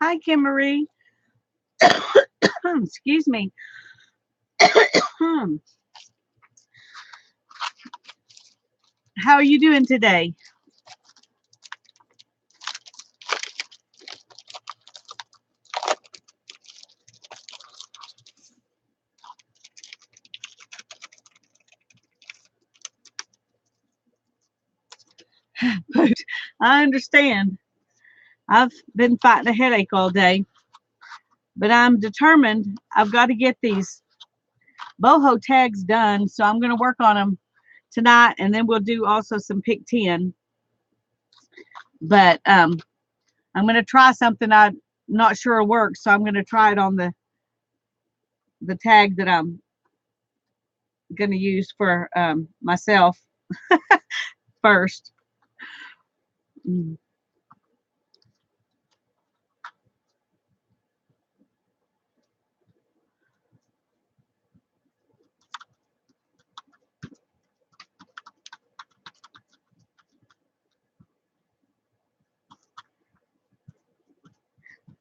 Hi, Kim Marie. Excuse me. How are you doing today? I understand. I've been fighting a headache all day, but I'm determined. I've got to get these boho tags done, so I'm going to work on them tonight, and then we'll do also some pick 10. But I'm going to try something I'm not sure will work, so I'm going to try it on the tag that I'm going to use for myself first.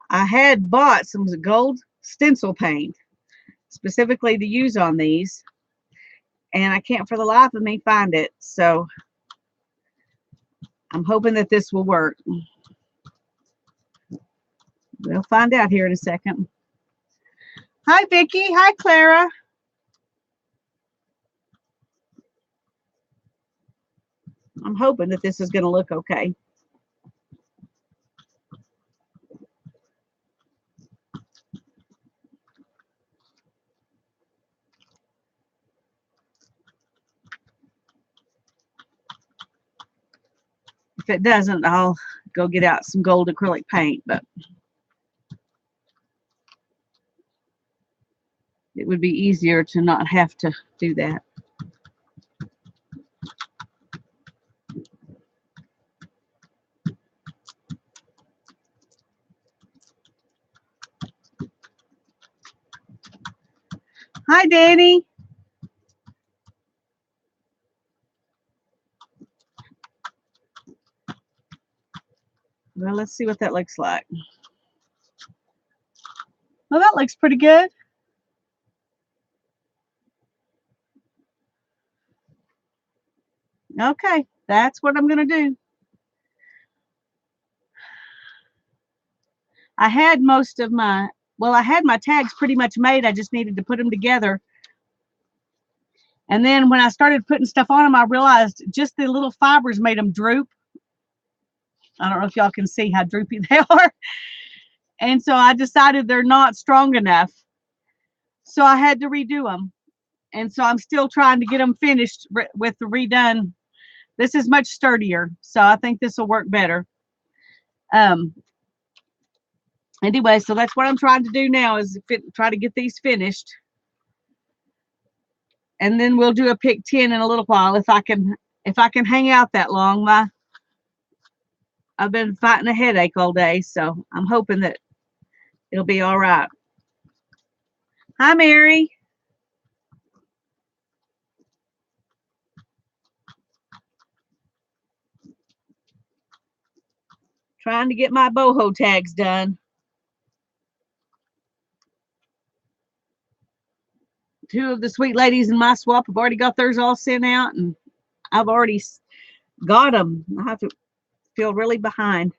I had bought some gold stencil paint specifically to use on these, and I can't for the life of me find it. So I'm hoping that this will work. We'll find out here in a second. Hi, Vicki. Hi, Clara. I'm hoping that this is going to look okay. If it doesn't, I'll go get out some gold acrylic paint, but it would be easier to not have to do that. Hi, Danny. Well, let's see what that looks like. Well, that looks pretty good. Okay, that's what I'm going to do. I had most of my, well, I had my tags pretty much made. I just needed to put them together. And then when I started putting stuff on them, I realized just the little fibers made them droop. I don't know if y'all can see how droopy they are. And so I decided they're not strong enough. So I had to redo them. And so I'm still trying to get them finished with the redone. This is much sturdier. So I think this will work better. Anyway, so that's what I'm trying to do now is try to get these finished. And then we'll do a pick 10 in a little while if I can hang out that long. I've been fighting a headache all day, so I'm hoping that it'll be all right. Hi, Mary. Trying to get my boho tags done. Two of the sweet ladies in my swap have already got theirs all sent out, and I've already got them. I have to feel really behind.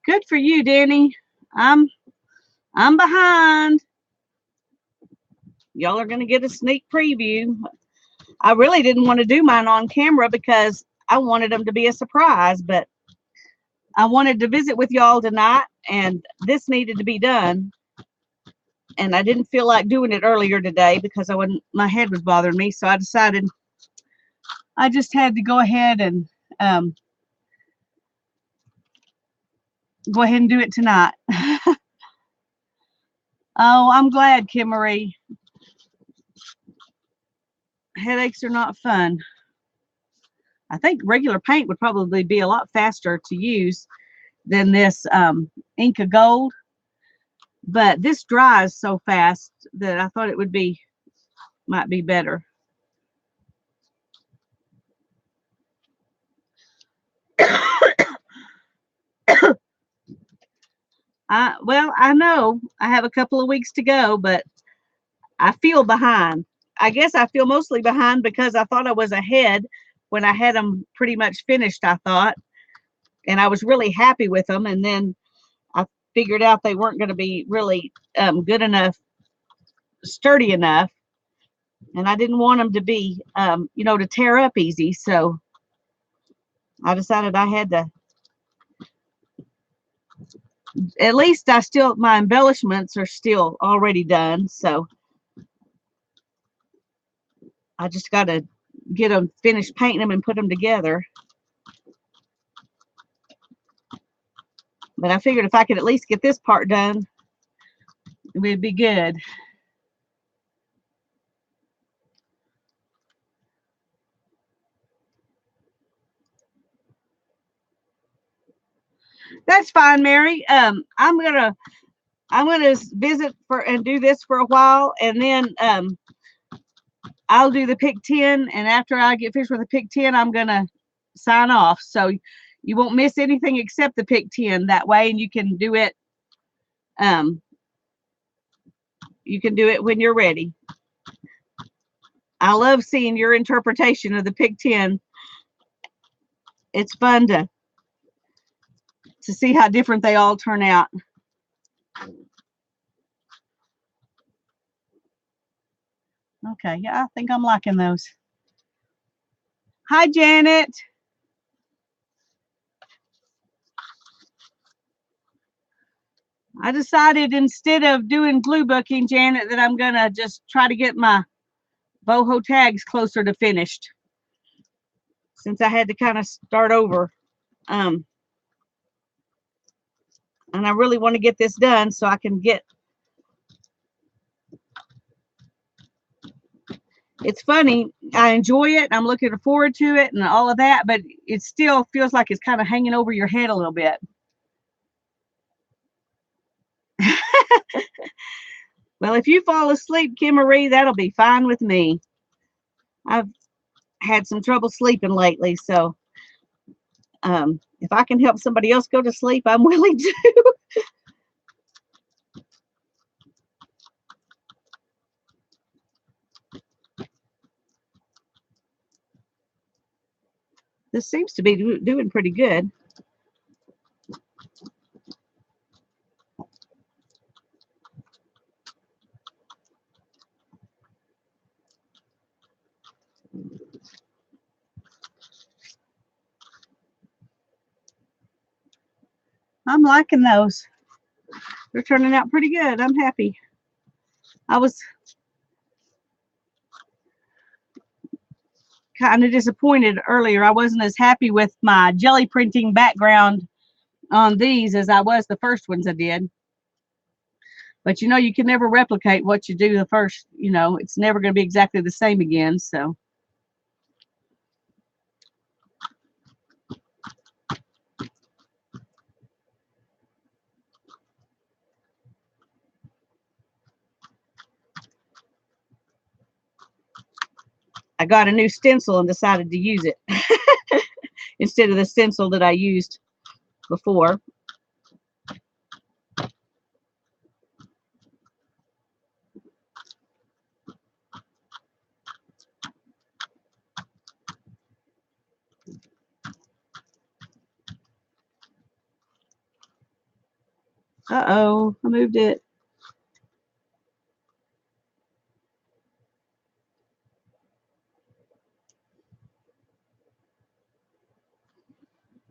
Good for you, Danny. I'm behind. Y'all are going to get a sneak preview. I really didn't want to do mine on camera because I wanted them to be a surprise, but I wanted to visit with y'all tonight, and this needed to be done. And I didn't feel like doing it earlier today because my head was bothering me. So I decided I just had to go ahead and go ahead and do it tonight. Oh, I'm glad, Kim Marie. Headaches are not fun. I think regular paint would probably be a lot faster to use than this Inca Gold, but this dries so fast that I thought it would be, might be better. Well, I know I have a couple of weeks to go, but I feel behind. I guess I feel mostly behind because I thought I was ahead when I had them pretty much finished, I thought, and I was really happy with them. And then I figured out they weren't going to be really good enough, sturdy enough, and I didn't want them to be, you know, to tear up easy. So I decided I had to, at least I still, my embellishments are still already done. So I just got to get them finished painting them and put them together. But I figured if I could at least get this part done, it would be good. That's fine, Mary. I'm gonna visit for and do this for a while, and then I'll do the pick 10. And after I get finished with the pick 10, I'm gonna sign off. So you won't miss anything except the pick 10 that way, and you can do it. You can do it when you're ready. I love seeing your interpretation of the pick 10. It's fun to see how different they all turn out. Okay, yeah, I think I'm liking those. Hi, Janet. I decided instead of doing glue booking, Janet, that I'm going to just try to get my boho tags closer to finished since I had to kind of start over. And I really want to get this done so I can get. It's funny. I enjoy it. I'm looking forward to it and all of that, but it still feels like it's kind of hanging over your head a little bit. Well, if you fall asleep, Kim Marie, that'll be fine with me. I've had some trouble sleeping lately, so if I can help somebody else go to sleep, I'm willing to. This seems to be doing pretty good. I'm liking those. They're turning out pretty good. I'm happy. I was kind of disappointed earlier. I wasn't as happy with my jelly printing background on these as I was the first ones I did. But you know, you can never replicate what you do the first, you know, it's never going to be exactly the same again. So I got a new stencil and decided to use it instead of the stencil that I used before. Uh-oh, I moved it.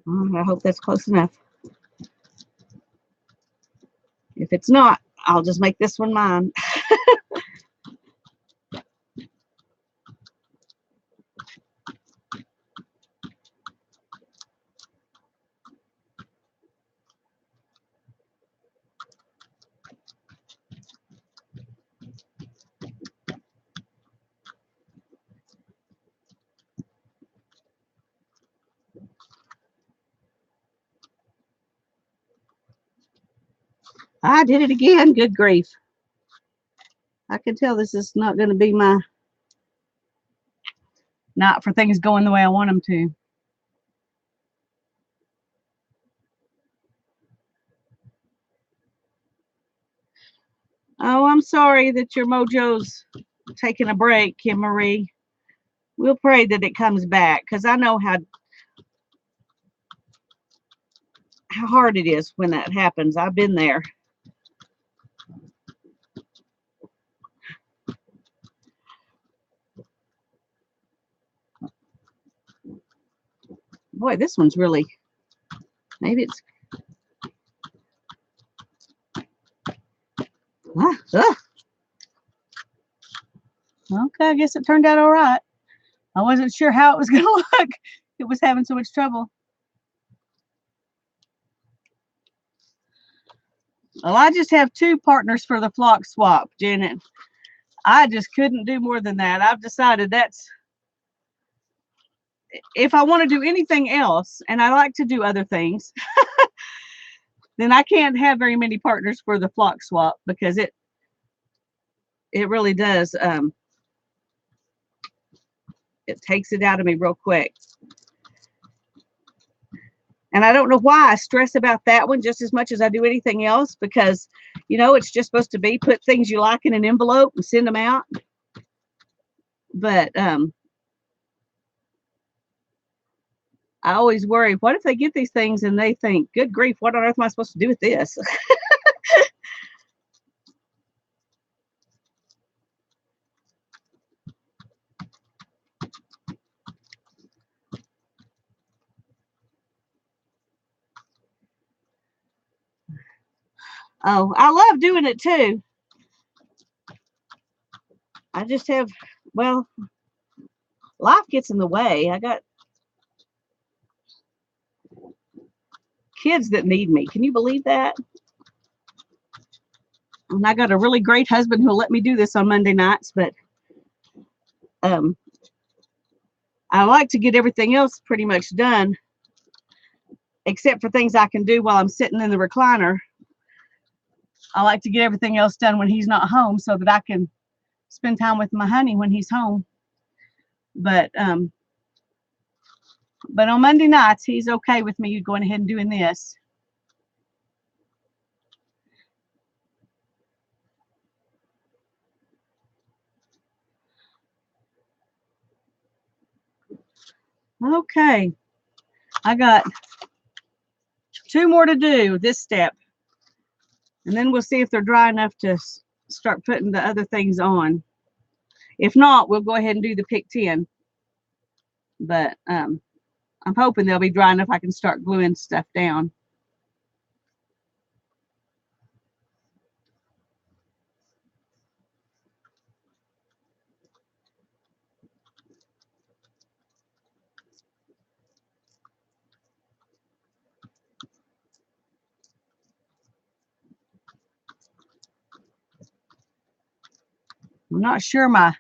I hope that's close enough. If it's not, I'll just make this one mine. I did it again. Good grief. I can tell this is not going to be not for things going the way I want them to. Oh, I'm sorry that your mojo's taking a break, Kim Marie. We'll pray that it comes back, because I know how hard it is when that happens. I've been there. Boy, this one's really, maybe it's, okay, I guess it turned out all right. I wasn't sure how it was going to look. It was having so much trouble. Well, I just have 2 partners for the flock swap, Janet. I just couldn't do more than that. I've decided that's, if I want to do anything else, and I like to do other things, then I can't have very many partners for the flock swap, because it really does, it takes it out of me real quick. And I don't know why I stress about that one just as much as I do anything else, because, you know, it's just supposed to be put things you like in an envelope and send them out. But I always worry, what if they get these things and they think, good grief, what on earth am I supposed to do with this? Oh, I love doing it too. I just have, well, life gets in the way. I got kids that need me. Can you believe that? And I got a really great husband who'll let me do this on Monday nights, but I like to get everything else pretty much done, except for things I can do while I'm sitting in the recliner. I like to get everything else done when he's not home, so that I can spend time with my honey when he's home. But on Monday nights, he's okay with me going ahead and doing this. Okay, I got 2 more to do this step, and then we'll see if they're dry enough to start putting the other things on. If not, we'll go ahead and do the pick 10. But I'm hoping they'll be dry enough I can start gluing stuff down. I'm not sure my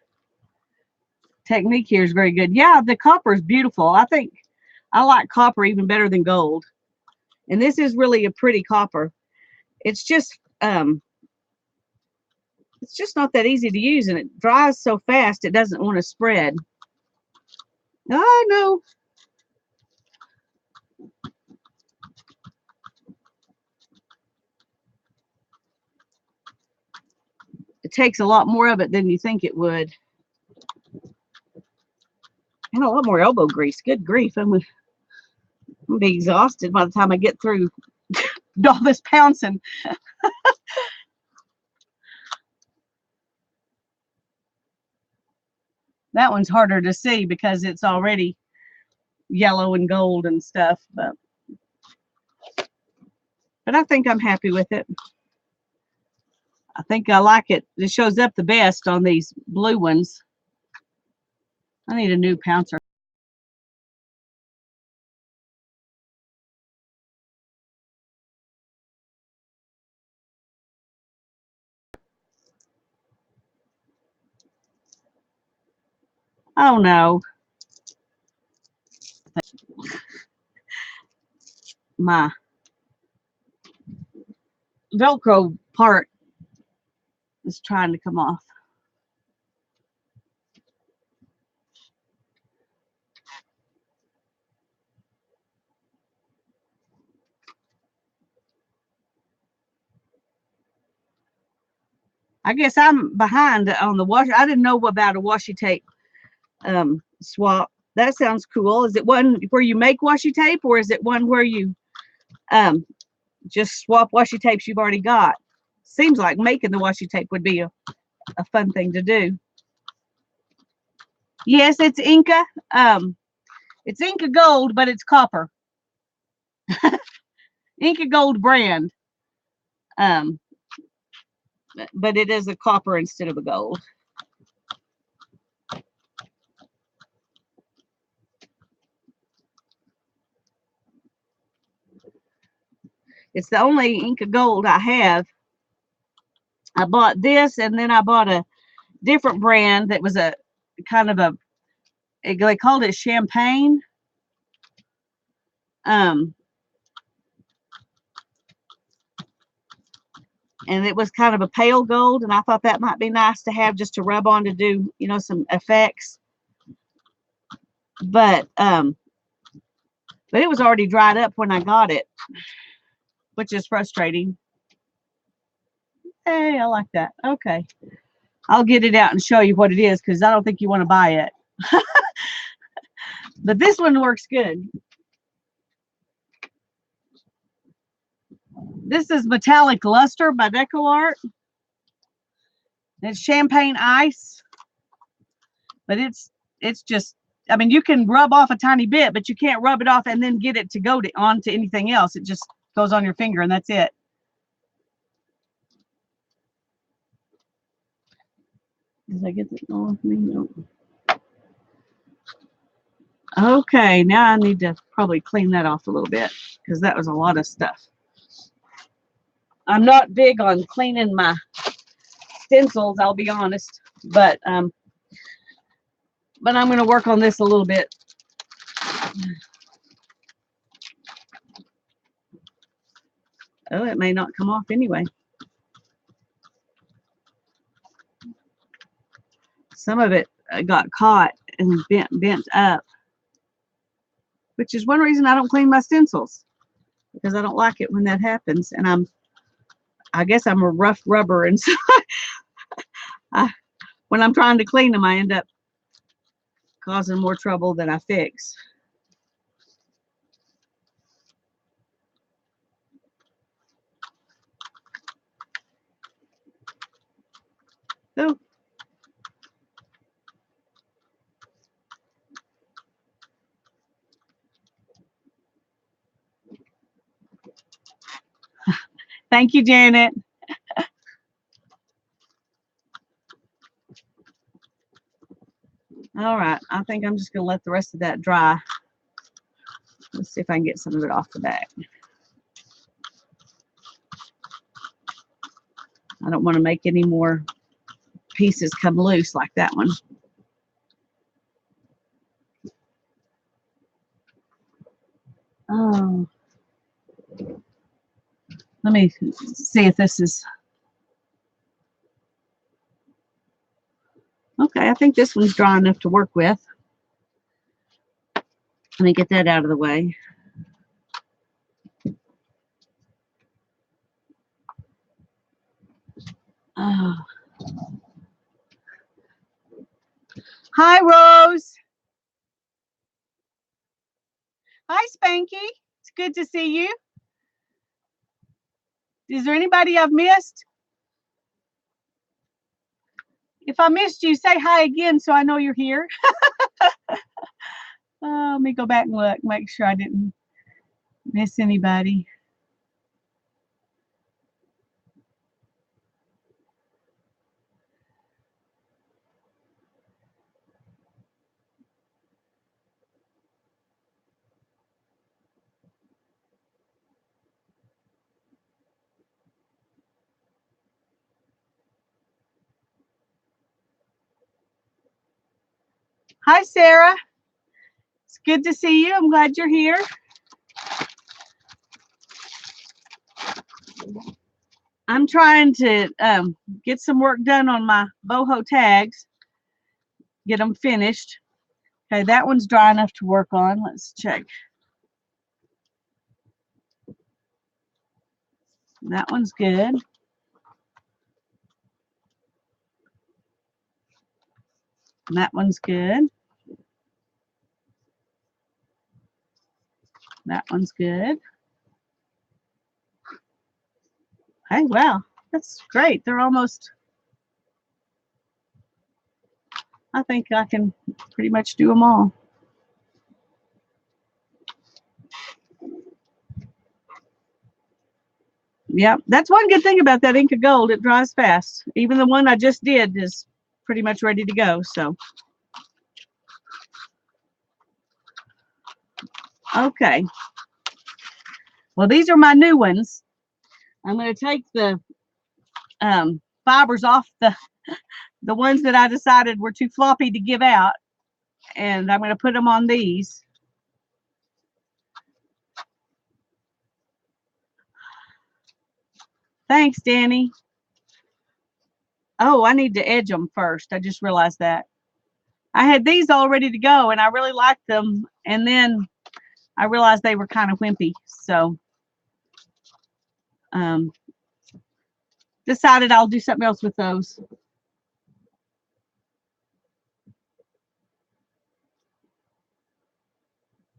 technique here is very good. Yeah, the copper is beautiful. I think I like copper even better than gold. And this is really a pretty copper. It's just not that easy to use, and it dries so fast it doesn't want to spread. Oh no. It takes a lot more of it than you think it would. And a lot more elbow grease. Good grief. I'm gonna be exhausted by the time I get through all this pouncing. That one's harder to see because it's already yellow and gold and stuff, but I think I'm happy with it. I think I like it. It shows up the best on these blue ones. I need a new pouncer. Oh no. my Velcro part is trying to come off. I guess I'm behind on the washi. I didn't know about a washi tape swap. That sounds cool. Is it one where you make washi tape, or is it one where you just swap washi tapes you've already got? Seems like making the washi tape would be a fun thing to do. Yes, it's Inca. It's Inca Gold, but it's copper. Inca Gold brand. But it is a copper instead of a gold. It's the only Inca Gold I have. I bought this, and then I bought a different brand that was a kind of they called it champagne. And it was kind of a pale gold, and I thought that might be nice to have just to rub on to do, you know, some effects. But it was already dried up when I got it, which is frustrating. Hey, I like that. Okay. I'll get it out and show you what it is, because I don't think you want to buy it. But this one works good. This is Metallic Luster by Deco Art. It's champagne ice, but it's just, I mean, you can rub off a tiny bit, but you can't rub it off and then get it to go onto anything else. It just goes on your finger, and that's it. Did I get that off me? No. Okay, now I need to probably clean that off a little bit, because that was a lot of stuff. I'm not big on cleaning my stencils, I'll be honest, but I'm going to work on this a little bit. Oh, it may not come off anyway. Some of it got caught and bent up, which is one reason I don't clean my stencils, because I don't like it when that happens. And I guess I'm a rough rubber, and so when I'm trying to clean them, I end up causing more trouble than I fix. So, thank you, Janet. All right, I think I'm just going to let the rest of that dry. Let's see if I can get some of it off the back. I don't want to make any more pieces come loose like that one. Oh, let me see if this is okay. I think this one's dry enough to work with. Let me get that out of the way. Oh. Hi, Rose. Hi, Spanky. It's good to see you. Is there anybody I've missed? If I missed you, say hi again so I know you're here. Let me go back and look, make sure I didn't miss anybody. Hi, Sarah. It's good to see you. I'm glad you're here. I'm trying to get some work done on my boho tags, get them finished. Okay, that one's dry enough to work on. Let's check. That one's good. That one's good. That one's good. Hey, wow, that's great. They're almost, I think I can pretty much do them all. Yeah, that's one good thing about that Inca Gold. It dries fast. Even the one I just did is pretty much ready to go. So, okay. Well, these are my new ones. I'm going to take the fibers off the ones that I decided were too floppy to give out, and I'm going to put them on these. Thanks, Danny. Oh, I need to edge them first. I just realized that. I had these all ready to go, and I really liked them, and then I realized they were kind of wimpy, so decided I'll do something else with those.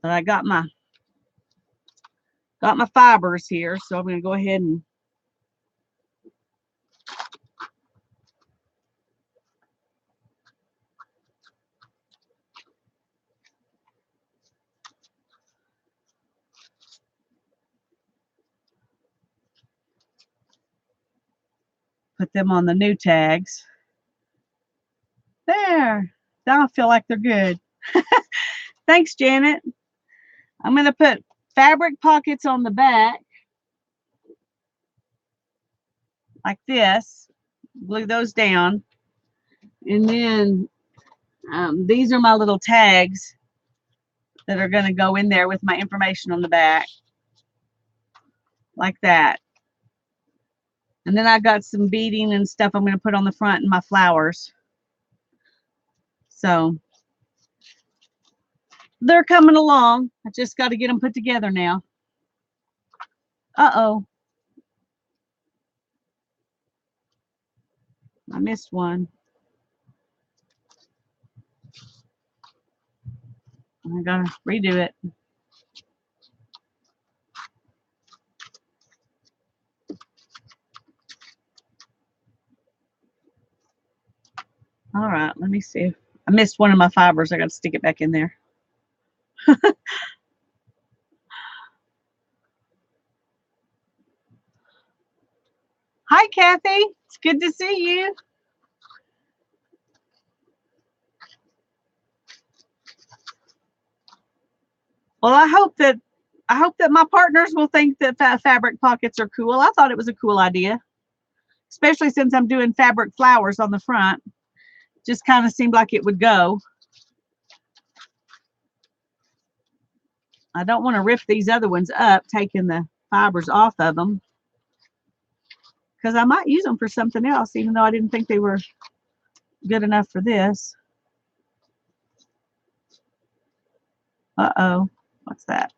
But I got my fibers here, so I'm going to go ahead and put them on the new tags. There. Now I feel like they're good. Thanks, Janet. I'm going to put fabric pockets on the back like this. Glue those down. And then these are my little tags that are going to go in there with my information on the back. Like that. And then I got some beading and stuff I'm going to put on the front and my flowers. So they're coming along. I just got to get them put together now. Uh-oh. I missed one. I got to redo it. All right, let me see. I missed one of my fibers. I got to stick it back in there. Hi, Kathy. It's good to see you. Well, I hope that my partners will think that fabric pockets are cool. I thought it was a cool idea, especially since I'm doing fabric flowers on the front. Just kind of seemed like it would go. I don't want to rip these other ones up, taking the fibers off of them, because I might use them for something else, even though I didn't think they were good enough for this. Uh-oh. What's that?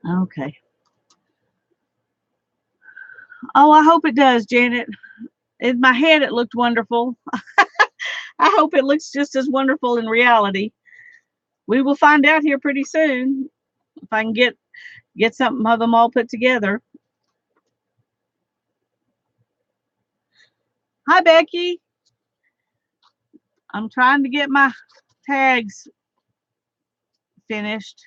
Okay. Oh, I hope it does, Janet. In my head, it looked wonderful. I hope it looks just as wonderful in reality. We will find out here pretty soon if I can get something of them all put together. Hi, Becky. I'm trying to get my tags finished.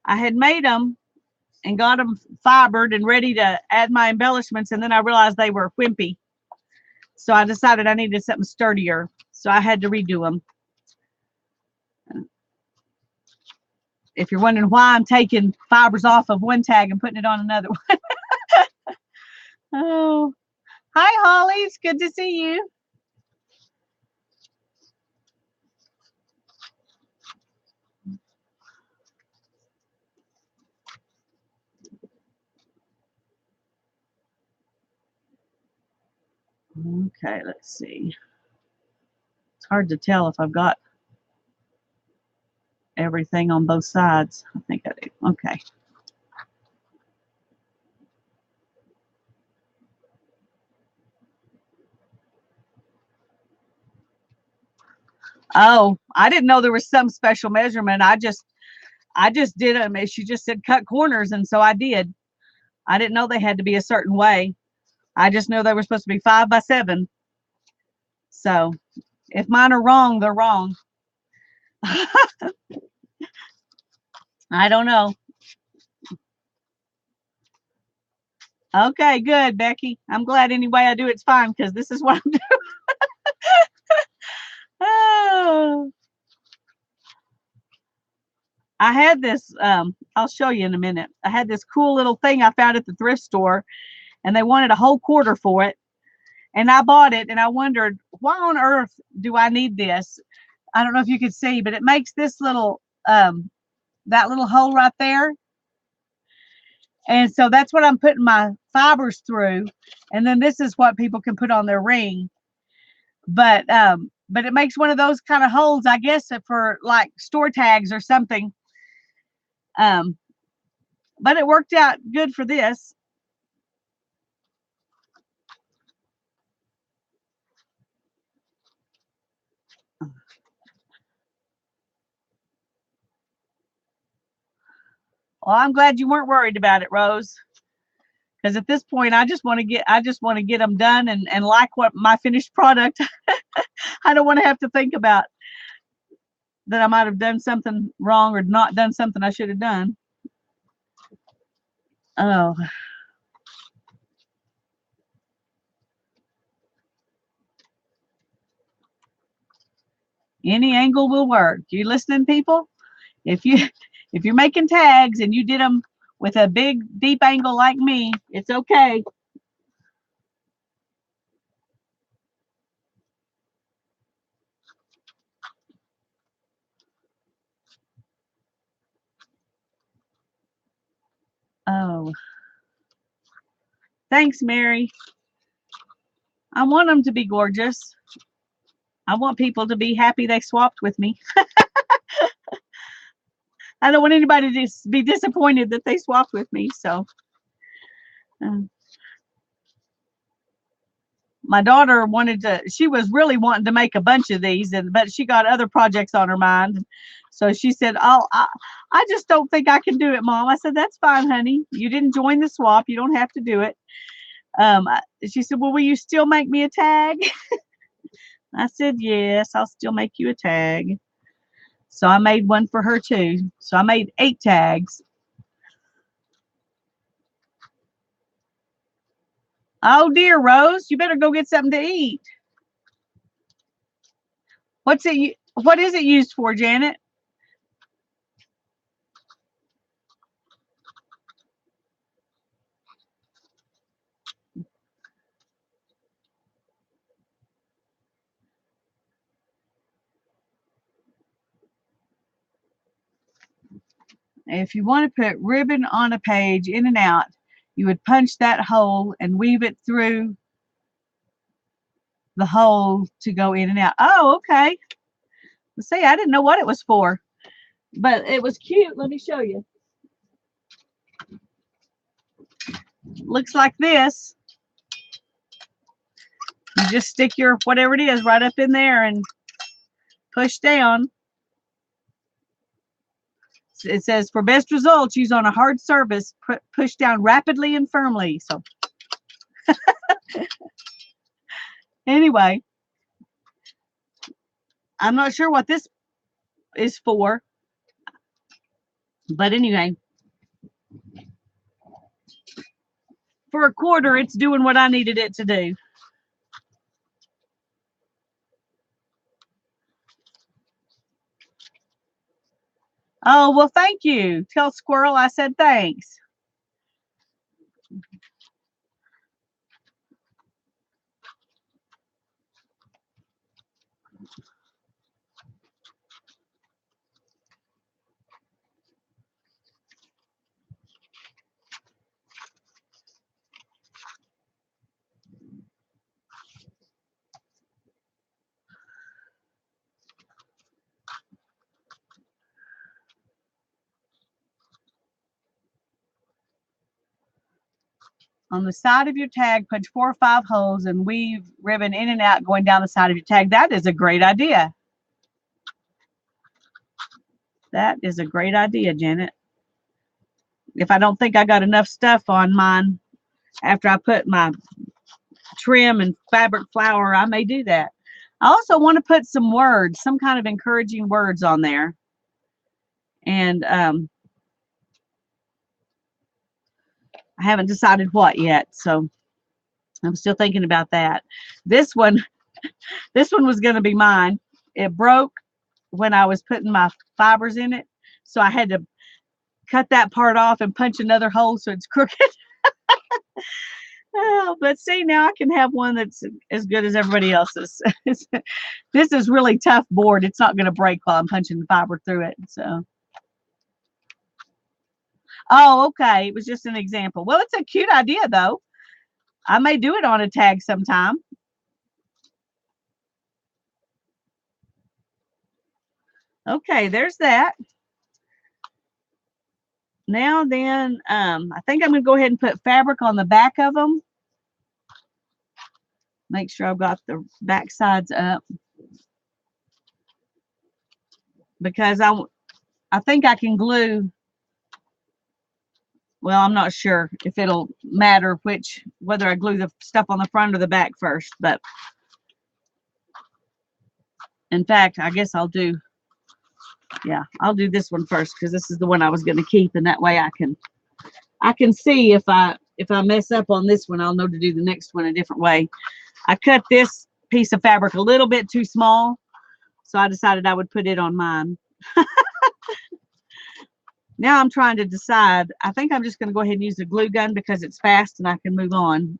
I had made them and got them fibered and ready to add my embellishments, and then I realized they were wimpy. So I decided I needed something sturdier. So I had to redo them. If you're wondering why I'm taking fibers off of one tag and putting it on another one. Oh, hi, Holly. It's good to see you. Okay, let's see. It's hard to tell if I've got everything on both sides. I think I do. Okay. Oh, I didn't know there was some special measurement. I just did them. She just said cut corners, and so I did. I didn't know they had to be a certain way. I just know they were supposed to be 5 by 7. So if mine are wrong, they're wrong. I don't know. Okay, good, Becky. I'm glad any way I do it's fine because this is what I'm doing. Oh, I had this, I'll show you in a minute. I had this cool little thing I found at the thrift store, and they wanted a whole quarter for it. And I bought it, and I wondered, why on earth do I need this? I don't know if you could see, but it makes this little, that little hole right there. And so that's what I'm putting my fibers through. And then this is what people can put on their ring. But it makes one of those kind of holes, I guess, for like store tags or something. But it worked out good for this. Well, I'm glad you weren't worried about it, Rose. Because at this point, I just want to get them done and like what my finished product. I don't want to have to think about that I might have done something wrong or not done something I should have done. Oh, any angle will work. You listening, people? If you if you're making tags and you did them with a big deep angle like me, it's okay. Oh, thanks, Mary. I want them to be gorgeous. I want people to be happy they swapped with me. I don't want anybody to be disappointed that they swapped with me. So, um, my daughter wanted to. She was really wanting to make a bunch of these, but she got other projects on her mind. So she said, "Oh, I just don't think I can do it, Mom." I said, "That's fine, honey. You didn't join the swap. You don't have to do it." She said, "Well, will you still make me a tag?" I said, "Yes, I'll still make you a tag." So I made one for her too. So I made 8 tags. Oh dear, Rose, you better go get something to eat. What is it used for, Janet? If you want to put ribbon on a page in and out, you would punch that hole and weave it through the hole to go in and out. Oh, okay. See, I didn't know what it was for, but it was cute. Let me show you. Looks like this. You just stick your whatever it is right up in there and push down. It says for best results, use on a hard surface, push down rapidly and firmly. So anyway, I'm not sure what this is for, but anyway, for a quarter, it's doing what I needed it to do. Oh, well, thank you. Tell Squirrel I said thanks. On the side of your tag, punch 4 or 5 holes and weave ribbon in and out going down the side of your tag. That is a great idea. That is a great idea, Janet. If I don't think I got enough stuff on mine after I put my trim and fabric flower, I may do that. I also want to put some words, some kind of encouraging words on there. And I haven't decided what yet, so I'm still thinking about that. This one was going to be mine. It broke when I was putting my fibers in it, so I had to cut that part off and punch another hole so it's crooked. Oh, but see, now I can have one that's as good as everybody else's. This is really tough board. It's not going to break while I'm punching the fiber through it. So, oh, okay. It was just an example. Well, it's a cute idea, though. I may do it on a tag sometime. Okay, there's that. Now then, I think I'm going to go ahead and put fabric on the back of them. Make sure I've got the back sides up. Because I think I can glue. Well, I'm not sure if it'll matter whether I glue the stuff on the front or the back first, but in fact, I guess I'll do this one first because this is the one I was going to keep, and that way I can see if I mess up on this one, I'll know to do the next one a different way. I cut this piece of fabric a little bit too small, so I decided I would put it on mine. Now I'm trying to decide. I think I'm just going to go ahead and use the glue gun because it's fast and I can move on.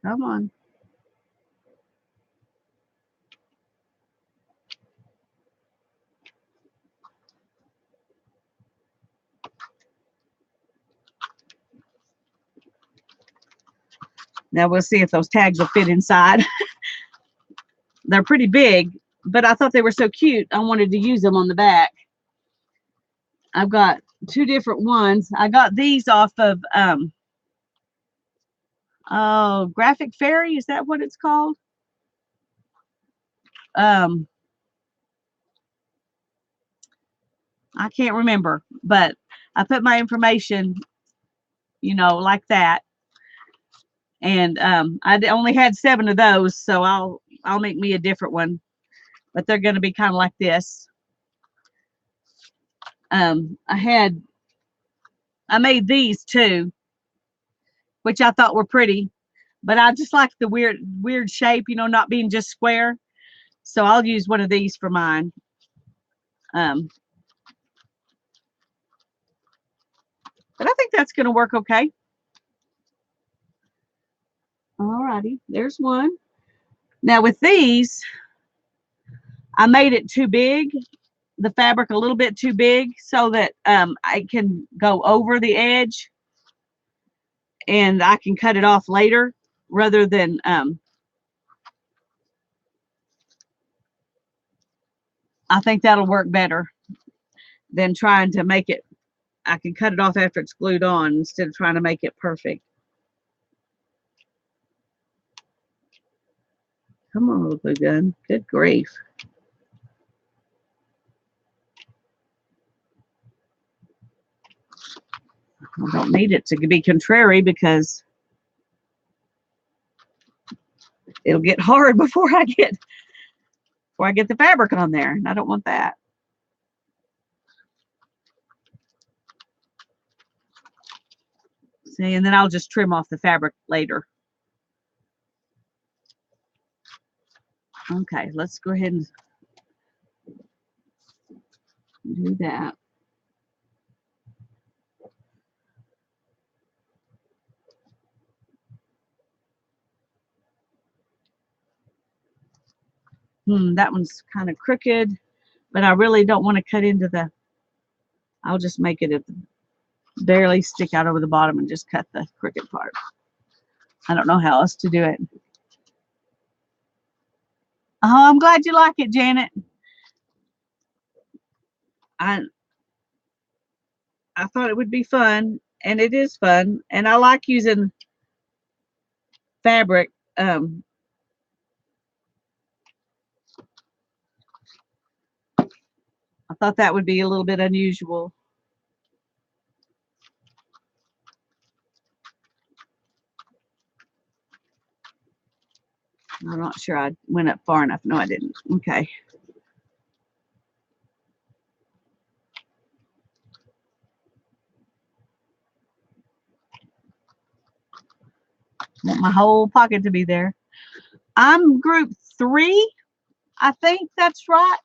Come on. Now we'll see if those tags will fit inside. They're pretty big, but I thought they were so cute. I wanted to use them on the back. I've got 2 different ones. I got these off of Graphic Fairy. Is that what it's called? I can't remember, but I put my information, like that. And I only had 7 of those, so I'll make me a different one. But they're going to be kind of like this. I made these too, which I thought were pretty, but I just like the weird shape, not being just square. So I'll use one of these for mine. But I think that's going to work okay. Alrighty, there's one. Now with these, I made it too big, the fabric a little bit too big, so that I can go over the edge and I can cut it off later rather than I think that'll work better than trying to make it. I can cut it off after it's glued on instead of trying to make it perfect. Come on, glue gun. Good grief. I don't need it to be contrary because it'll get hard before I get the fabric on there, and I don't want that. See, and then I'll just trim off the fabric later. Okay, let's go ahead and do that. That one's kind of crooked, but I really don't want to cut into the, I'll just make it barely stick out over the bottom and just cut the crooked part. I don't know how else to do it. Oh, I'm glad you like it, Janet. I thought it would be fun, and it is fun, and I like using fabric. I thought that would be a little bit unusual. I'm not sure I went up far enough. No, I didn't. Okay. Want my whole pocket to be there. I'm group 3. I think that's right.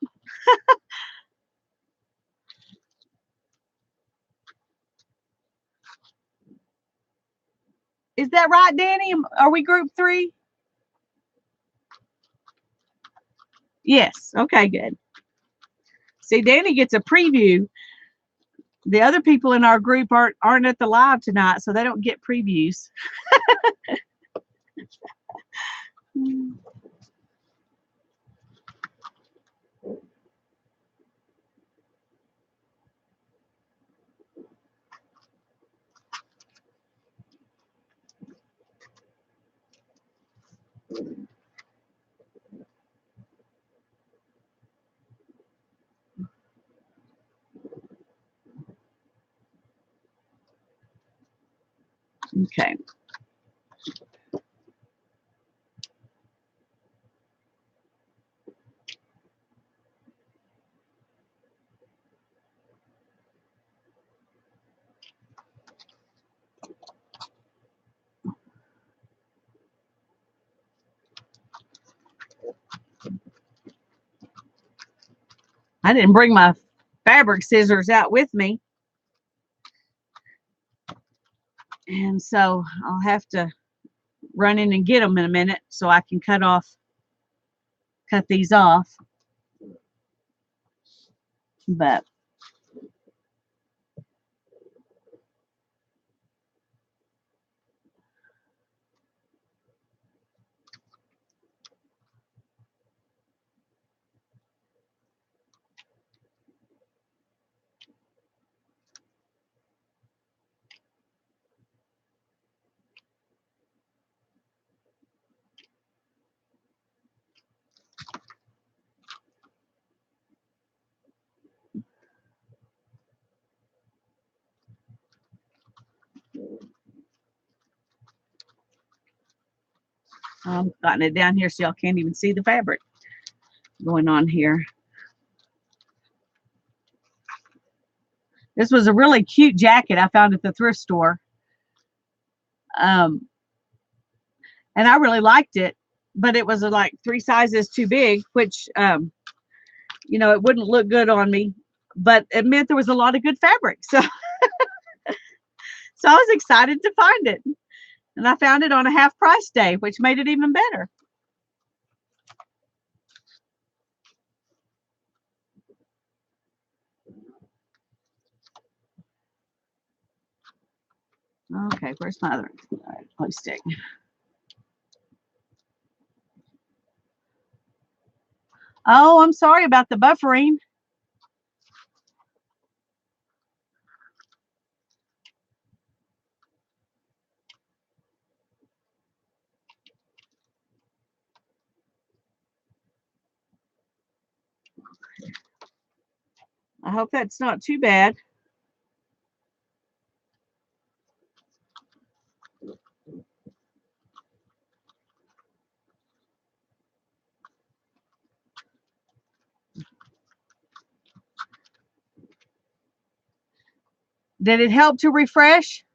Is that right, Danny? Are we group 3? Yes. Okay, good. See, Danny gets a preview. The other people in our group aren't at the live tonight, so they don't get previews. Okay. I didn't bring my fabric scissors out with me. And so I'll have to run in and get them in a minute so I can cut these off. But I'm gotten it down here so y'all can't even see the fabric going on here. This was a really cute jacket I found at the thrift store. And I really liked it, but it was like 3 sizes too big, which, you know, it wouldn't look good on me, but it meant there was a lot of good fabric. So, so I was excited to find it. And I found it on a half price day, which made it even better. Okay, where's my other glue stick? Oh, I'm sorry about the buffering. I hope that's not too bad. Did it help to refresh?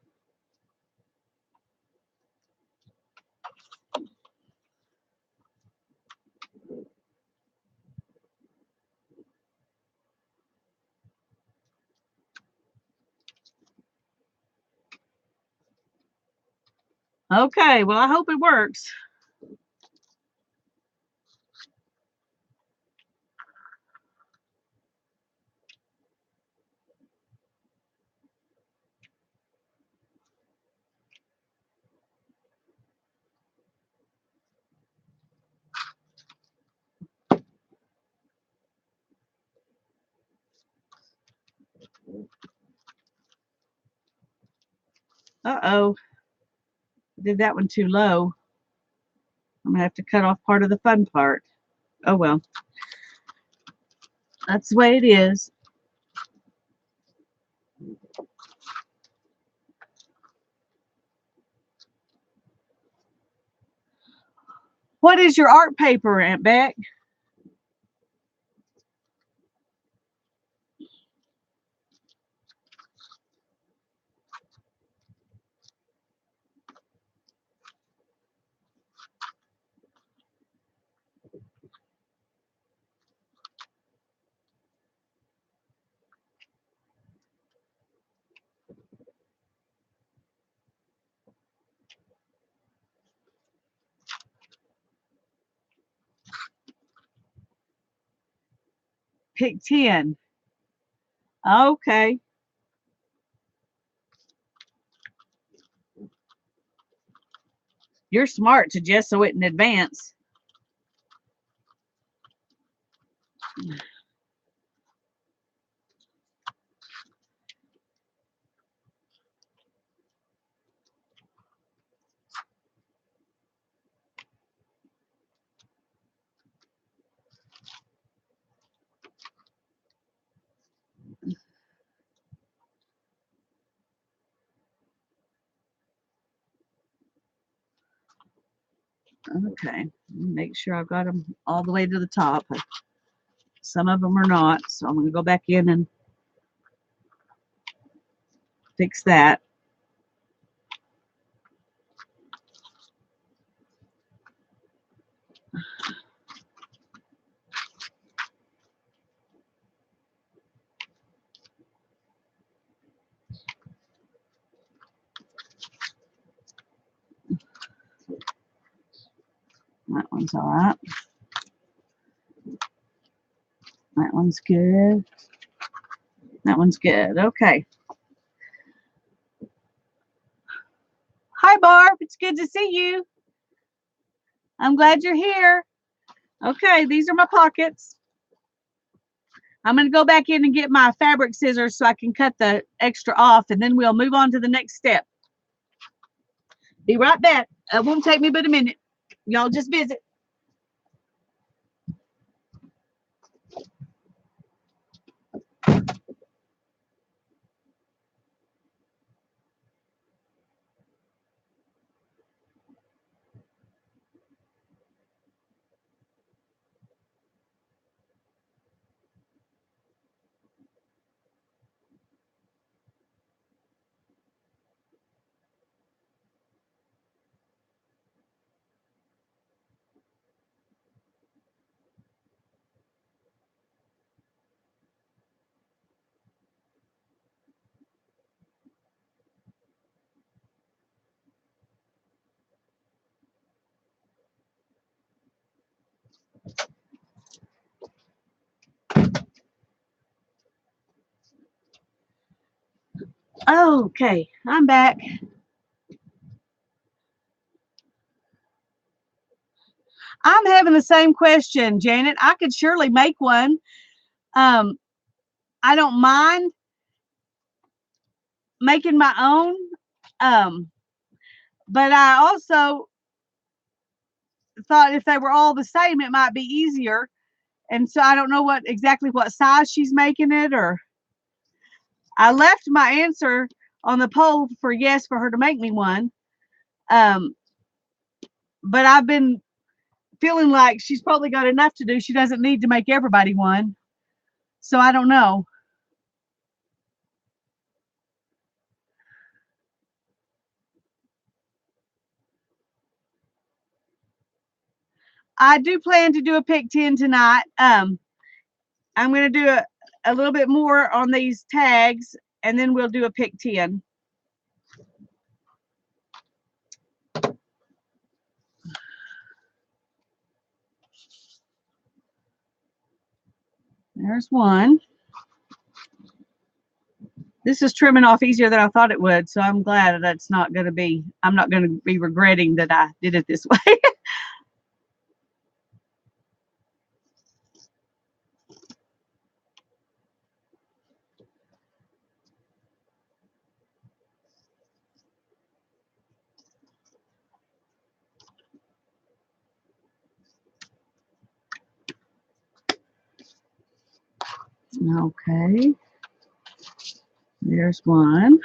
Okay, well, I hope it works. Uh-oh. Did that one too low. I'm gonna have to cut off part of the fun part. Oh well. That's the way it is. What is your art paper, Aunt Beck? Pick 10. Okay. You're smart to gesso it in advance. Okay. Make sure I've got them all the way to the top. Some of them are not, so I'm going to go back in and fix that. That one's all right. That one's good. That one's good. Okay. Hi, Barb. It's good to see you. I'm glad you're here. Okay, these are my pockets. I'm going to go back in and get my fabric scissors so I can cut the extra off, and then we'll move on to the next step. Be right back. It won't take me but a minute. Y'all just visit. Okay, I'm back. I'm having the same question, Janet. I could surely make one. I don't mind making my own. But I also thought if they were all the same, it might be easier. And so I don't know exactly what size she's making it, or I left my answer on the poll for yes for her to make me one. But I've been feeling like she's probably got enough to do. She doesn't need to make everybody one. So I don't know. I do plan to do a pick 10 tonight. I'm going to do a little bit more on these tags, and then we'll do a pick 10. There's one. This is trimming off easier than I thought it would, so I'm glad that's not going to be, I'm not going to be regretting that I did it this way. Okay. There's one.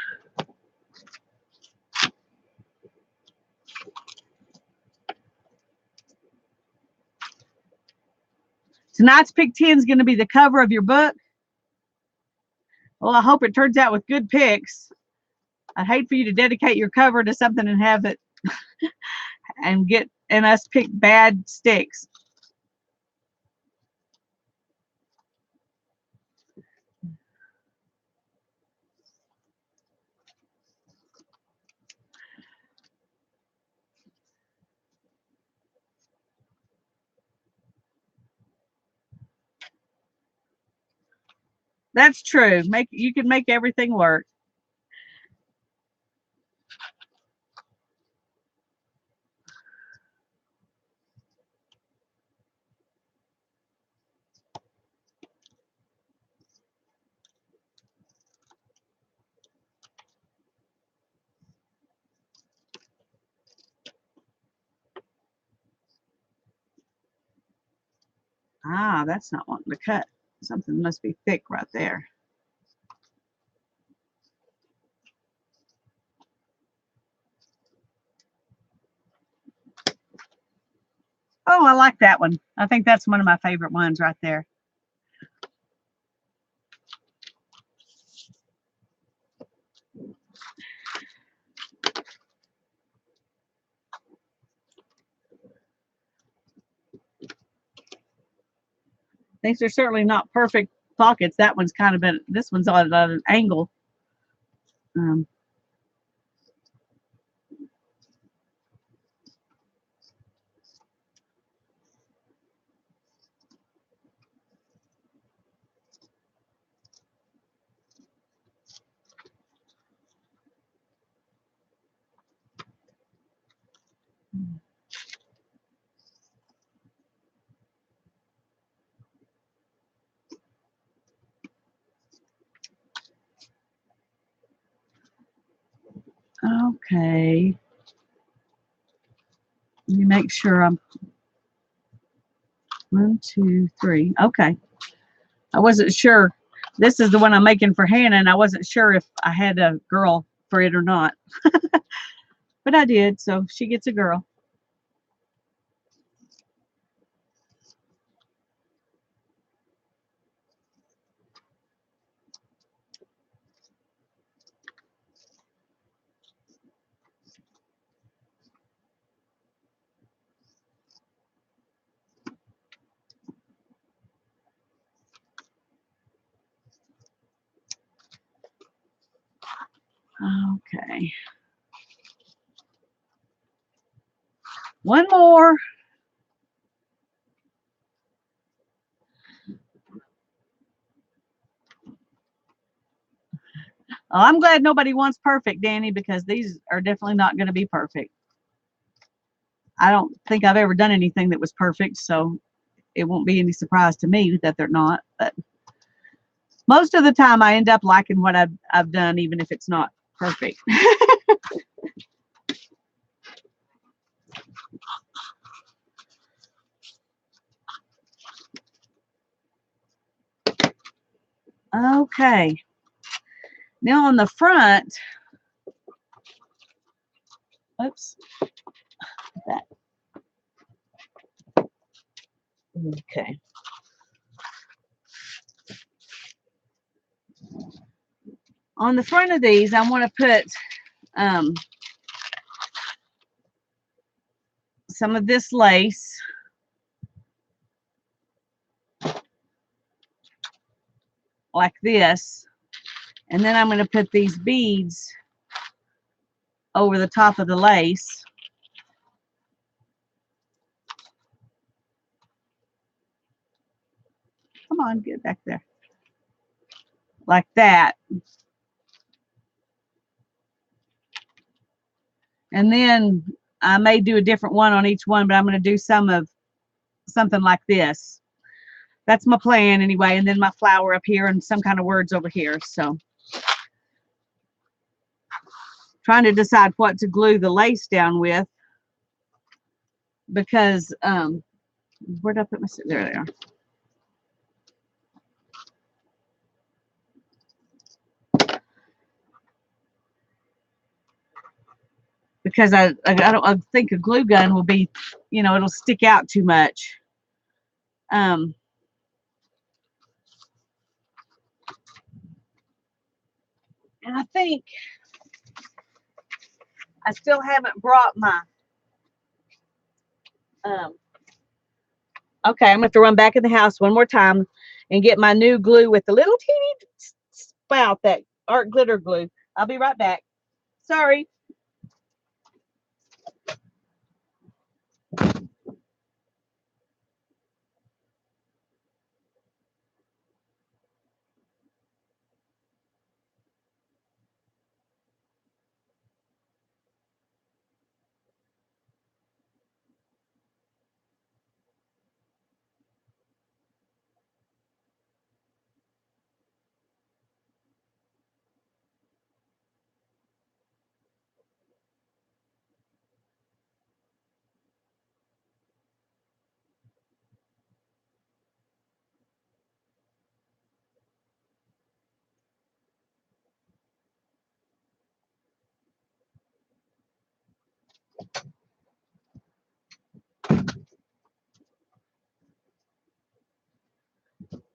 Tonight's Pick 10 is going to be the cover of your book. Well, I hope it turns out with good picks. I'd hate for you to dedicate your cover to something and have it and us pick bad sticks. That's true. You can make everything work. Ah, that's not wanting to cut. Something must be thick right there. Oh, I like that one. I think that's one of my favorite ones right there. These are certainly not perfect pockets. That one's kind of been, this one's on an angle. Okay. Let me make sure I'm 1, 2, 3. Okay. I wasn't sure. This is the one I'm making for Hannah, and I wasn't sure if I had a girl for it or not. But I did, so she gets a girl. Okay. One more. Oh, I'm glad nobody wants perfect, Danny, because these are definitely not going to be perfect. I don't think I've ever done anything that was perfect, so it won't be any surprise to me that they're not. But most of the time, I end up liking what I've done, even if it's not perfect. Okay. Now on the front, oops, that. Okay. On the front of these, I want to put some of this lace. Like this. And then I'm going to put these beads over the top of the lace. Come on, get back there. Like that. And then I may do a different one on each one, but I'm going to do something like this. That's my plan anyway. And then my flower up here and some kind of words over here. So trying to decide what to glue the lace down with, because where did I put my, there they are. because I think a glue gun will be, you know, it'll stick out too much. And I think I still haven't brought my okay, I'm gonna have to run back in the house one more time and get my new glue with the little teeny spout, that art glitter glue. I'll be right back. Sorry.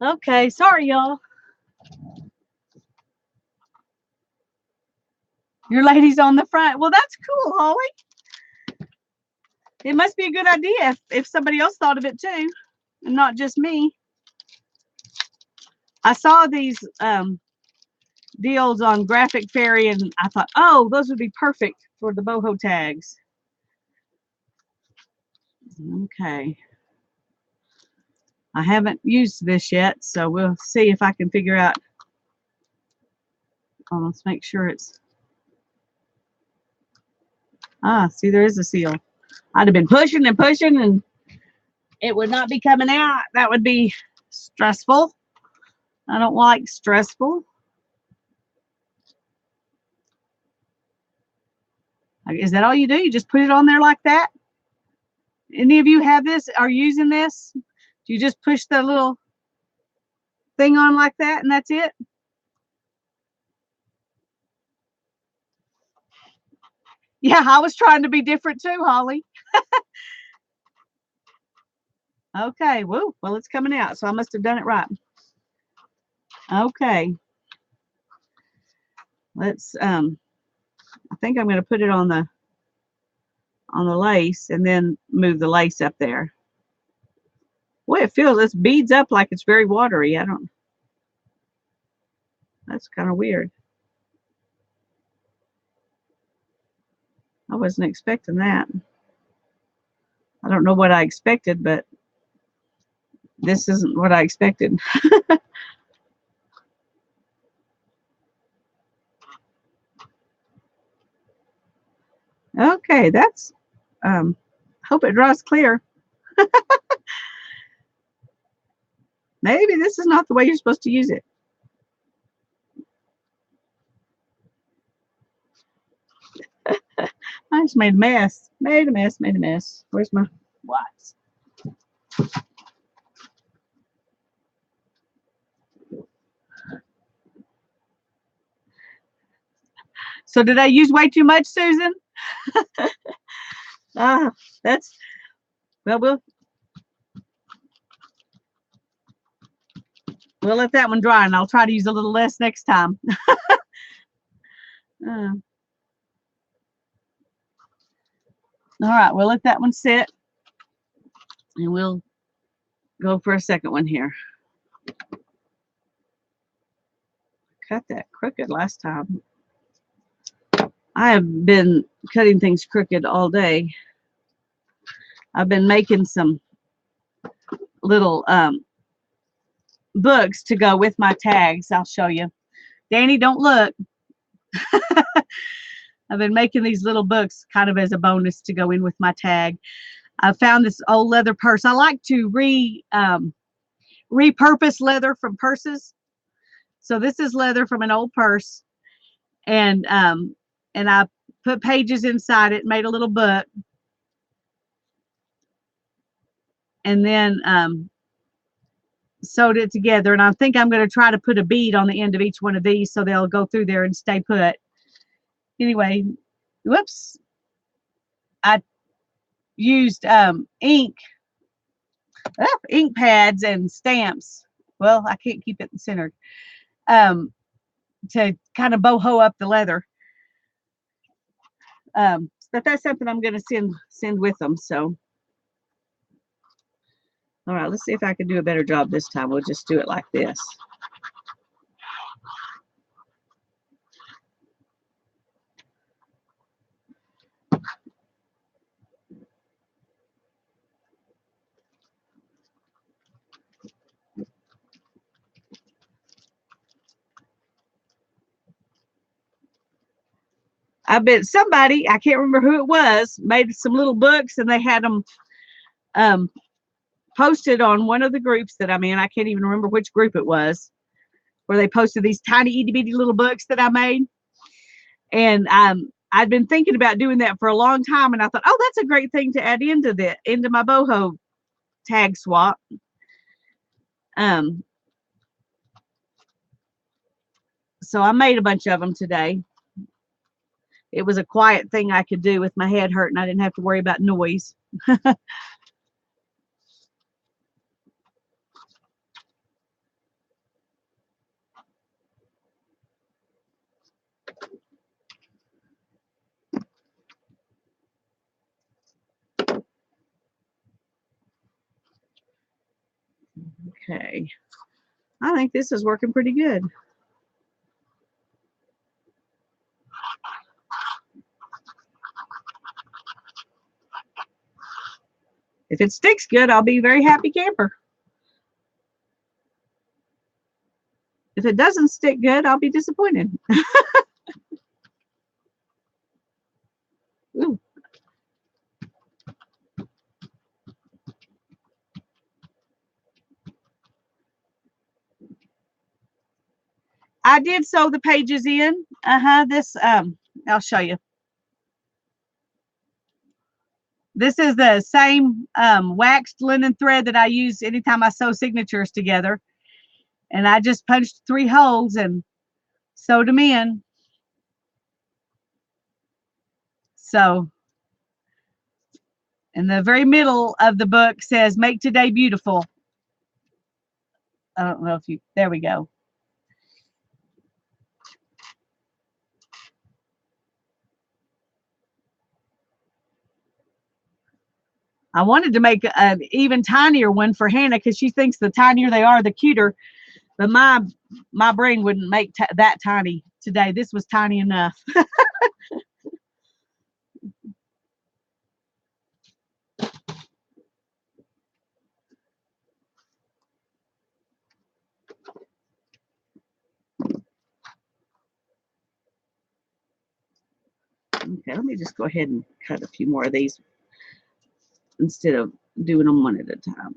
Okay, sorry y'all. Your lady's on the front. Well, that's cool, Holly. It must be a good idea if somebody else thought of it too, and not just me. I saw these deals on Graphic Fairy, and I thought, oh, those would be perfect for the boho tags. Okay. I haven't used this yet, so we'll see if I can figure out. Oh, let's make sure it's. Ah, see, there is a seal. I'd have been pushing and pushing, and it would not be coming out. That would be stressful. I don't like stressful. Is that all you do? You just put it on there like that? Any of you have this? Are using this? Do you just push the little thing on like that, and that's it? Yeah, I was trying to be different too, Holly. Okay, woo. Well, it's coming out, so I must have done it right. Okay. Let's I think I'm going to put it on the lace and then move the lace up there. Boy, it feels, this beads up like it's very watery. I don't, that's kind of weird. I wasn't expecting that. I don't know what I expected, but this isn't what I expected. Okay, that's hope it draws clear. Maybe this is not the way you're supposed to use it. I just made a mess. Made a mess. Where's my wipes? So did I use way too much, Susan? That's, well, we'll let that one dry, and I'll try to use a little less next time. All right, we'll let that one sit, and we'll go for a second one here. Cut that crooked last time. I have been cutting things crooked all day. I've been making some little books to go with my tags. I'll show you. Danny, don't look. I've been making these little books kind of as a bonus to go in with my tag. I found this old leather purse. I like to repurpose leather from purses. So this is leather from an old purse, and I put pages inside it, made a little book, and then sewed it together. And I think I'm going to try to put a bead on the end of each one of these so they'll go through there and stay put. Anyway, whoops. I used ink pads and stamps. Well, I can't keep it centered. To kind of boho up the leather. But that's something I'm going to send with them. So, all right, let's see if I can do a better job this time. We'll just do it like this. I bet somebody, I can't remember who it was, made some little books and they had them posted on one of the groups that I'm in. I can't even remember which group it was, where they posted these tiny itty bitty little books that I made. And I'd been thinking about doing that for a long time, and I thought, oh, that's a great thing to add into my boho tag swap. So I made a bunch of them today. It was a quiet thing I could do with my head hurting. I didn't have to worry about noise. Okay. I think this is working pretty good. If it sticks good, I'll be a very happy camper. If it doesn't stick good, I'll be disappointed. Ooh. I did sew the pages in. This I'll show you. This is the same waxed linen thread that I use anytime I sew signatures together. And I just punched 3 holes and sewed them in. So, in the very middle of the book says, "Make today beautiful." I don't know if you, there we go. I wanted to make an even tinier one for Hannah because she thinks the tinier they are, the cuter. But my brain wouldn't make that tiny today. This was tiny enough. Okay, let me just go ahead and cut a few more of these instead of doing them one at a time.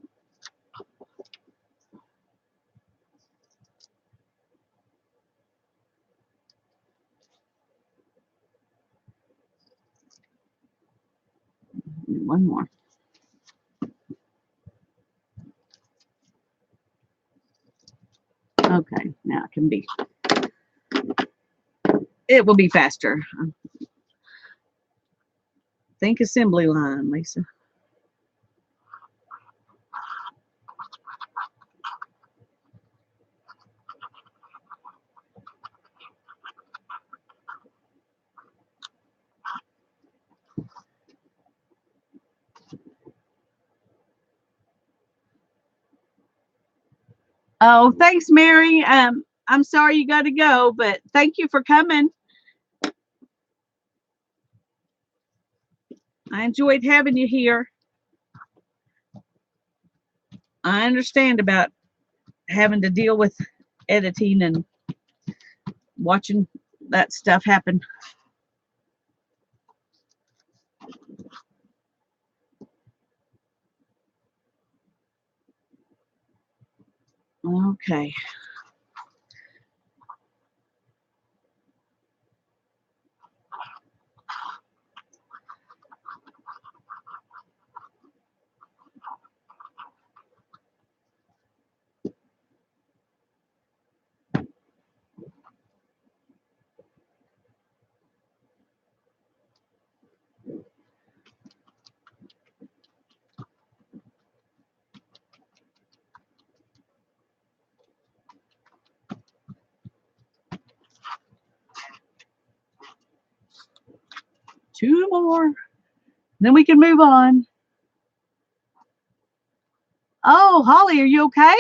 One more. Okay, now it can be, it will be faster. Think assembly line, Lisa. Oh, thanks, Mary. I'm sorry you got to go, but thank you for coming. I enjoyed having you here. I understand about having to deal with editing and watching that stuff happen. Okay. 2 more. Then we can move on. Oh, Holly, are you okay?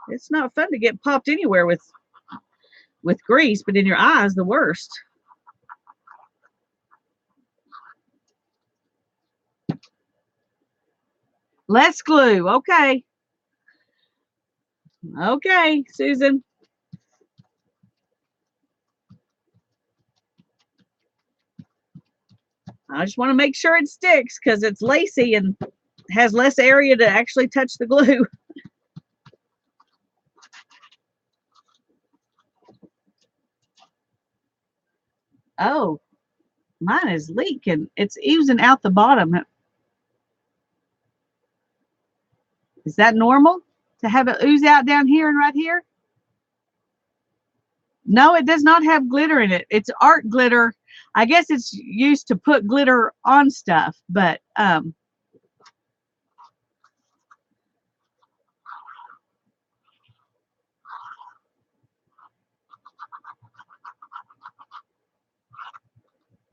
It's not fun to get popped anywhere with grease, but in your eyes, the worst. Let's glue. Okay. Okay, Susan. I just want to make sure it sticks because it's lacy and has less area to actually touch the glue. Oh, mine is leaking. It's oozing out the bottom. Is that normal to have it ooze out down here and right here? No, it does not have glitter in it. It's art glitter. I guess it's used to put glitter on stuff, but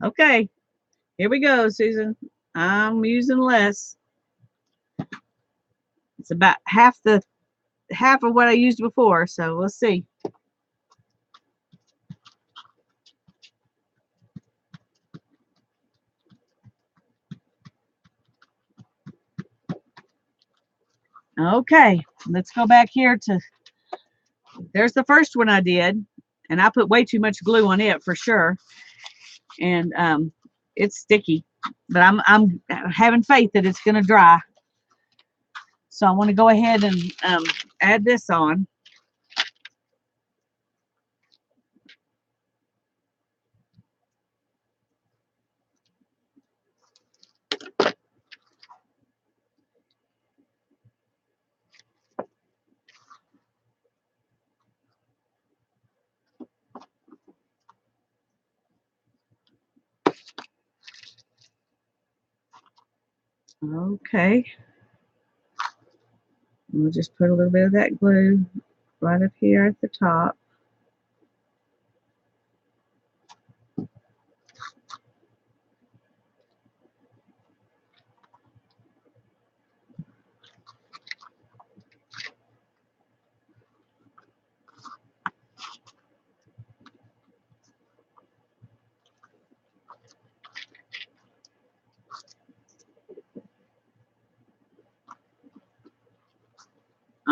okay. Here we go, Susan. I'm using less. It's about half of what I used before, so we'll see. Okay, let's go back here to, there's the first one I did, and I put way too much glue on it for sure, and it's sticky, but I'm having faith that it's gonna dry. So I want to go ahead and add this on. Okay. We'll just put a little bit of that glue right up here at the top.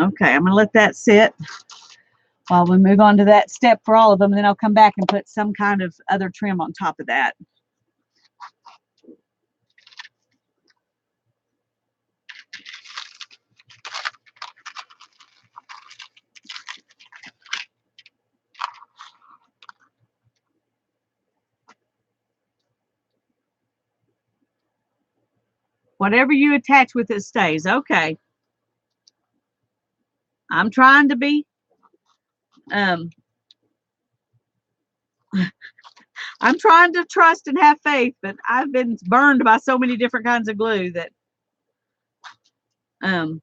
Okay, I'm going to let that sit while we move on to that step for all of them, and then I'll come back and put some kind of other trim on top of that. Whatever you attach with it stays. Okay. I'm trying to be I'm trying to trust and have faith, but I've been burned by so many different kinds of glue that um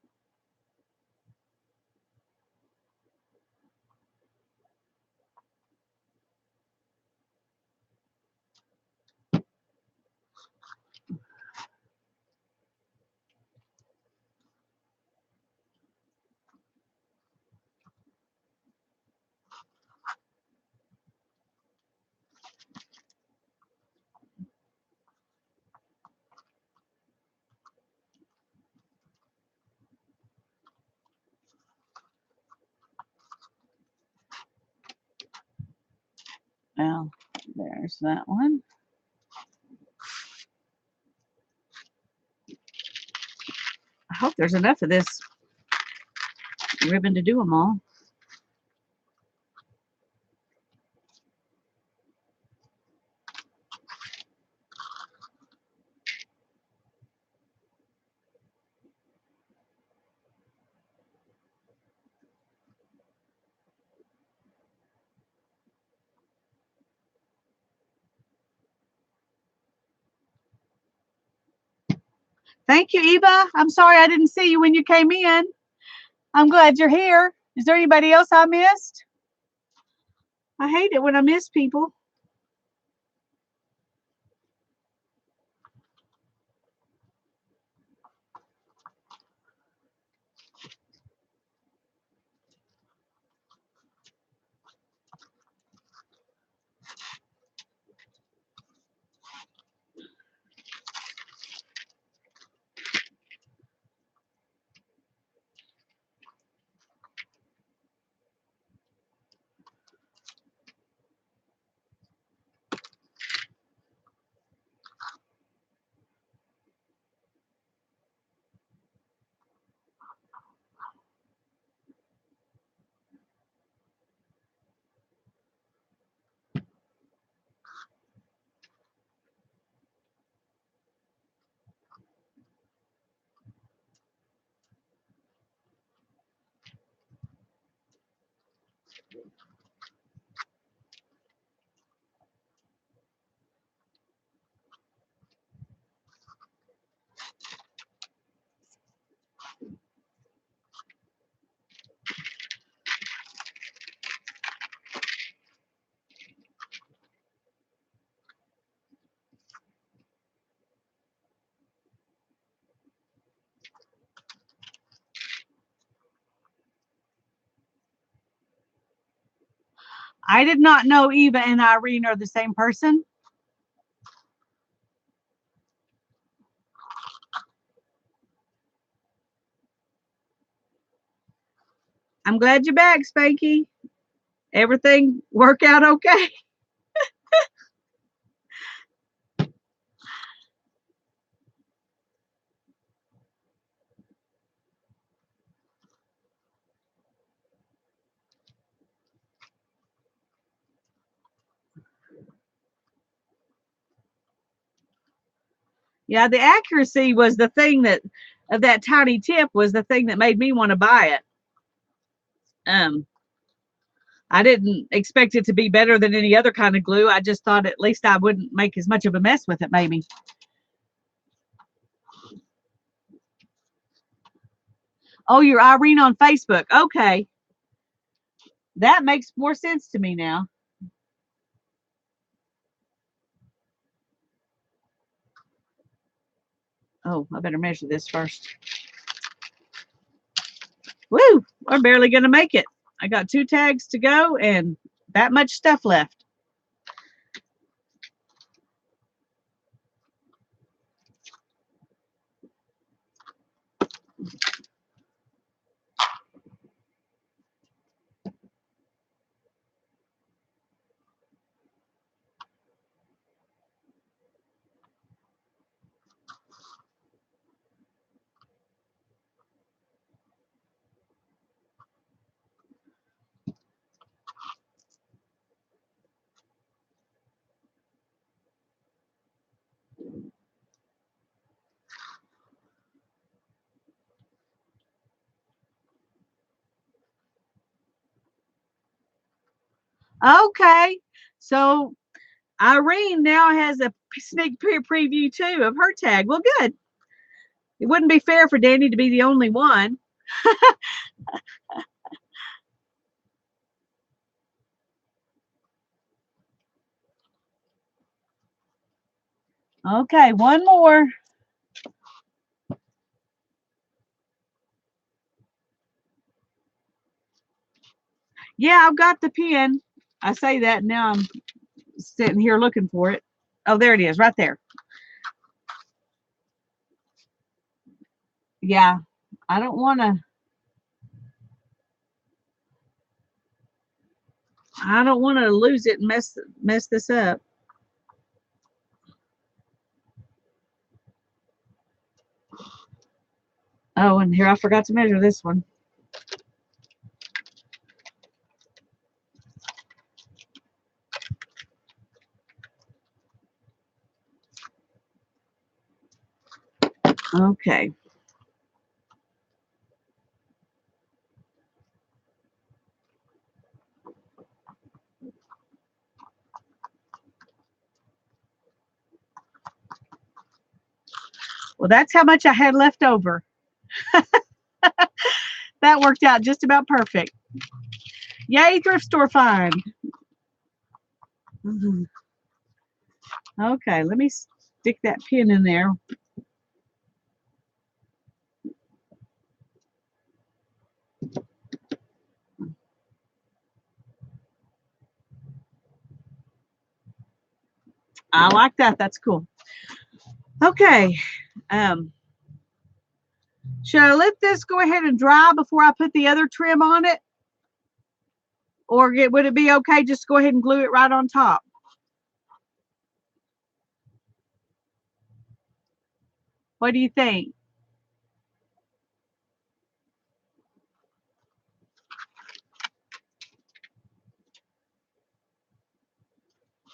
well, there's that one. I hope there's enough of this ribbon to do them all. Thank you, Eva. I'm sorry I didn't see you when you came in. I'm glad you're here. Is there anybody else I missed? I hate it when I miss people. I did not know Eva and Irene are the same person. I'm glad you're back, Spanky. Everything work out okay? Yeah, the accuracy was the thing that of that tiny tip was the thing that made me want to buy it. Um, I didn't expect it to be better than any other kind of glue. I just thought at least I wouldn't make as much of a mess with it, maybe. Oh, you're Irene on Facebook. Okay. That makes more sense to me now. Oh, I better measure this first. Woo! We're barely going to make it. I got 2 tags to go and that much stuff left. Okay. So Irene now has a sneak preview too of her tag. Well, good. It wouldn't be fair for Danny to be the only one. Okay, one more. Yeah, I've got the pen. I say that now I'm sitting here looking for it. Oh, there it is, right there. Yeah, I don't want to. I don't want to lose it and mess this up. Oh, and here I forgot to measure this one. Okay. Well, that's how much I had left over. That worked out just about perfect. Yay, thrift store find. Okay, let me stick that pin in there. I like that. That's cool. Okay. Should I let this go ahead and dry before I put the other trim on it? Or would it be okay just to go ahead and glue it right on top? What do you think?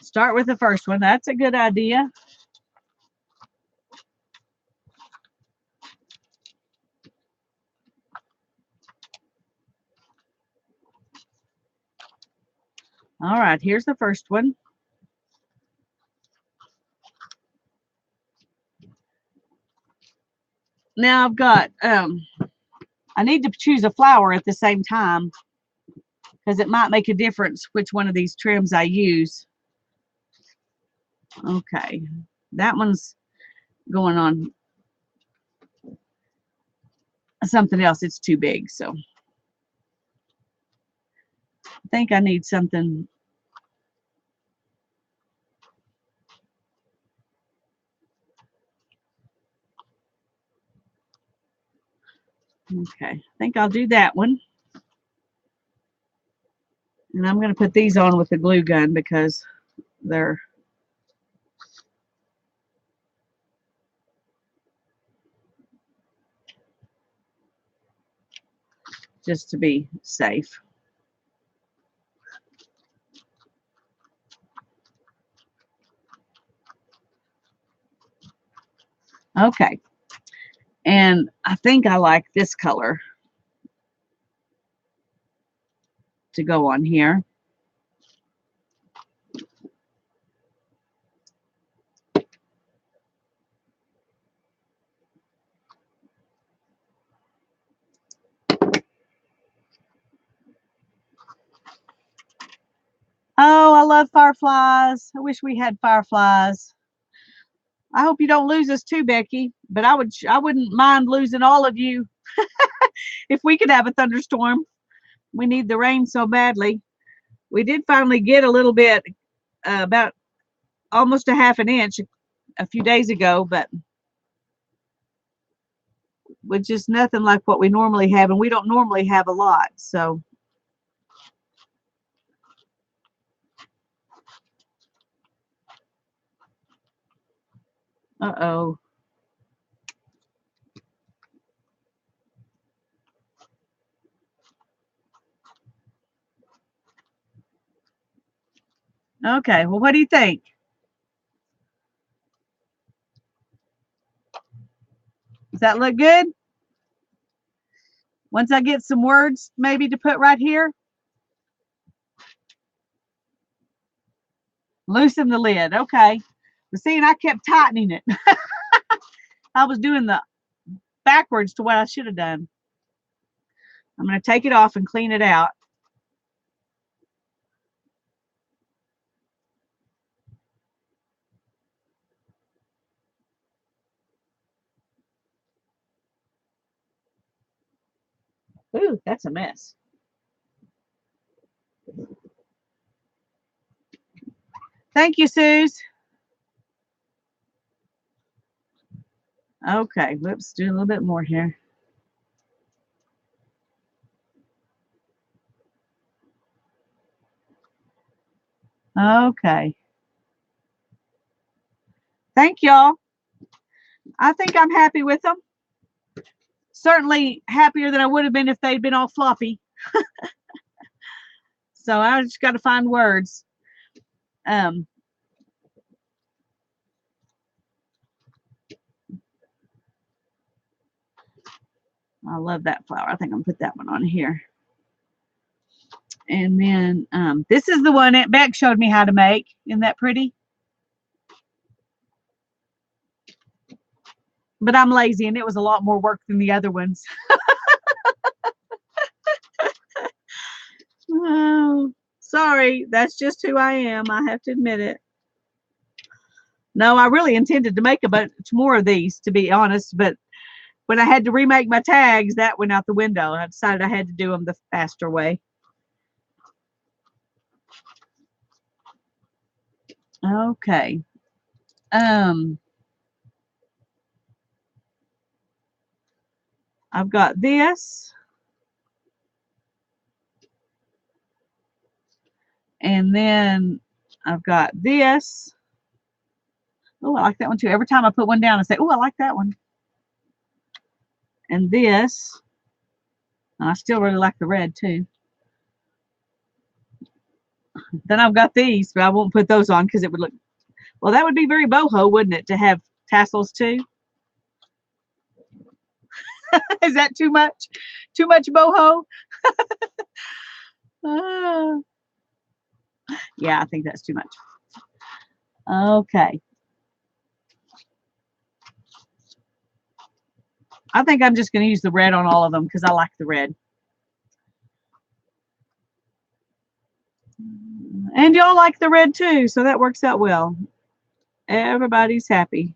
Start with the first one. That's a good idea. All right, here's the first one. Now I've got, I need to choose a flower at the same time because it might make a difference which one of these trims I use. Okay, that one's going on something else. It's too big, so I think I need something. Okay, I think I'll do that one. And I'm going to put these on with the glue gun because they're just to be safe. Okay. And I think I like this color to go on here. Oh, I love fireflies. I wish we had fireflies. I hope you don't lose us too, Becky, but I wouldn't mind losing all of you if we could have a thunderstorm. We need the rain so badly. We did finally get a little bit, about almost a half an inch a few days ago, but with just nothing like what we normally have, and we don't normally have a lot. So uh-oh. Okay, well, what do you think? Does that look good? Once I get some words maybe to put right here. Loosen the lid. Okay. But see, and I kept tightening it. I was doing the backwards to what I should have done. I'm going to take it off and clean it out. Ooh, that's a mess. Thank you, Suze. Okay, let's do a little bit more here. Okay. Thank y'all. I think I'm happy with them. Certainly happier than I would have been if they'd been all floppy. So I just got to find words. I love that flower. I think I'm gonna put that one on here. And then this is the one Aunt Beck showed me how to make. Isn't that pretty? But I'm lazy, and it was a lot more work than the other ones. Oh, sorry, that's just who I am. I have to admit it. No, I really intended to make a bunch more of these, to be honest, but when I had to remake my tags, that went out the window. I decided I had to do them the faster way. Okay. I've got this. And then I've got this. Oh, I like that one too. Every time I put one down, I say, oh, I like that one. And this. And I still really like the red too. Then I've got these, but I won't put those on because it would look, well, that would be very boho, wouldn't it, to have tassels too? Is that too much? Too much boho? Yeah, I think that's too much. Okay. I think I'm just going to use the red on all of them because I like the red. And y'all like the red too, so that works out well. Everybody's happy.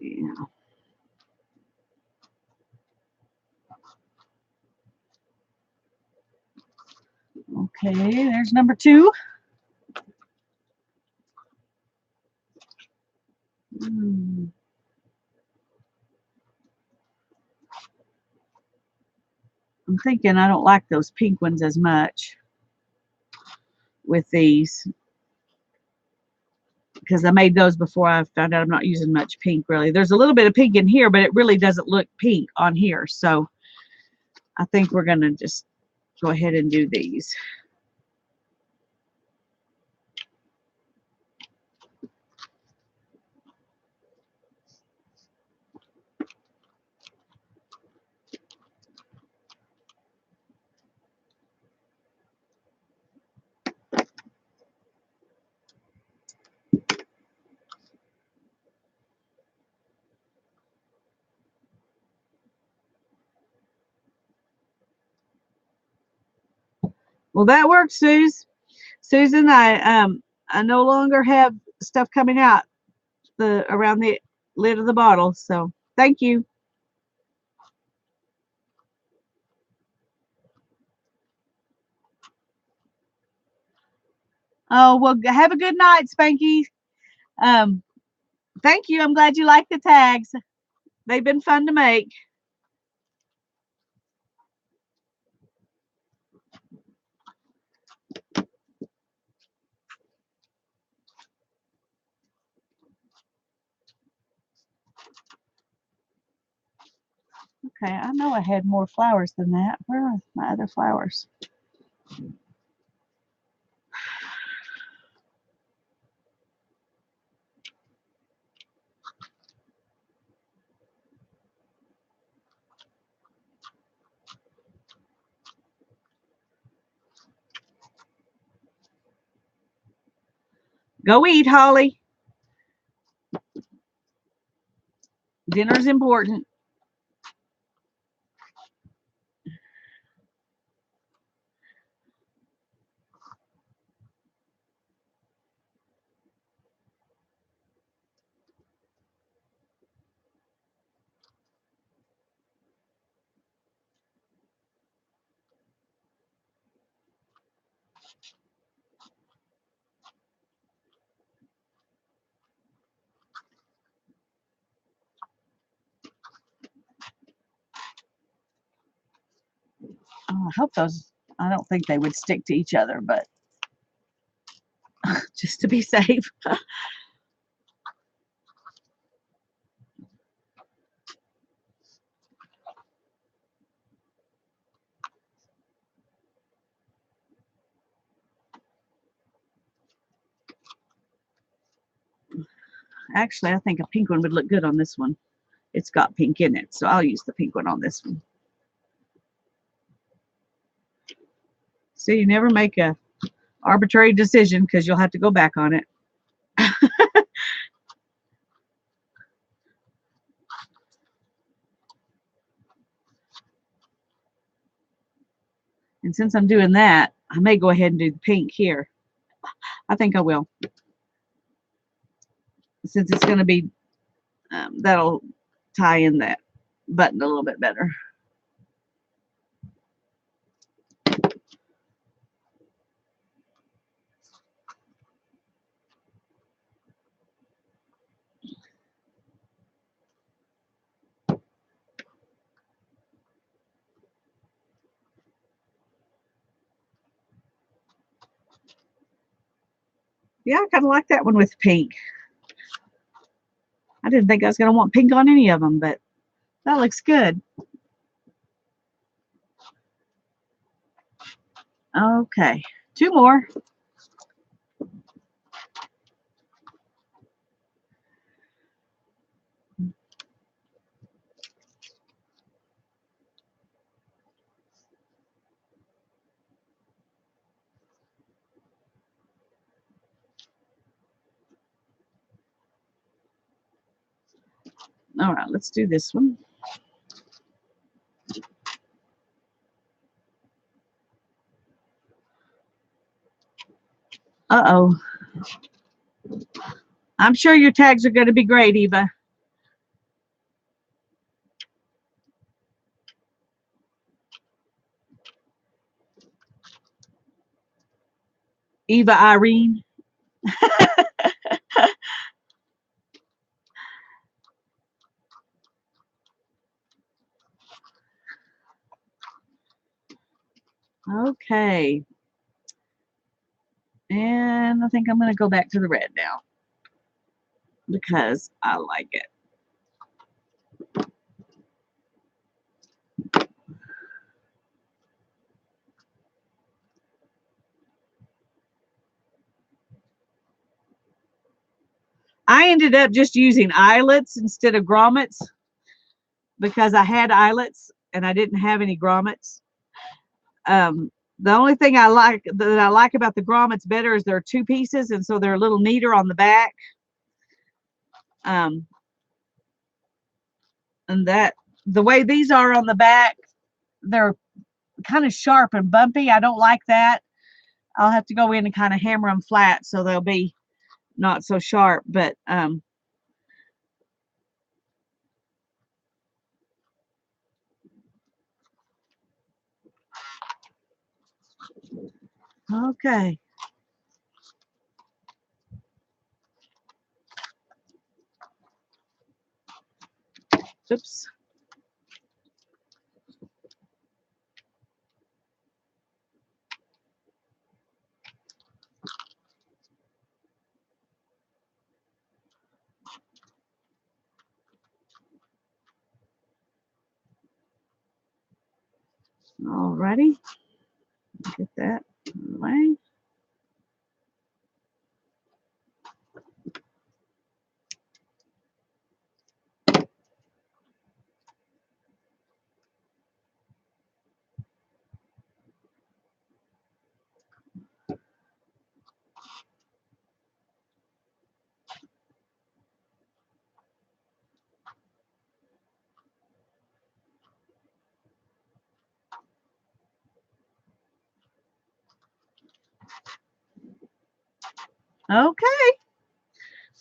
Yeah. Okay, there's number 2. I'm thinking I don't like those pink ones as much with these because I made those before I found out I'm not using much pink really. There's a little bit of pink in here, but it really doesn't look pink on here. So I think we're going to just go ahead and do these. Well, that works, Susan. I no longer have stuff coming out around the lid of the bottle. So thank you. Oh, well, have a good night, Spanky. Um, thank you. I'm glad you like the tags. They've been fun to make. Okay, I know I had more flowers than that. Where are my other flowers? Go eat, Holly. Dinner's important. Oh, I hope those, I don't think they would stick to each other, but just to be safe. Actually, I think a pink one would look good on this one. It's got pink in it, so I'll use the pink one on this one. So you never make a arbitrary decision because you'll have to go back on it. And since I'm doing that, I may go ahead and do the pink here. I think I will. Since it's going to be, that'll tie in that button a little bit better. Yeah, I kind of like that one with pink. I didn't think I was going to want pink on any of them, but that looks good. Okay, 2 more. All right, let's do this one. Uh-oh. I'm sure your tags are going to be great, Eva. Eva Irene. Okay. And I think I'm going to go back to the red now because I like it. I ended up just using eyelets instead of grommets because I had eyelets and I didn't have any grommets. The only thing I like about the grommets better is they're 2 pieces, and so they're a little neater on the back. And that the way these are on the back, they're kind of sharp and bumpy. I don't like that. I'll have to go in and kind of hammer them flat so they'll be not so sharp, but okay. Oops. Alrighty. Get that away. Okay.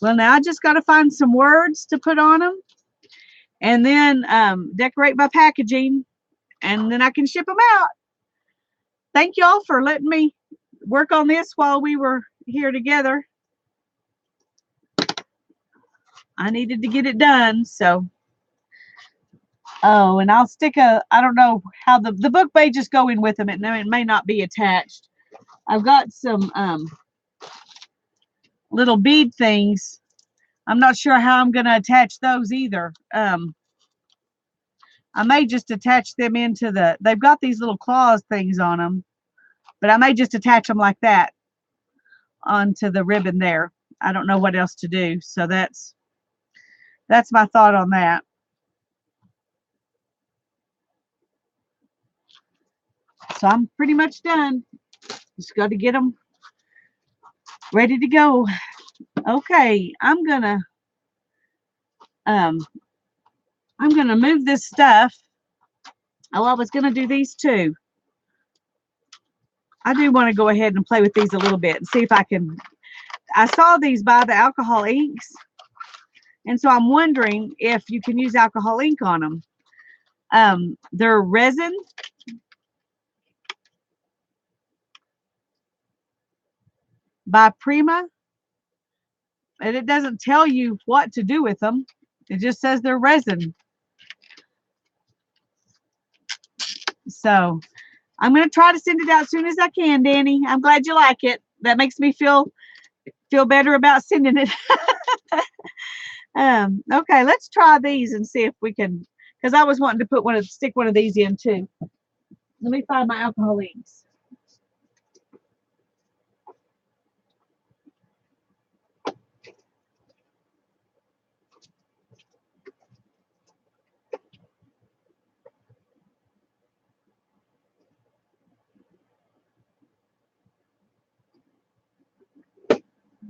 Well, now I just got to find some words to put on them and then decorate my packaging, and then I can ship them out. Thank y'all for letting me work on this while we were here together. I needed to get it done, so. Oh, and I'll stick I don't know how the book may just go in with them. It may not be attached. I've got some little bead things. I'm not sure how I'm going to attach those either. I may just attach them into they've got these little claws things on them, but I may just attach them like that onto the ribbon there. I don't know what else to do. So that's That's my thought on that. So I'm pretty much done. Just got to get them ready to go. Okay, um I'm gonna move this stuff. Oh, I was gonna do these too. I do want to go ahead and play with these a little bit and see if I can. I saw these by the alcohol inks, and so I'm wondering if you can use alcohol ink on them. They're resin by Prima, and it doesn't tell you what to do with them. It just says they're resin. So I'm going to try to send it out as soon as I can, Danny. I'm glad you like it. That makes me feel better about sending it. Okay, let's try these and see if we can, because I was wanting to put stick one of these in too. Let me find my alcohol inks.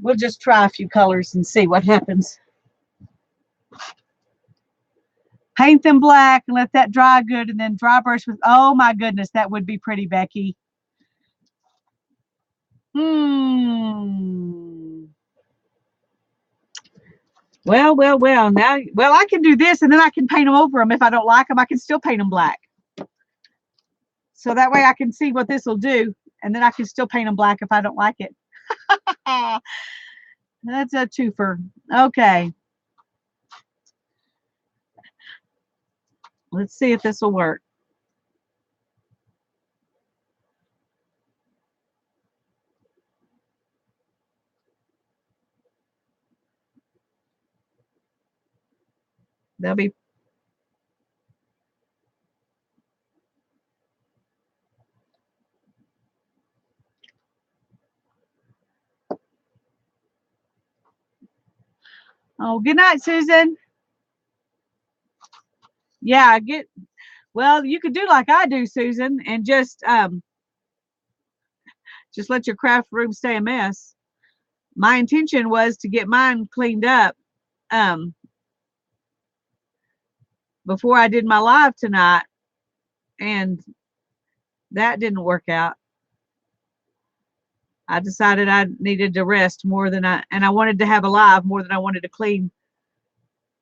We'll just try a few colors and see what happens. Paint them black and let that dry good, and then dry brush with, oh my goodness, that would be pretty, Becky. Well, now, well, I can do this, and then I can paint them over them. If I don't like them, I can still paint them black. So that way I can see what this will do, and then I can still paint them black if I don't like it. That's a twofer. Okay. Let's see if this will work. They'll be Oh, good night, Susan. Yeah, well, you could do like I do, Susan, and just let your craft room stay a mess. My intention was to get mine cleaned up before I did my live tonight, and that didn't work out. I decided I needed to rest more than I wanted to have a live more than I wanted to clean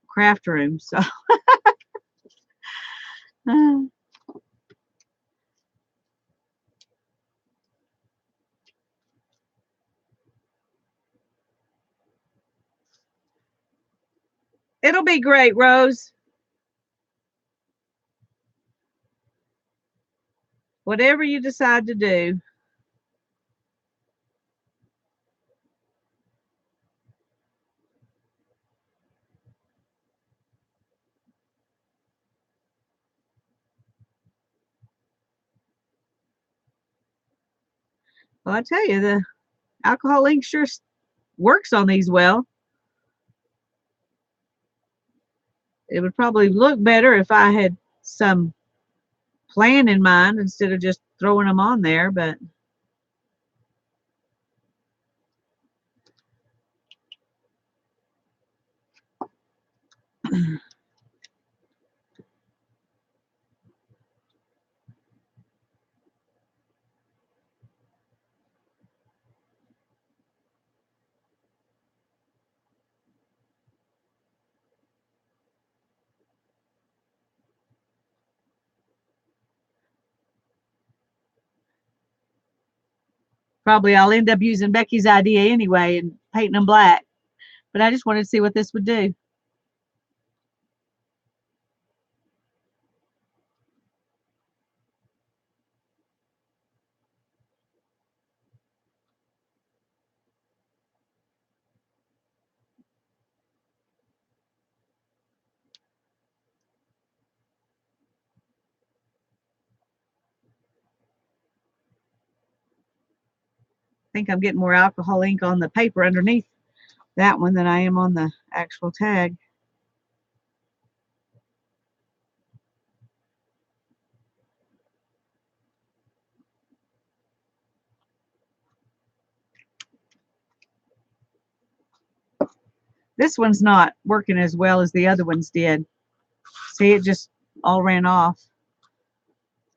craft room. So it'll be great, Rose. Whatever you decide to do. Well, I tell you, the alcohol ink sure works on these well. It would probably look better if I had some plan in mind instead of just throwing them on there, but probably I'll end up using Becky's idea anyway and painting them black. But I just wanted to see what this would do. I think I'm getting more alcohol ink on the paper underneath that one than I am on the actual tag. This one's not working as well as the other ones did. See, it just all ran off.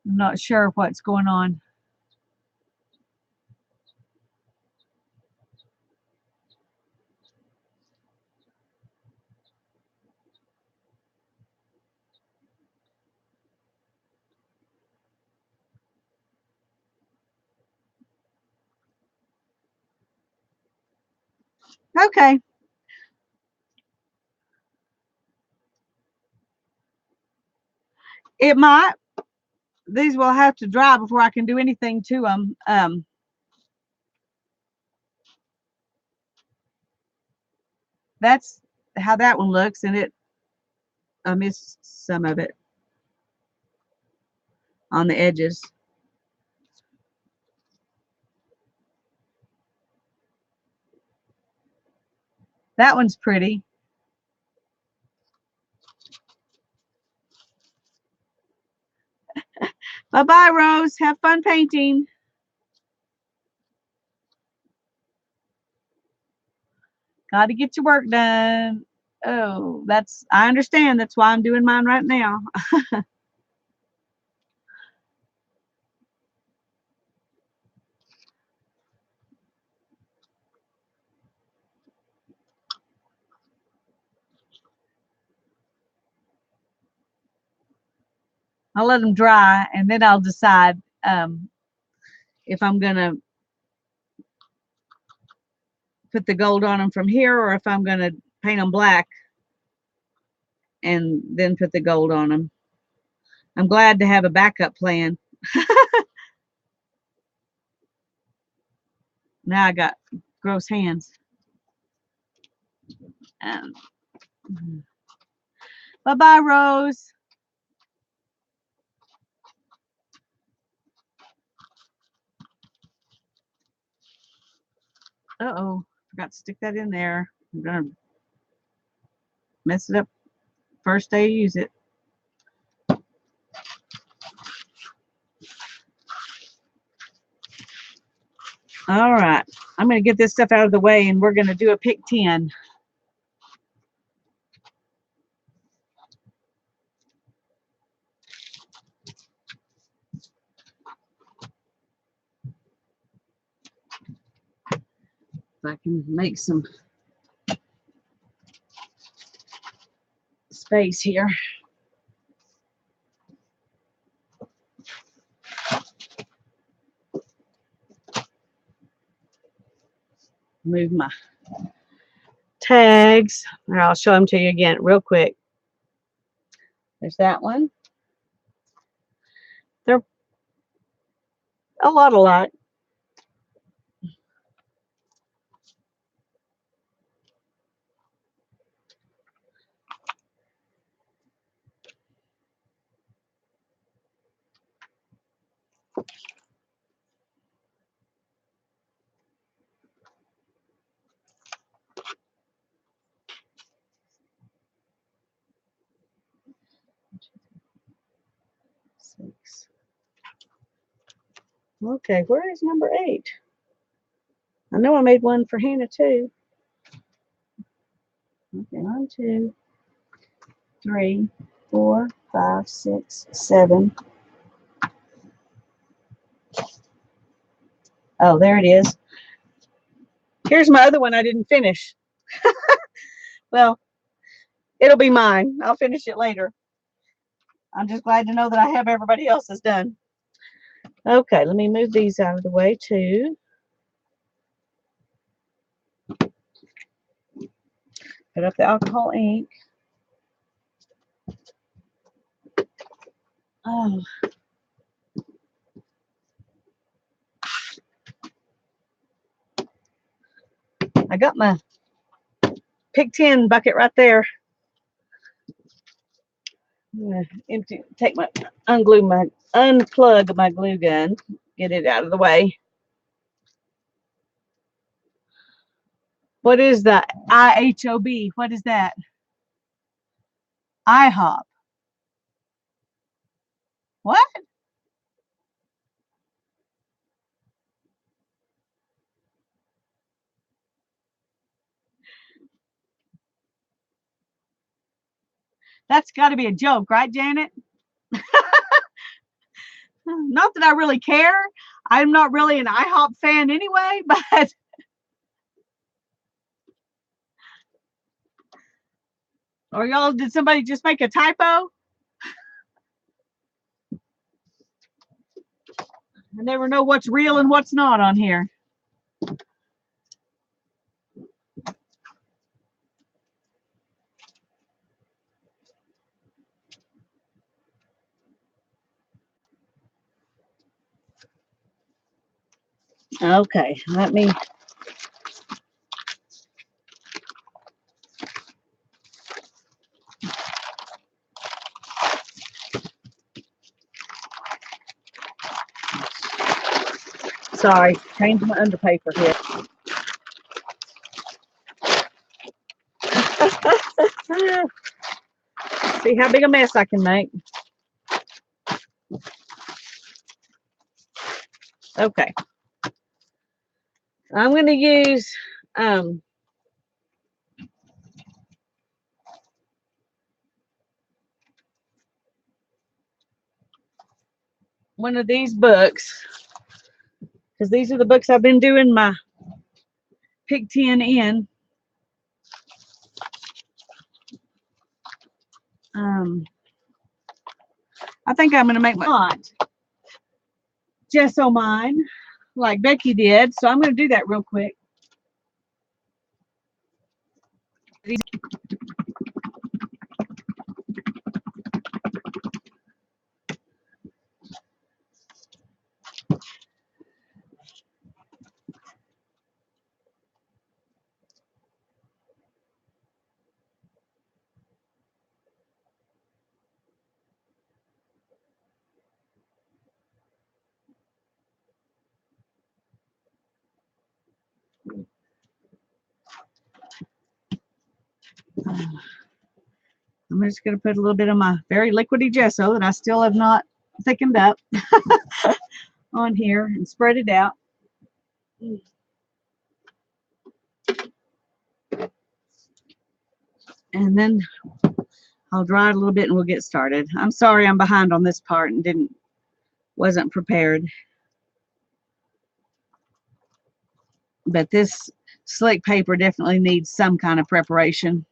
I'm not sure what's going on. Okay. It might. These will have to dry before I can do anything to them. That's how that one looks, and I missed some of it on the edges. That one's pretty. Bye-bye, Rose. Have fun painting. Got to get your work done. Oh, I understand. That's why I'm doing mine right now. I'll let them dry, and then I'll decide if I'm going to put the gold on them from here or if I'm going to paint them black and then put the gold on them. I'm glad to have a backup plan. Now I got gross hands. Bye-bye, Rose. Uh-oh, forgot to stick that in there. I'm gonna mess it up first day you use it. All right, I'm gonna get this stuff out of the way and we're gonna do a pick 10. If I can make some space here. Move my tags. Or I'll show them to you again real quick. There's that one. They're a lot alike. Six. Okay, where is number 8? I know I made one for Hannah too. Okay, 1, 2, 3, 4, 5, 6, 7. Oh, there it is. Here's my other one I didn't finish. Well, it'll be mine. I'll finish it later. I'm just glad to know that I have everybody else's done. Okay, let me move these out of the way too. Put up the alcohol ink. Oh. I got my pick 10 bucket right there. I'm gonna unplug my glue gun, get it out of the way. What is the IHOB? What is that? IHOP. What? That's got to be a joke, right, Janet? Not that I really care. I'm not really an IHOP fan anyway, but or y'all, did somebody just make a typo? I never know what's real and what's not on here. Okay, let me. Sorry, change my underpaper here. See how big a mess I can make. Okay. I'm going to use one of these books, because these are the books I've been doing my Pick 10 in. I think I'm going to make my gesso mine like Becky did, so I'm going to do that real quick. I'm just going to put a little bit of my very liquidy gesso that I still have not thickened up on here and spread it out. And then I'll dry it a little bit and we'll get started. I'm sorry I'm behind on this part and wasn't prepared. But this slick paper definitely needs some kind of preparation.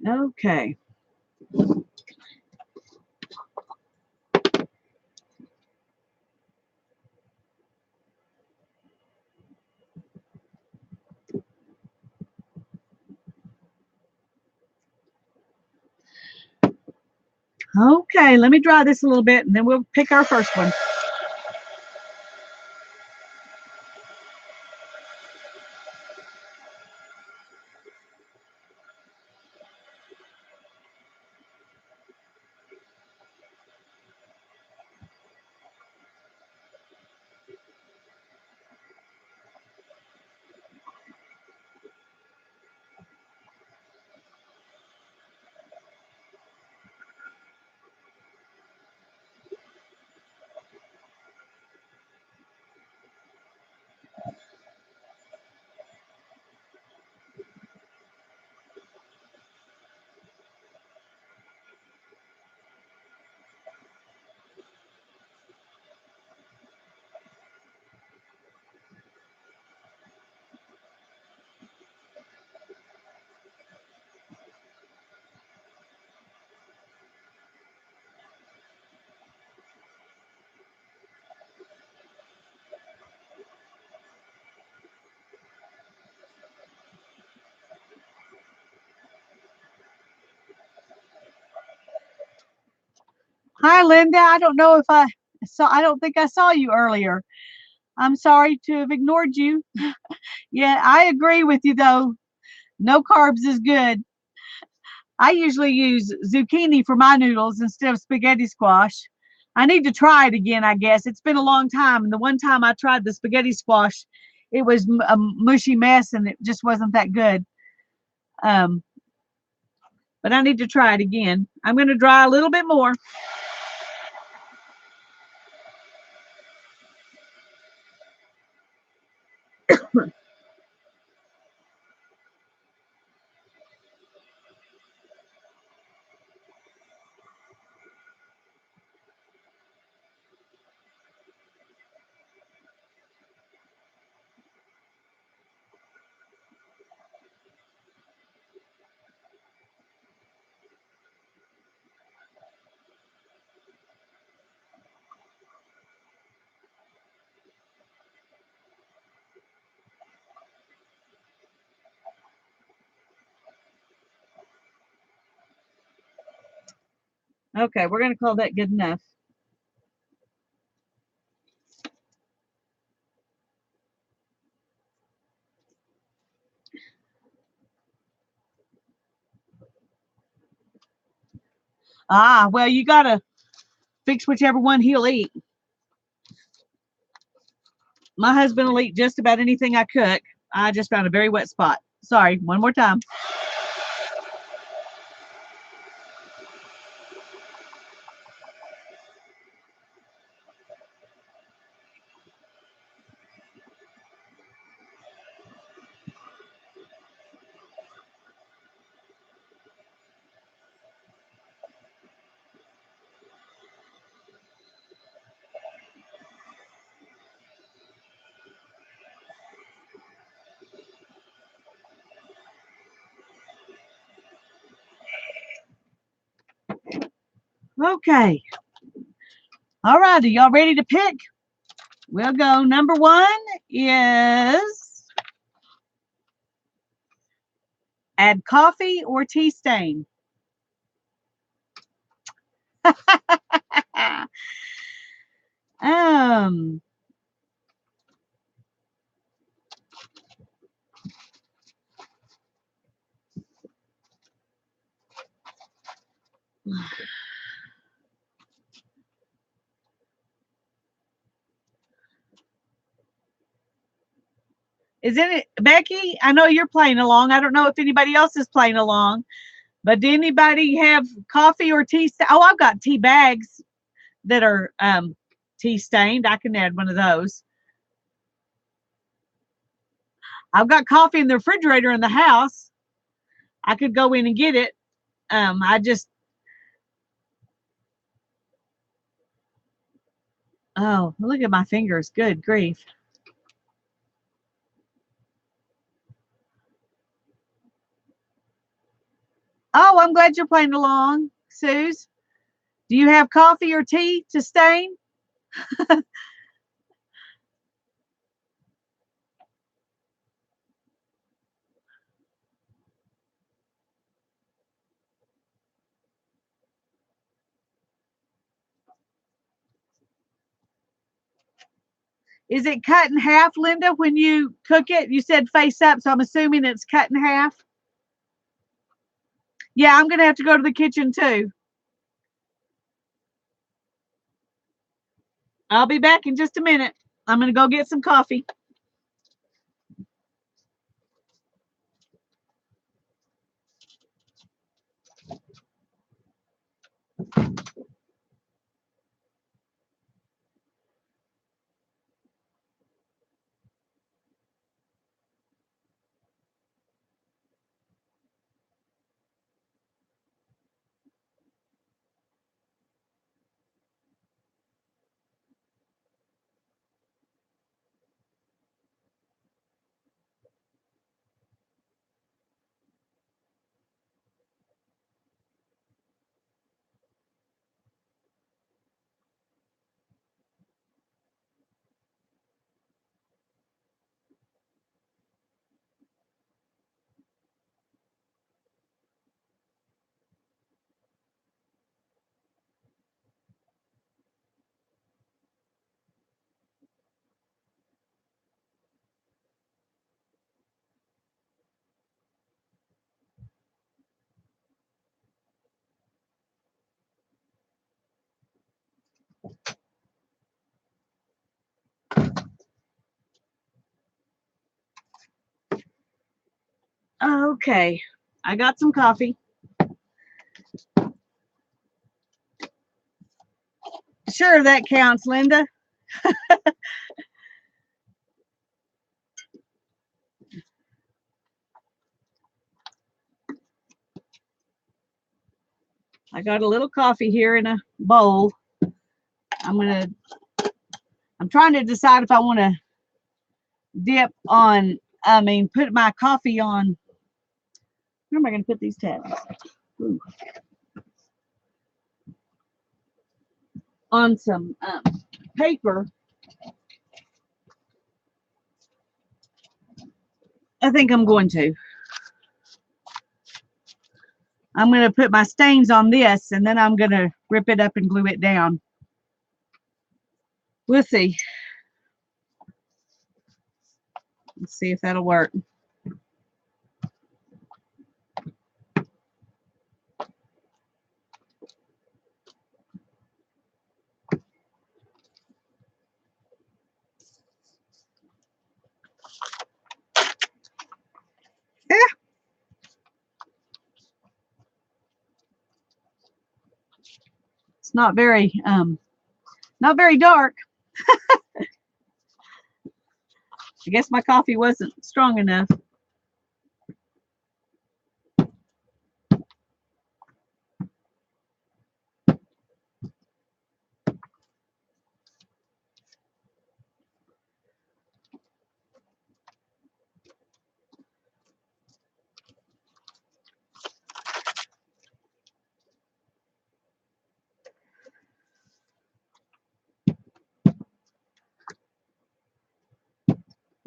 Okay. Okay, let me dry this a little bit and then we'll pick our first one. Hi, Linda. I don't know if I don't think I saw you earlier. I'm sorry to have ignored you. Yeah, I agree with you though. No carbs is good. I usually use zucchini for my noodles instead of spaghetti squash. I need to try it again, I guess. It's been a long time. And the one time I tried the spaghetti squash, it was a mushy mess and it just wasn't that good. Um, but I need to try it again. I'm going to dry a little bit more. Okay, we're going to call that good enough. Ah, well, you got to fix whichever one he'll eat. My husband will eat just about anything I cook. I just found a very wet spot. Sorry, one more time. Okay. All righty, y'all ready to pick? We'll go. Number one is add coffee or tea stain. um, isn't it, Becky? I know you're playing along. I don't know if anybody else is playing along, but do anybody have coffee or tea? Oh, I've got tea bags that are tea stained. I can add one of those. I've got coffee in the refrigerator in the house. I could go in and get it. I just, oh, look at my fingers. Good grief. Oh, I'm glad you're playing along, Suze. Do you have coffee or tea to stain? Is it cut in half, Linda, when you cook it? You said face up, so I'm assuming it's cut in half. Yeah, I'm going to have to go to the kitchen too. I'll be back in just a minute. I'm going to go get some coffee. Okay, I got some coffee. Sure, that counts, Linda. I got a little coffee here in a bowl. I'm trying to decide if I want to put my coffee on. Where am I going to put these tabs? Ooh. On some paper. I think I'm going to. I'm going to put my stains on this, and then I'm going to rip it up and glue it down. We'll see. Let's see if that'll work. Yeah. It's not very dark. I guess my coffee wasn't strong enough.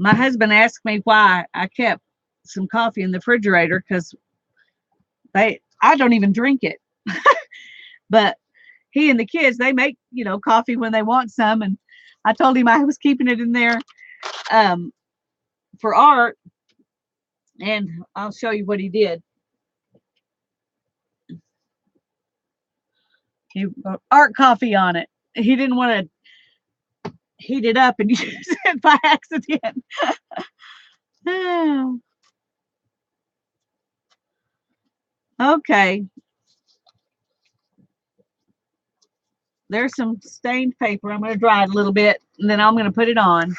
My husband asked me why I kept some coffee in the refrigerator, because I don't even drink it. But he and the kids, they make, coffee when they want some. And I told him I was keeping it in there for art. And I'll show you what he did. He wrote art coffee on it. He didn't want to heat it up and use it by accident. Okay. There's some stained paper. I'm going to dry it a little bit, and then I'm going to put it on.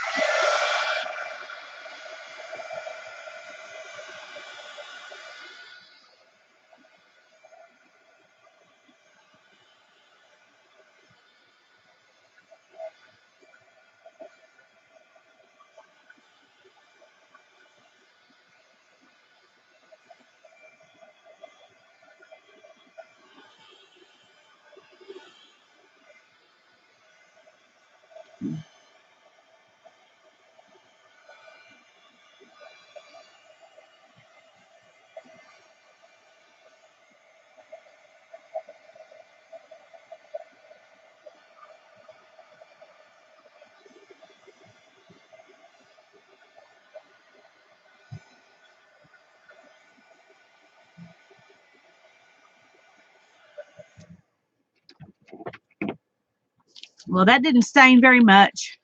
Well, that didn't stain very much.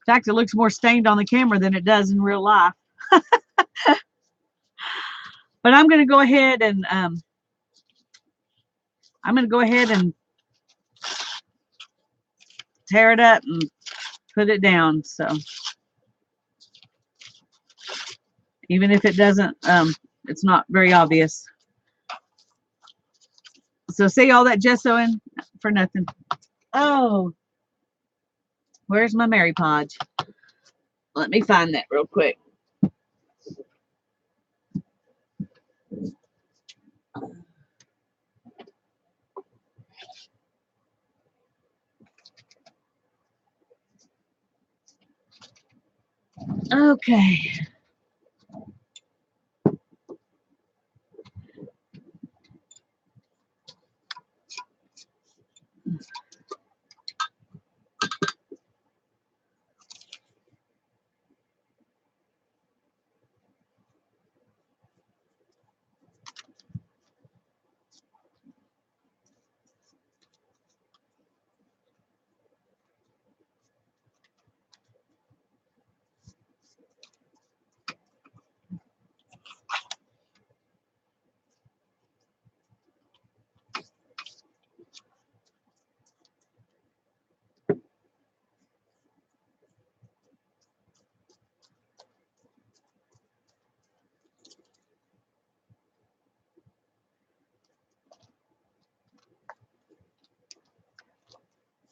In fact, it looks more stained on the camera than it does in real life. But I'm going to go ahead and tear it up and put it down. So even if it doesn't, it's not very obvious. So see all that gesso in for nothing. Oh, where's my Mary Podge? Let me find that real quick. Okay.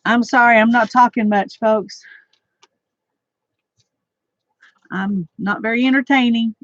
I'm sorry, I'm not talking much, folks. I'm not very entertaining.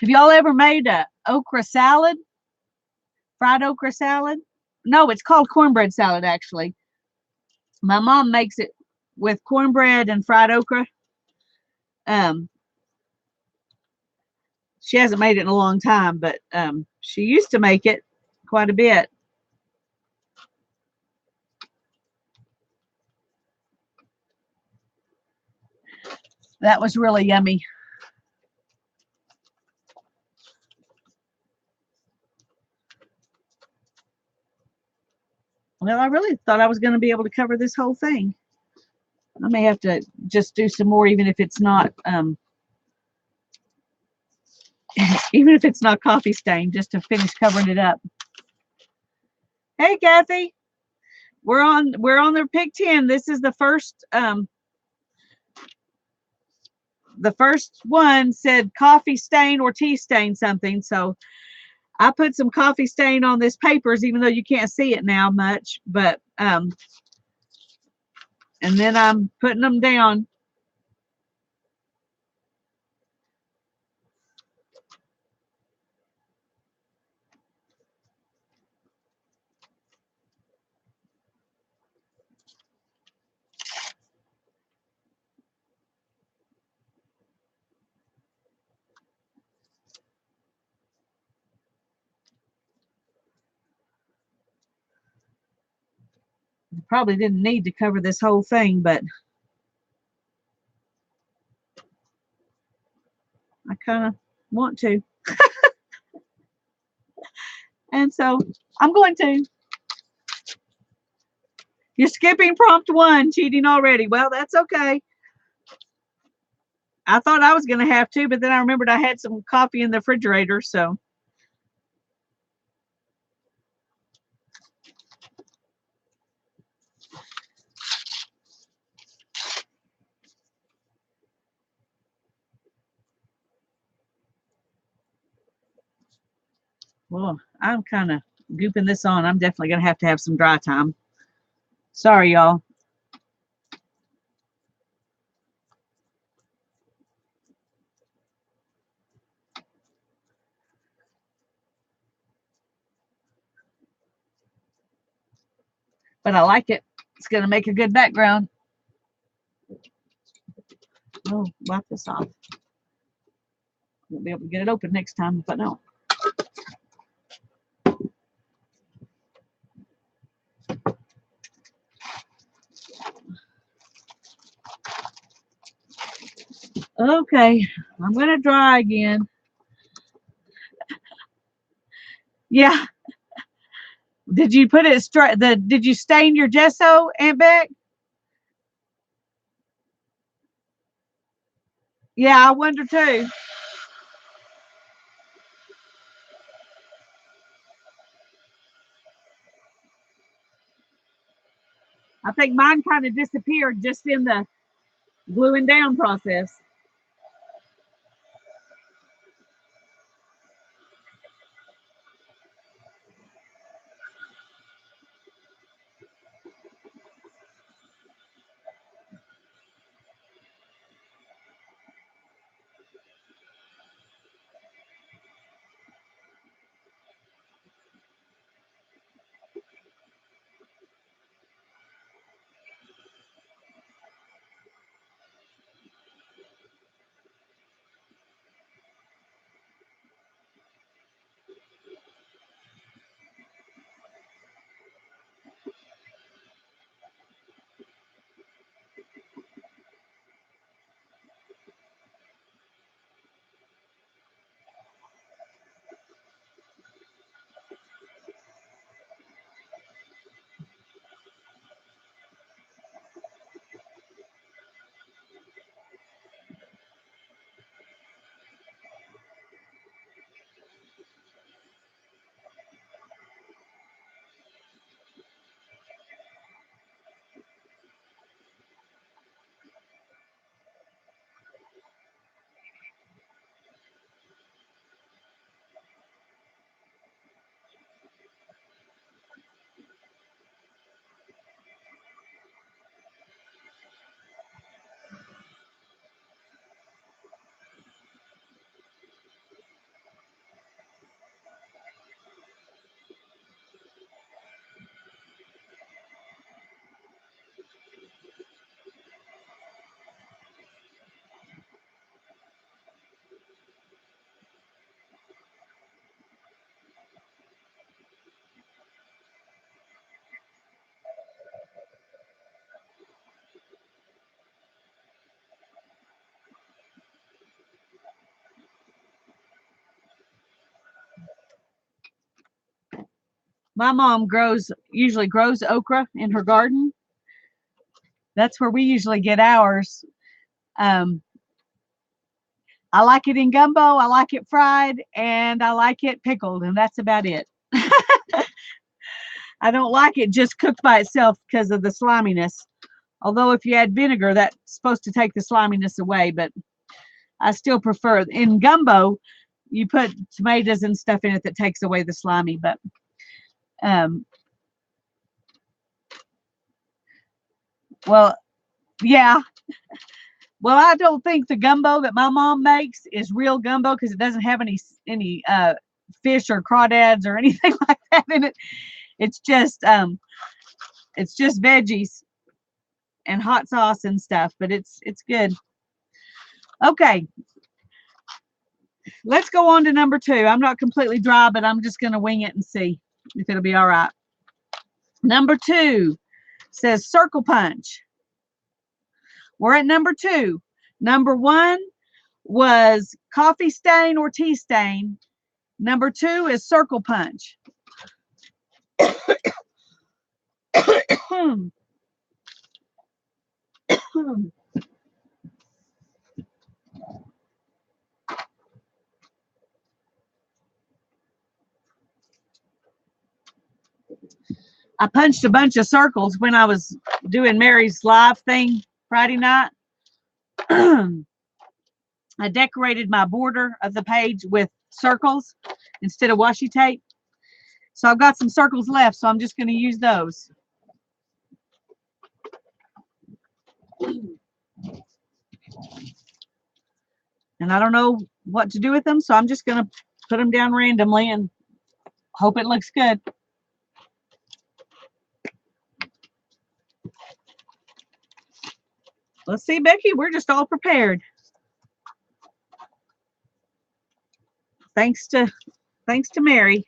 Have y'all ever made a okra salad? Fried okra salad? No, it's called cornbread salad, actually. My mom makes it with cornbread and fried okra. She hasn't made it in a long time, but she used to make it quite a bit. That was really yummy. Well, I really thought I was going to be able to cover this whole thing. I may have to just do some more, even if it's not even if it's not coffee stain, just to finish covering it up. Hey, Kathy, we're on the pick 10. This is the first one said coffee stain or tea stain something. So I put some coffee stain on this papers, even though you can't see it now much, but and then I'm putting them down. Probably didn't need to cover this whole thing, but I kind of want to. And so I'm going to. You're skipping prompt 1, cheating already. Well, that's okay. I thought I was going to have to, but then I remembered I had some coffee in the refrigerator, so. Well, I'm kind of gooping this on. I'm definitely going to have some dry time. Sorry, y'all. But I like it. It's going to make a good background. Oh, wipe this off. Won't be able to get it open next time if I don't. Okay, I'm going to dry again. Yeah. Did you put it straight? Did you stain your gesso, Aunt Beck? Yeah, I wonder too. think mine kind of disappeared just in the gluing down process. My mom usually grows okra in her garden. That's where we usually get ours. Um, I like it in gumbo, I like it fried, and I like it pickled, and that's about it. I don't like it just cooked by itself because of the sliminess. Although if you add vinegar, that's supposed to take the sliminess away, but I still prefer it. In gumbo, you put tomatoes and stuff in it that takes away the slimy, but um, well, yeah. Well, I don't think the gumbo that my mom makes is real gumbo because it doesn't have any fish or crawdads or anything like that in it. It's just veggies and hot sauce and stuff, but it's good. Okay, let's go on to number 2. I'm not completely dry, but I'm just going to wing it and see if it'll be all right. Number 2 says circle punch. We're at number 2. Number 1 was coffee stain or tea stain. Number 2 is circle punch. I punched a bunch of circles when I was doing Mary's live thing Friday night. I decorated my border of the page with circles instead of washi tape. So I've got some circles left, so I'm just going to use those. And I don't know what to do with them, so I'm just going to put them down randomly and hope it looks good. Let's see, Becky, we're just all prepared. Thanks to Mary.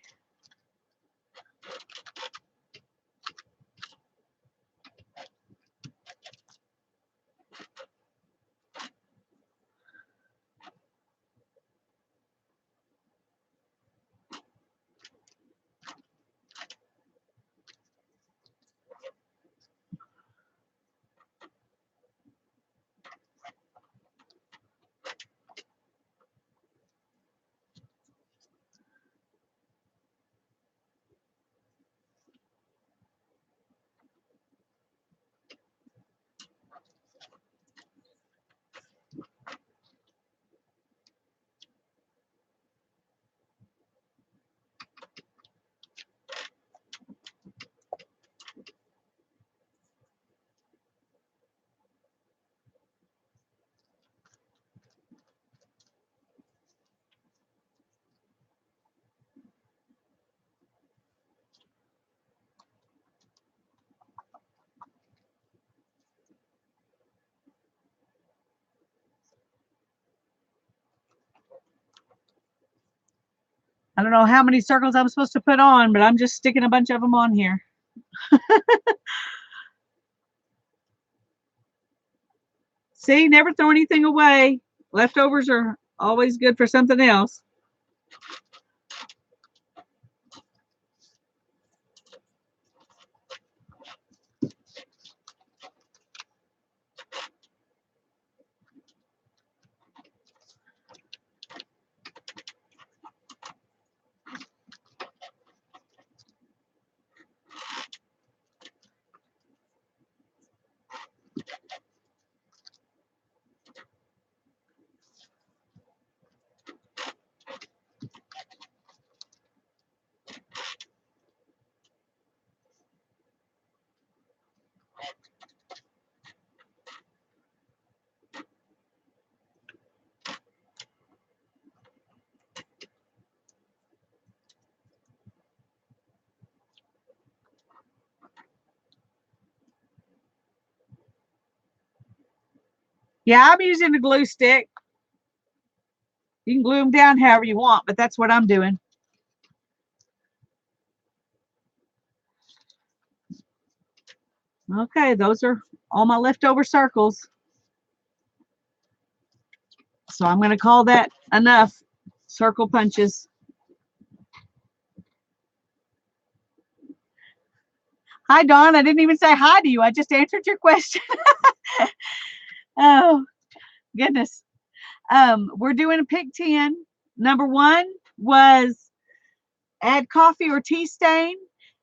I don't know how many circles I'm supposed to put on, but I'm just sticking a bunch of them on here. See, never throw anything away. Leftovers are always good for something else. Yeah, I'm using a glue stick. You can glue them down however you want, but that's what I'm doing. Okay, those are all my leftover circles. So I'm going to call that enough circle punches. Hi, Dawn. I didn't even say hi to you. I just answered your question. Oh, goodness. We're doing a pick 10. Number 1 was add coffee or tea stain.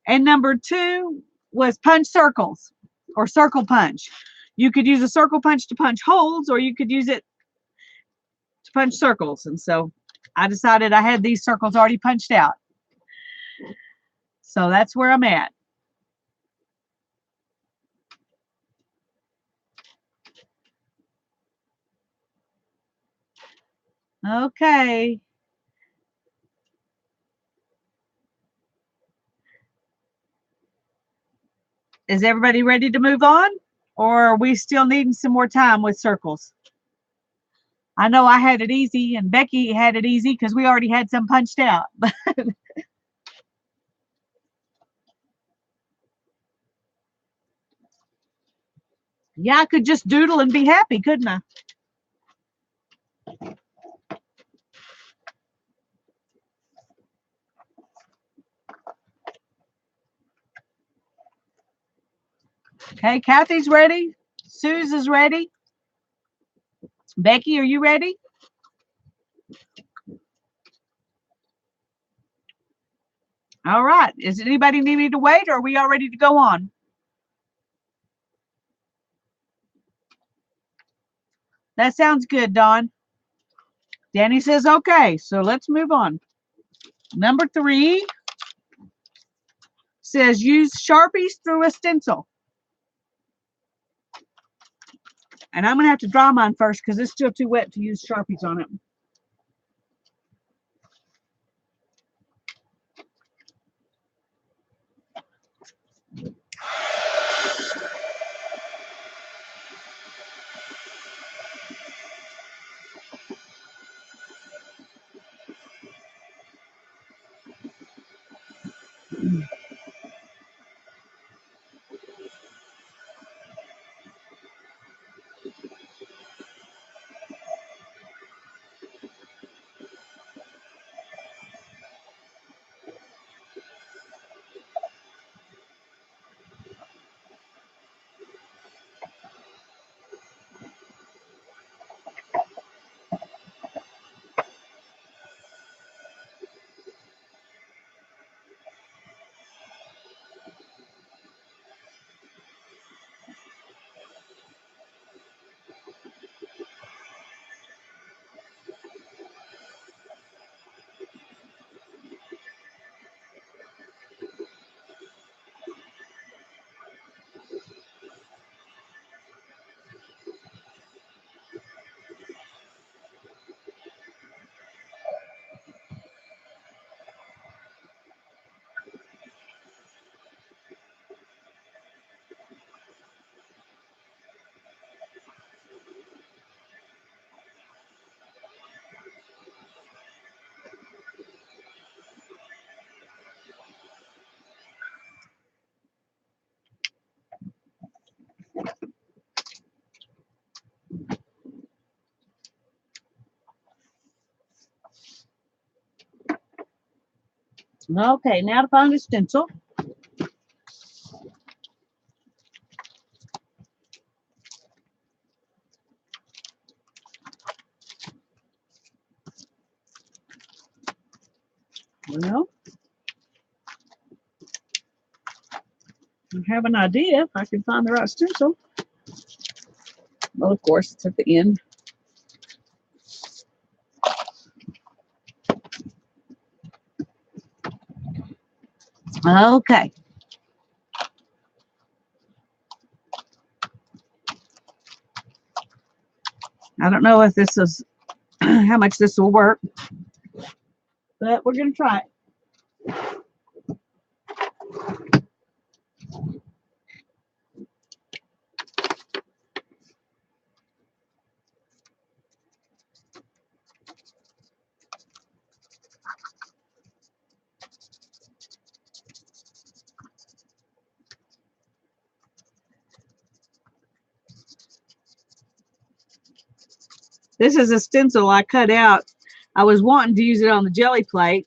And number 2 was punch circles or circle punch. You could use a circle punch to punch holes, or you could use it to punch circles. And so I decided I had these circles already punched out. So that's where I'm at. Okay. Is everybody ready to move on? Or are we still needing some more time with circles? I know I had it easy and Becky had it easy because we already had some punched out. Yeah, I could just doodle and be happy, couldn't I? Okay, Kathy's ready. Suze is ready. Becky, are you ready? All right. Is anybody need me to wait, or are we all ready to go on? That sounds good, Dawn. Danny says okay, so let's move on. Number 3 says use Sharpies through a stencil. And I'm going to have to dry mine first because it's still too wet to use Sharpies on it. Okay, now to find a stencil. Well, I have an idea if I can find the right stencil. Well, of course, it's at the end. Okay. I don't know if this is how much this will work, but we're going to try it. This is a stencil I cut out. I was wanting to use it on the jelly plate,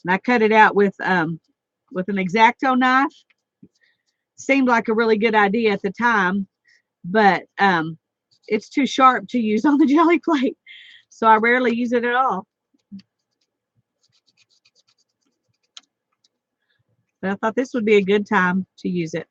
and I cut it out with an X-Acto knife. Seemed like a really good idea at the time, but it's too sharp to use on the jelly plate, so I rarely use it at all. But I thought this would be a good time to use it.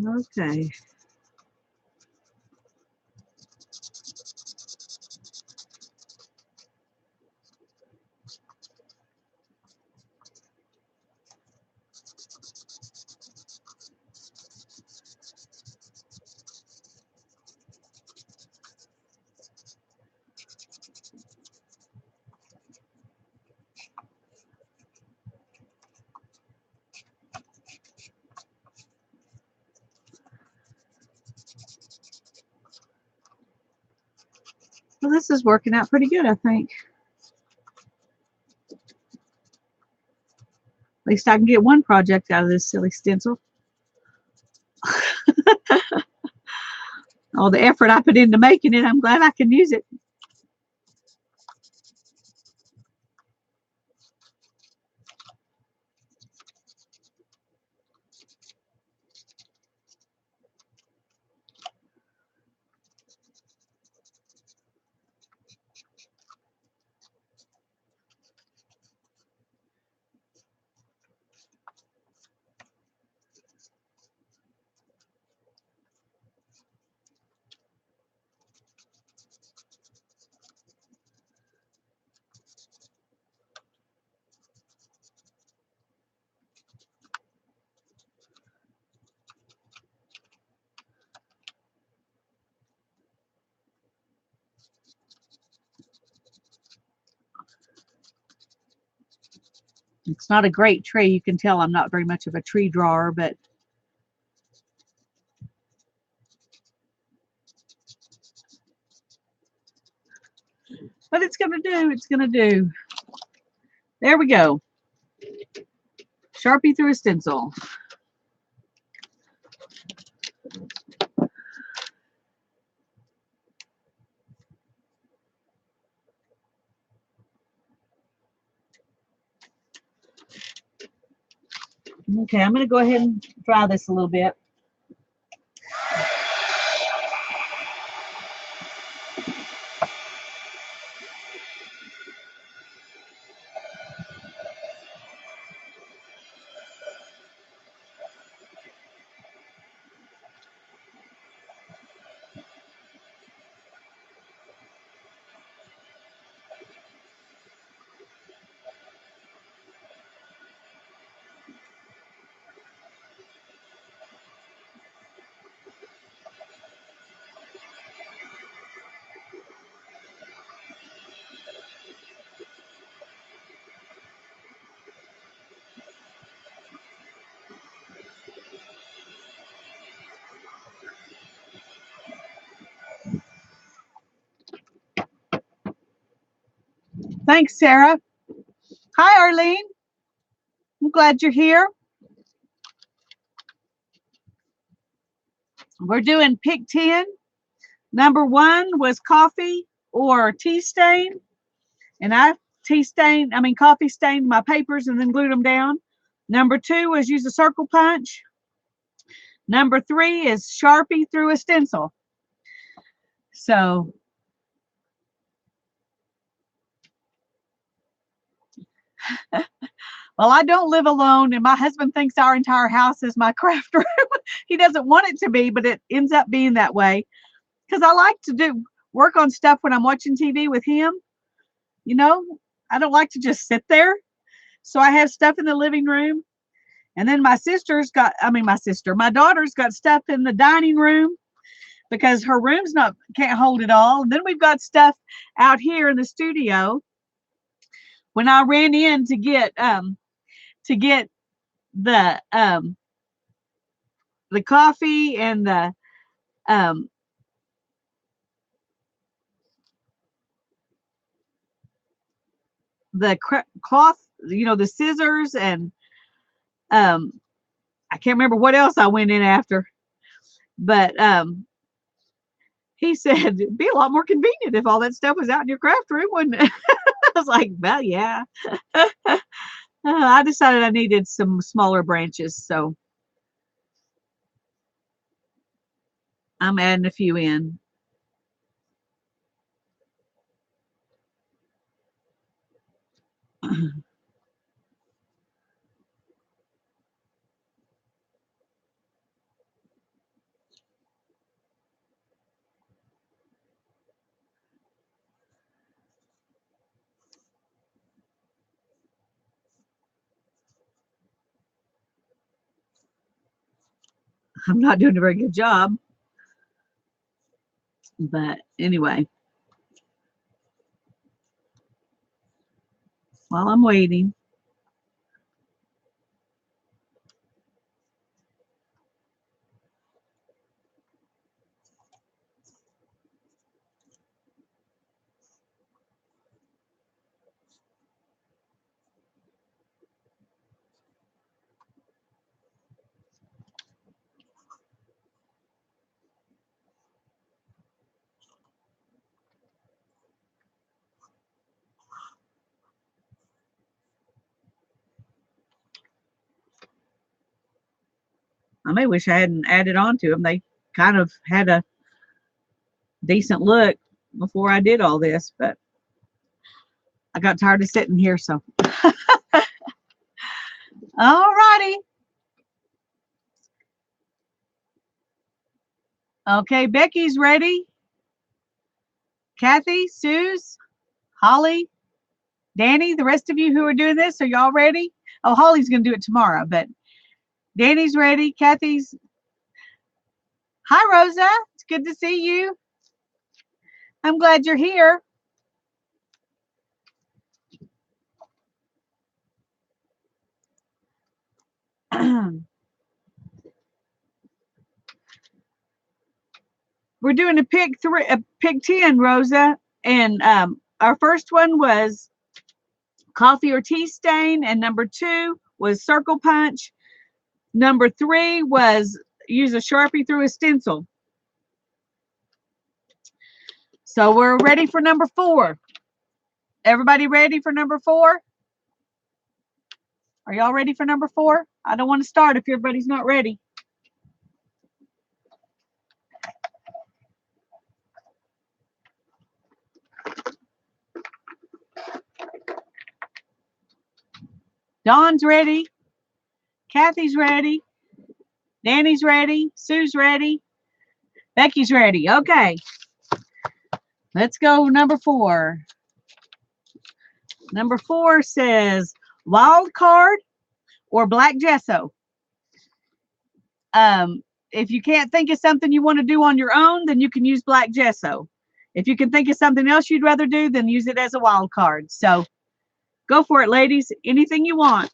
Okay. Well, this is working out pretty good, I think. At least I can get one project out of this silly stencil. All the effort I put into making it, I'm glad I can use it. It's not a great tree. You can tell I'm not very much of a tree drawer, but it's going to do. It's going to do. There we go. Sharpie through a stencil. Okay, I'm going to go ahead and dry this a little bit. Thanks, Sarah. Hi, Arlene. I'm glad you're here. We're doing pick 10. Number 1 was coffee or tea stain. And I coffee stained my papers and then glued them down. Number 2 was use a circle punch. Number 3 is Sharpie through a stencil. So well, I don't live alone, and my husband thinks our entire house is my craft room. He doesn't want it to be, but it ends up being that way because I like to work on stuff when I'm watching TV with him. You know, I don't like to just sit there. So I have stuff in the living room. And then my daughter's got stuff in the dining room because her room's can't hold it all. And then we've got stuff out here in the studio. When I ran in to get the coffee and the cloth, the scissors, and I can't remember what else I went in after, but he said it'd be a lot more convenient if all that stuff was out in your craft room, wouldn't it? I was like, well, yeah. I decided I needed some smaller branches, so I'm adding a few in. I'm not doing a very good job. But anyway, while I'm waiting. I may wish I hadn't added on to them. They kind of had a decent look before I did all this, but I got tired of sitting here, so. All righty. Okay, Becky's ready. Kathy, Suze, Holly, Danny, the rest of you who are doing this, are y'all ready? Oh, Holly's going to do it tomorrow, but Danny's ready. Kathy's. Hi, Rosa. It's good to see you. I'm glad you're here. We're doing a pick 10, Rosa, and our first one was coffee or tea stain, and number 2 was circle punch. Number 3 was use a Sharpie through a stencil. So we're ready for number 4. Everybody ready for number 4? Are y'all ready for number 4? I don't want to start if everybody's not ready. Dawn's ready. Kathy's ready. Danny's ready. Sue's ready. Becky's ready. Okay. Let's go number 4. Number 4 says wild card or black gesso. If you can't think of something you want to do on your own, then you can use black gesso. If you can think of something else you'd rather do, then use it as a wild card. So go for it, ladies. Anything you want.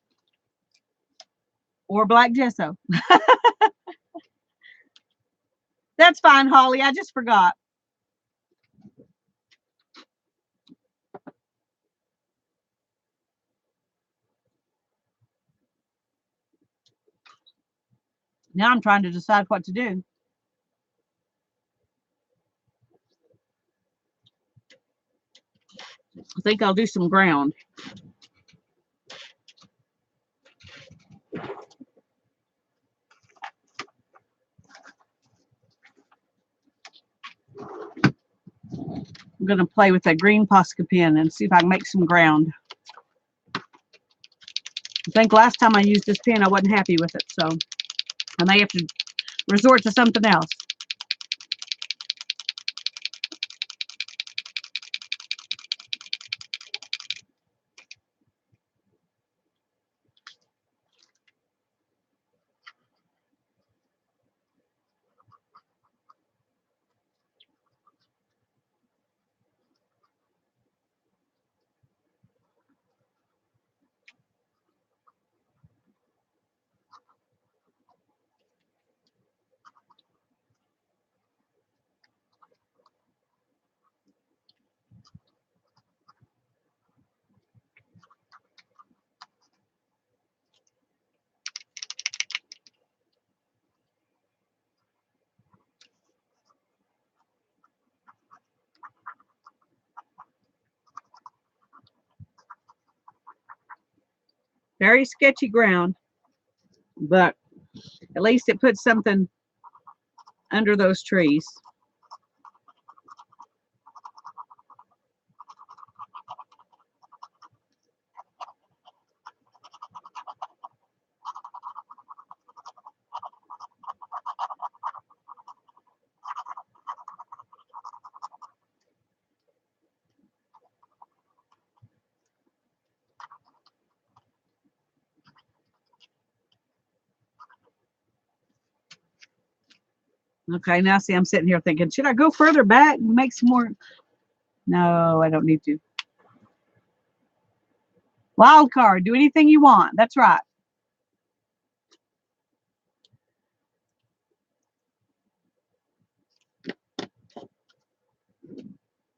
Or black gesso. That's fine, Holly. I just forgot. Now I'm trying to decide what to do. I think I'll do some ground. I'm going to play with that green Posca pen and see if I can make some ground. I think last time I used this pen, I wasn't happy with it, so I may have to resort to something else. Very sketchy ground, but at least it puts something under those trees. Okay, now see, I'm sitting here thinking, should I go further back and make some more? No, I don't need to. Wild card, do anything you want. That's right.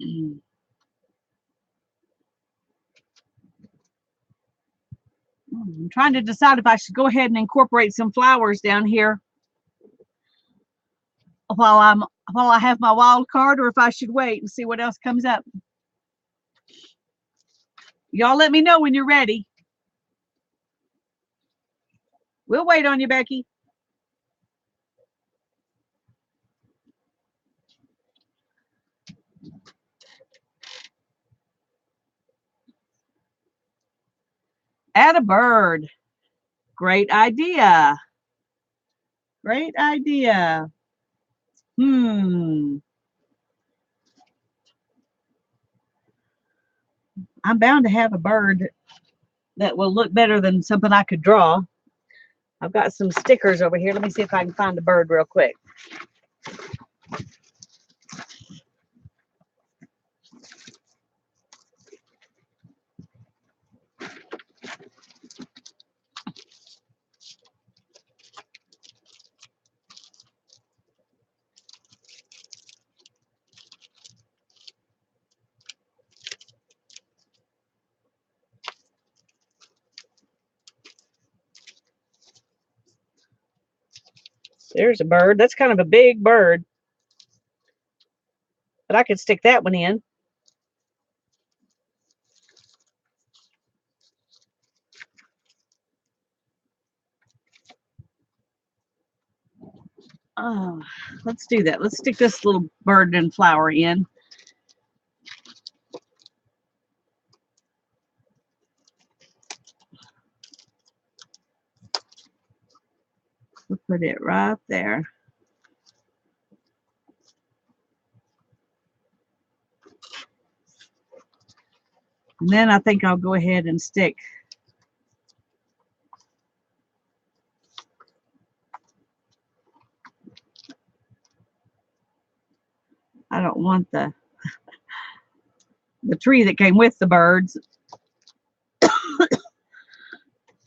I'm trying to decide if I should go ahead and incorporate some flowers down here while I have my wild card, or if I should wait and see what else comes up. Y'all let me know when you're ready. We'll wait on you, Becky. Add a bird. Great idea. Great idea. I'm bound to have a bird that will look better than something I could draw. I've got some stickers over here. Let me see if I can find a bird real quick. There's a bird. That's kind of a big bird, but I could stick that one in. Oh, let's do that. Let's stick this little bird and flower in. We'll put it right there. And then I think I'll go ahead and stick I don't want the tree that came with the birds.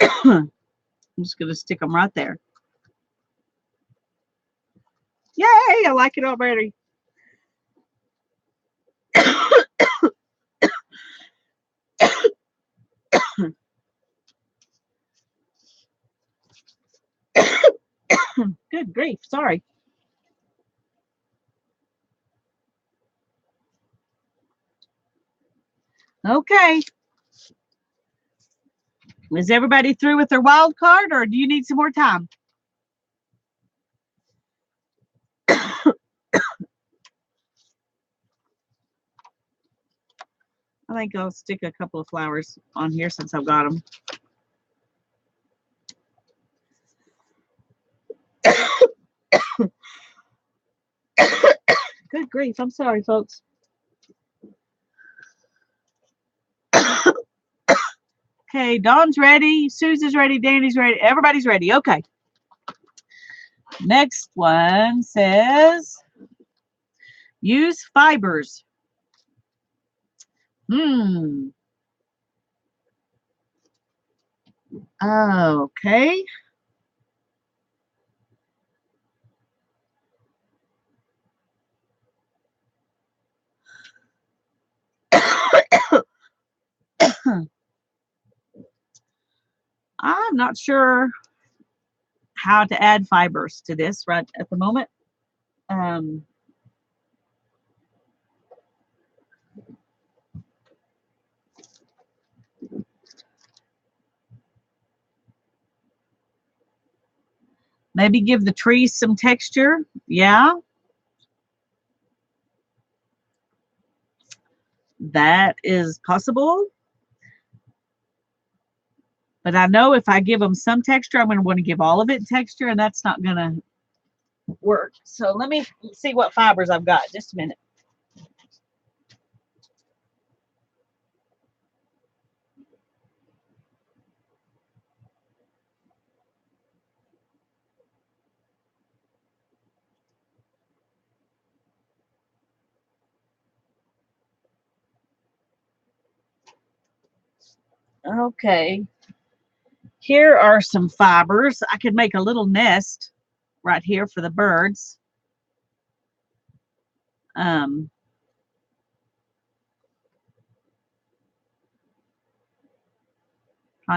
I'm just going to stick them right there. Yay, I like it already. Good grief. Sorry. Okay. Is everybody through with their wild card, or do you need some more time? I think I'll stick a couple of flowers on here since I've got them. Good grief. I'm sorry, folks. Okay, Dawn's ready. Susie's ready. Danny's ready. Everybody's ready. Okay. Next one says, use fibers. Okay. I'm not sure how to add fibers to this right at the moment. Maybe give the trees some texture. Yeah. That is possible. But I know if I give them some texture, I'm going to want to give all of it texture, and that's not going to work. So let me see what fibers I've got. Just a minute. Okay. Here are some fibers. I could make a little nest right here for the birds. Trying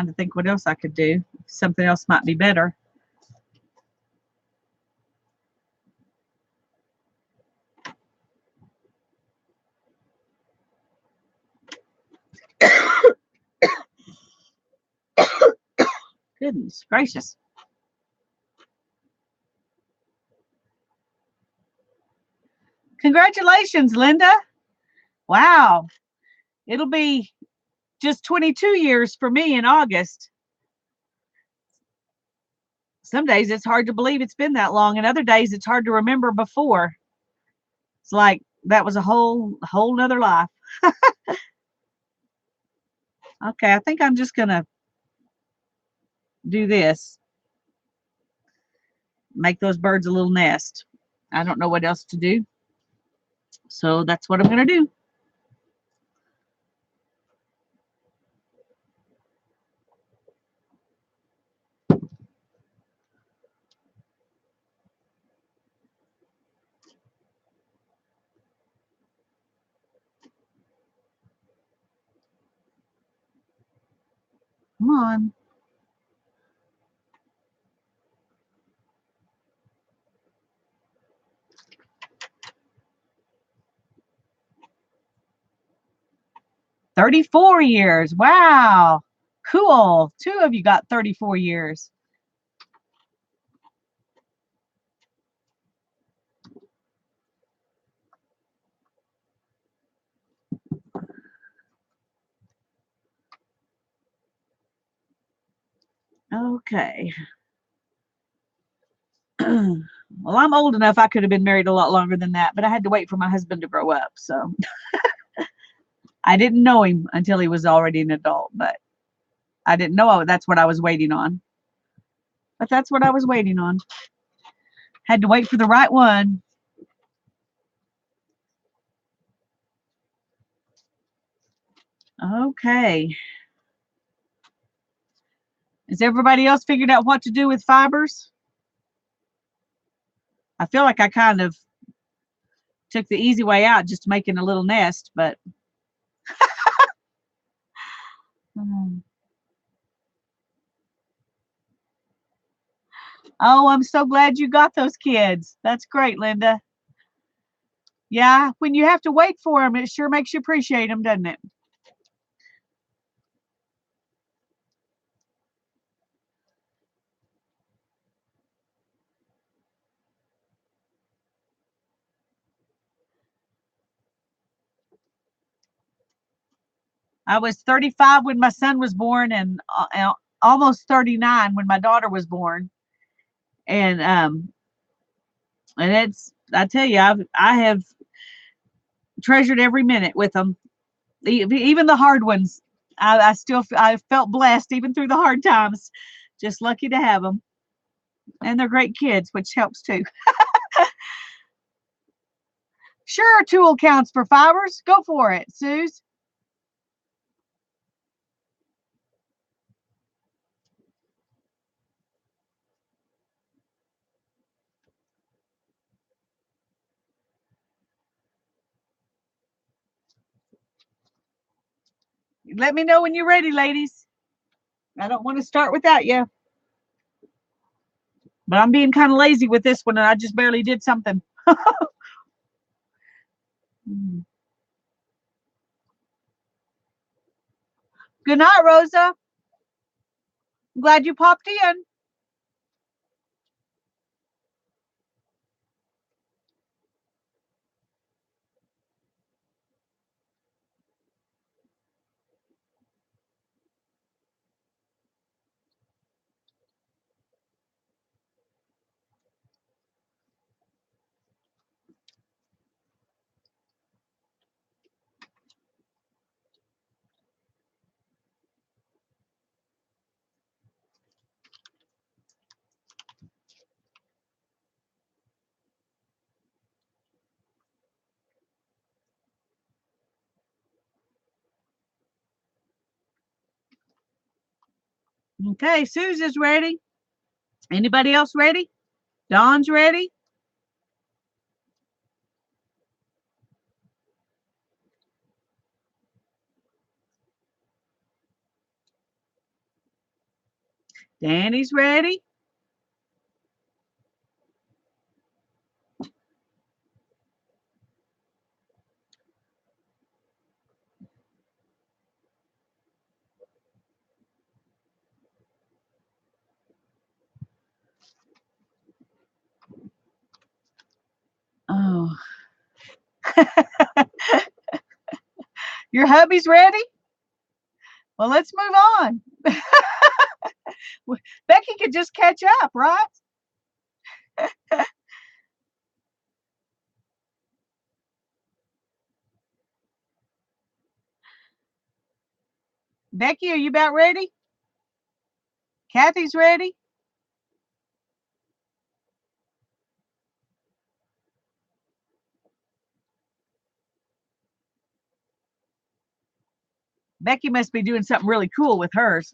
to think what else I could do. Something else might be better. Goodness gracious. Congratulations, Linda. Wow. It'll be just 22 years for me in August. Some days it's hard to believe it's been that long, and other days it's hard to remember before. It's like that was a whole nother life. Okay, I think I'm just gonna do this. Make those birds a little nest. I don't know what else to do. So that's what I'm gonna do. Come on. "34 years. Wow. Cool. 2 of you got 34 years. Okay. Well, I'm old enough I could have been married a lot longer than that, but I had to wait for my husband to grow up. So I didn't know him until he was already an adult, but I didn't know that's what I was waiting on. But that's what I was waiting on. Had to wait for the right one. Okay. Has everybody else figured out what to do with fibers? I feel like I kind of took the easy way out, just making a little nest, but Oh, I'm so glad you got those kids. That's great, Linda. Yeah, when you have to wait for them, it sure makes you appreciate them, doesn't it? I was 35 when my son was born, and almost 39 when my daughter was born. And it's, I tell you, I have treasured every minute with them, even the hard ones. I felt blessed even through the hard times. Just lucky to have them, and they're great kids, which helps too. Sure, a tool counts for fibers. Go for it, Suze. Let me know when you're ready, ladies. I don't want to start without you, but I'm being kind of lazy with this one, and I just barely did something. Good night, Rosa. I'm glad you popped in. Okay, Suze is ready. Anybody else ready? Dawn's ready. Danny's ready. Oh, your hubby's ready? Well, let's move on. Becky could just catch up, right? Becky, are you about ready? Kathy's ready. Becky must be doing something really cool with hers.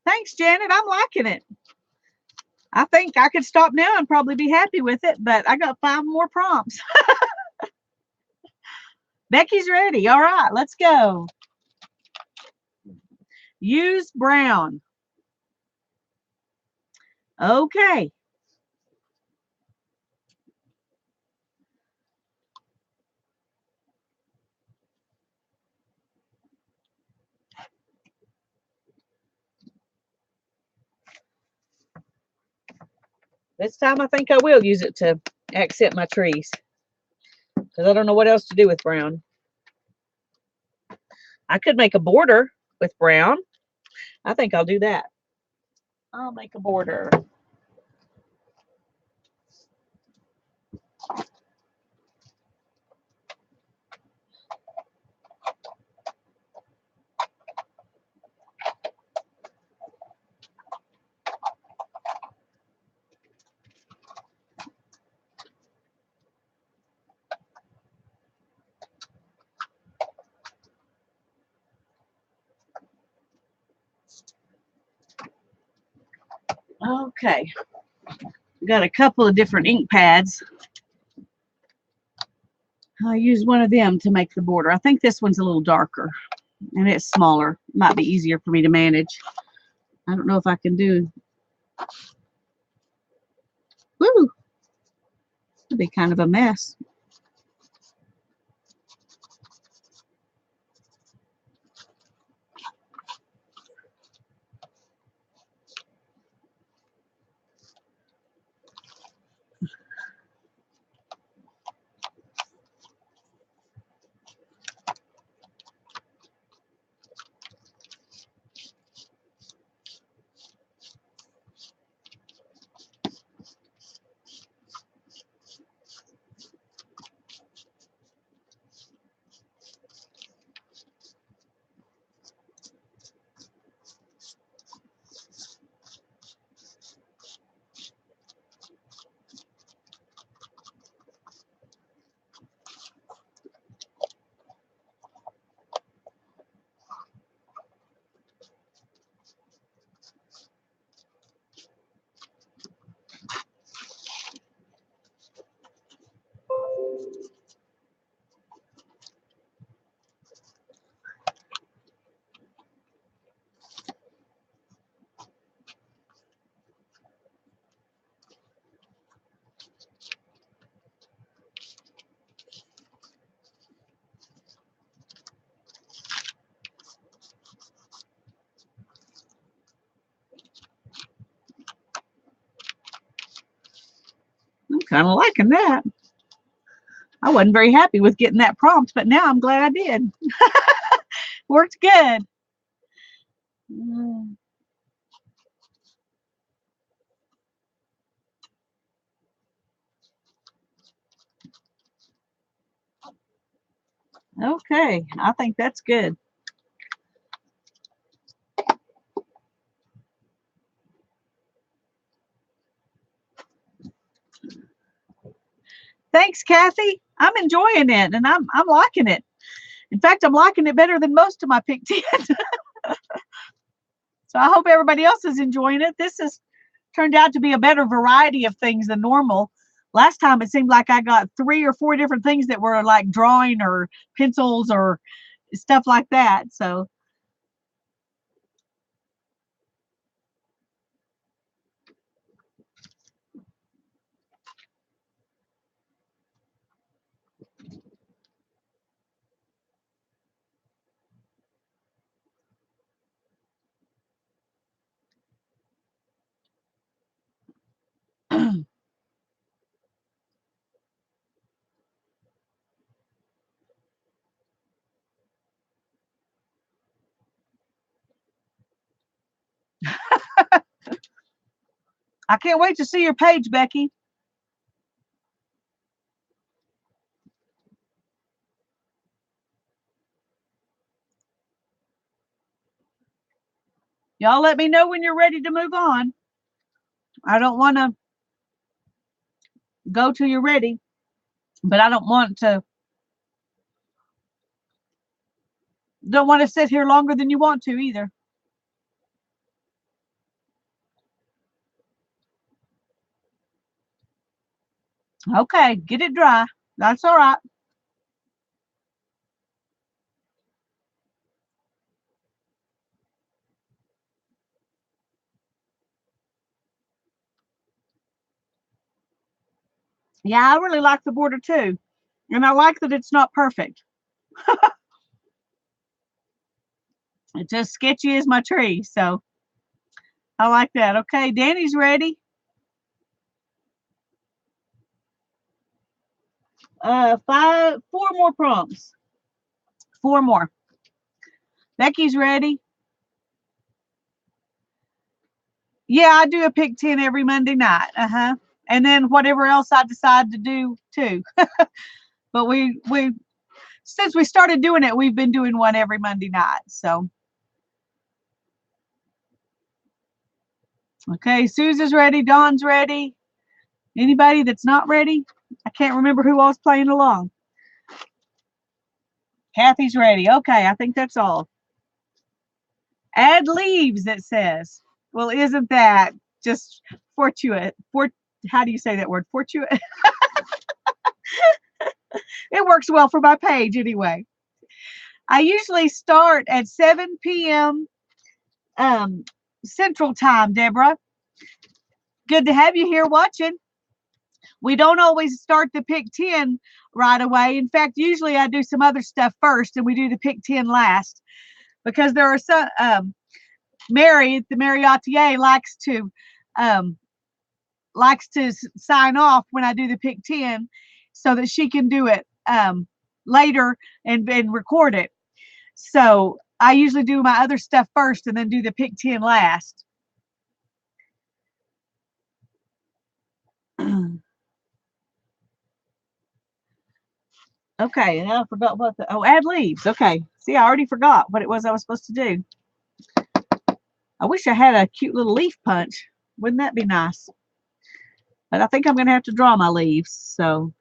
Thanks, Janet. I'm liking it. I think I could stop now and probably be happy with it, but I got 5 more prompts. Becky's ready. All right, let's go. Use brown. Okay. This time I think I will use it to accent my trees, because I don't know what else to do with brown. I could make a border with brown. I think I'll do that. I'll make a border. Okay. Got a couple of different ink pads. I used one of them to make the border. I think this one's a little darker and it's smaller. Might be easier for me to manage. I don't know if I can do. Woo! It'd be kind of a mess. I'm kind of liking that. I wasn't very happy with getting that prompt, but now I'm glad I did. Worked good. Okay, I think that's good. Thanks, Kathy. I'm enjoying it, and I'm liking it. In fact, I'm liking it better than most of my pick 10. So I hope everybody else is enjoying it. This has turned out to be a better variety of things than normal. Last time it seemed like I got 3 or 4 different things that were like drawing or pencils or stuff like that. So I can't wait to see your page, Becky. Y'all let me know when you're ready to move on. I don't want to go till you're ready, but I don't want to sit here longer than you want to either. Okay, get it dry. That's all right. Yeah, I really like the border too. And I like that it's not perfect. It's just sketchy as my tree. So I like that. Okay, Danny's ready. 4 more prompts. 4 more. Becky's ready. Yeah, I do a pick 10 every Monday night. And then whatever else I decide to do too. But we since we started doing it, we've been doing one every Monday night. So okay, Susan's ready, Dawn's ready. Anybody that's not ready? I can't remember who all's playing along. Kathy's ready. Okay, I think that's all. Add leaves, it says. Well, isn't that just fortuitous? How do you say that word? Fortuitous? It works well for my page anyway. I usually start at 7 p.m. Central Time, Deborah. Good to have you here watching. We don't always start the pick 10 right away. In fact, usually I do some other stuff first and we do the pick 10 last, because there are some, Mary, the Mariotier, likes to sign off when I do the pick 10 so that she can do it later and record it. So I usually do my other stuff first and then do the pick 10 last. Okay, and I forgot what add leaves. Okay, see, I already forgot what it was I was supposed to do. I wish I had a cute little leaf punch. Wouldn't that be nice? But I think I'm going to have to draw my leaves, so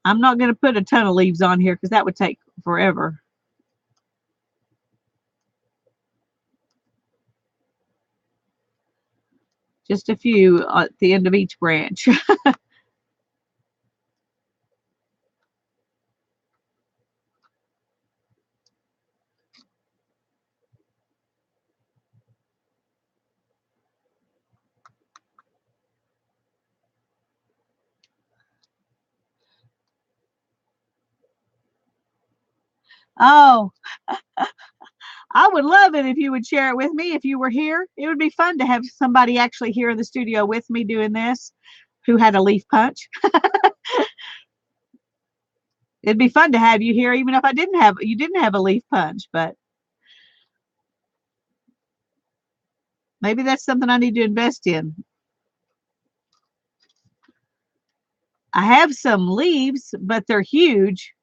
I'm not going to put a ton of leaves on here because that would take forever. Just a few at the end of each branch. Oh, I would love it if you would share it with me if you were here. It would be fun to have somebody actually here in the studio with me doing this who had a leaf punch. It'd be fun to have you here even if you didn't have a leaf punch, but maybe that's something I need to invest in. I have some leaves, but they're huge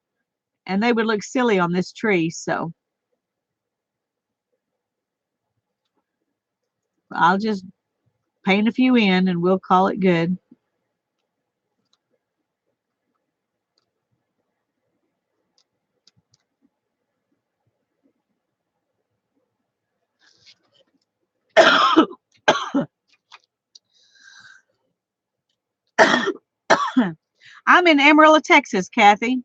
and they would look silly on this tree, so I'll just paint a few in and we'll call it good. I'm in Amarillo, Texas, Kathy.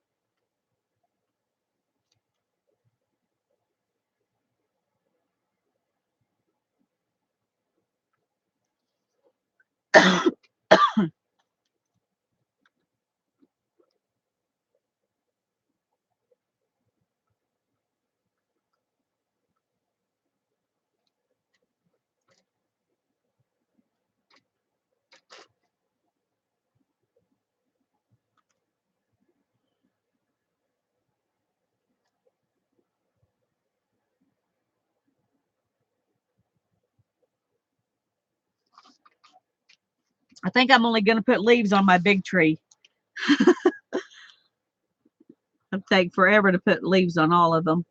I think I'm only going to put leaves on my big tree. It'll take forever to put leaves on all of them.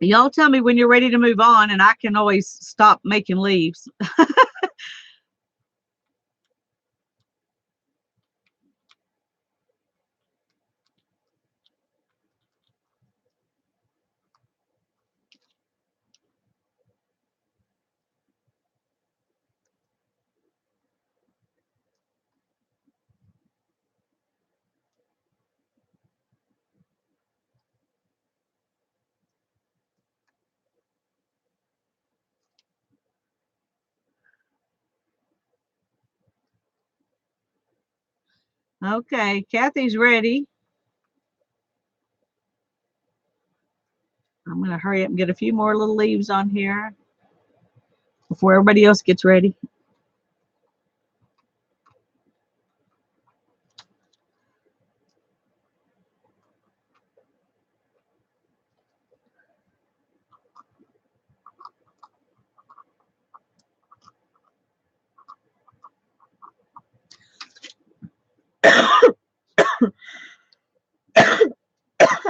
Y'all tell me when you're ready to move on and I can always stop making leaves. Okay, Kathy's ready. I'm going to hurry up and get a few more little leaves on here before everybody else gets ready.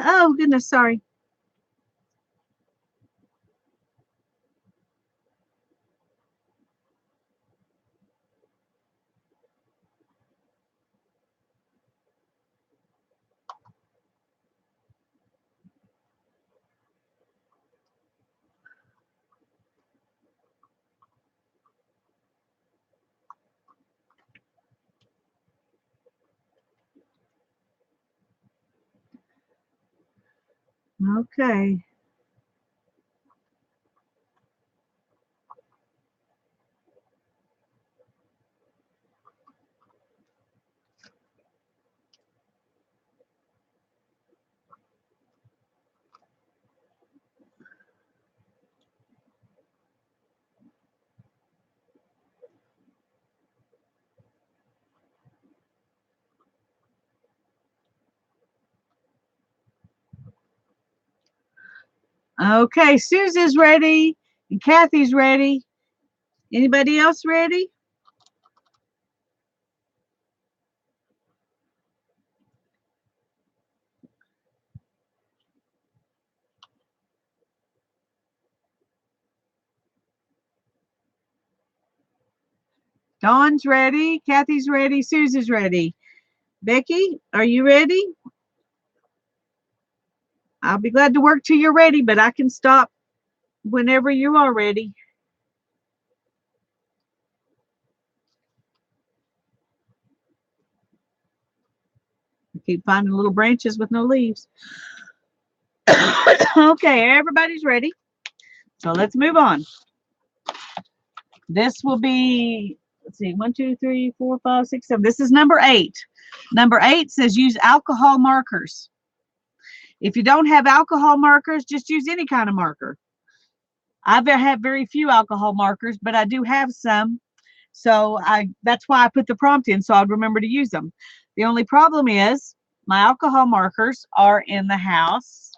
Oh, goodness, sorry. Okay. Okay, Susie's ready and Kathy's ready. Anybody else ready? Dawn's ready, Kathy's ready, Susie's ready. Becky, are you ready? I'll be glad to work till you're ready, but I can stop whenever you are ready. I keep finding little branches with no leaves. Okay, everybody's ready. So let's move on. This will be, let's see, 1, 2, 3, 4, 5, 6, 7. This is number 8. Number 8 says use alcohol markers. If you don't have alcohol markers, just use any kind of marker. I have very few alcohol markers, but I do have some. So that's why I put the prompt in so I'd remember to use them. The only problem is my alcohol markers are in the house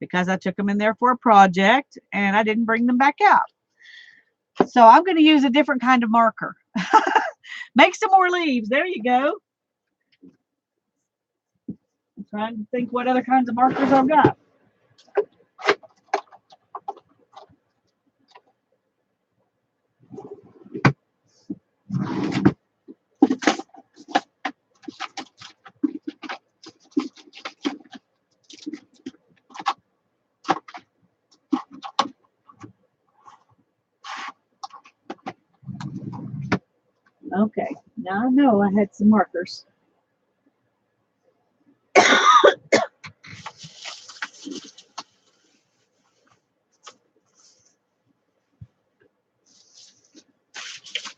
because I took them in there for a project and I didn't bring them back out. So I'm going to use a different kind of marker. Make some more leaves. There you go. I'm trying to think what other kinds of markers I've got. Okay, now I know I had some markers.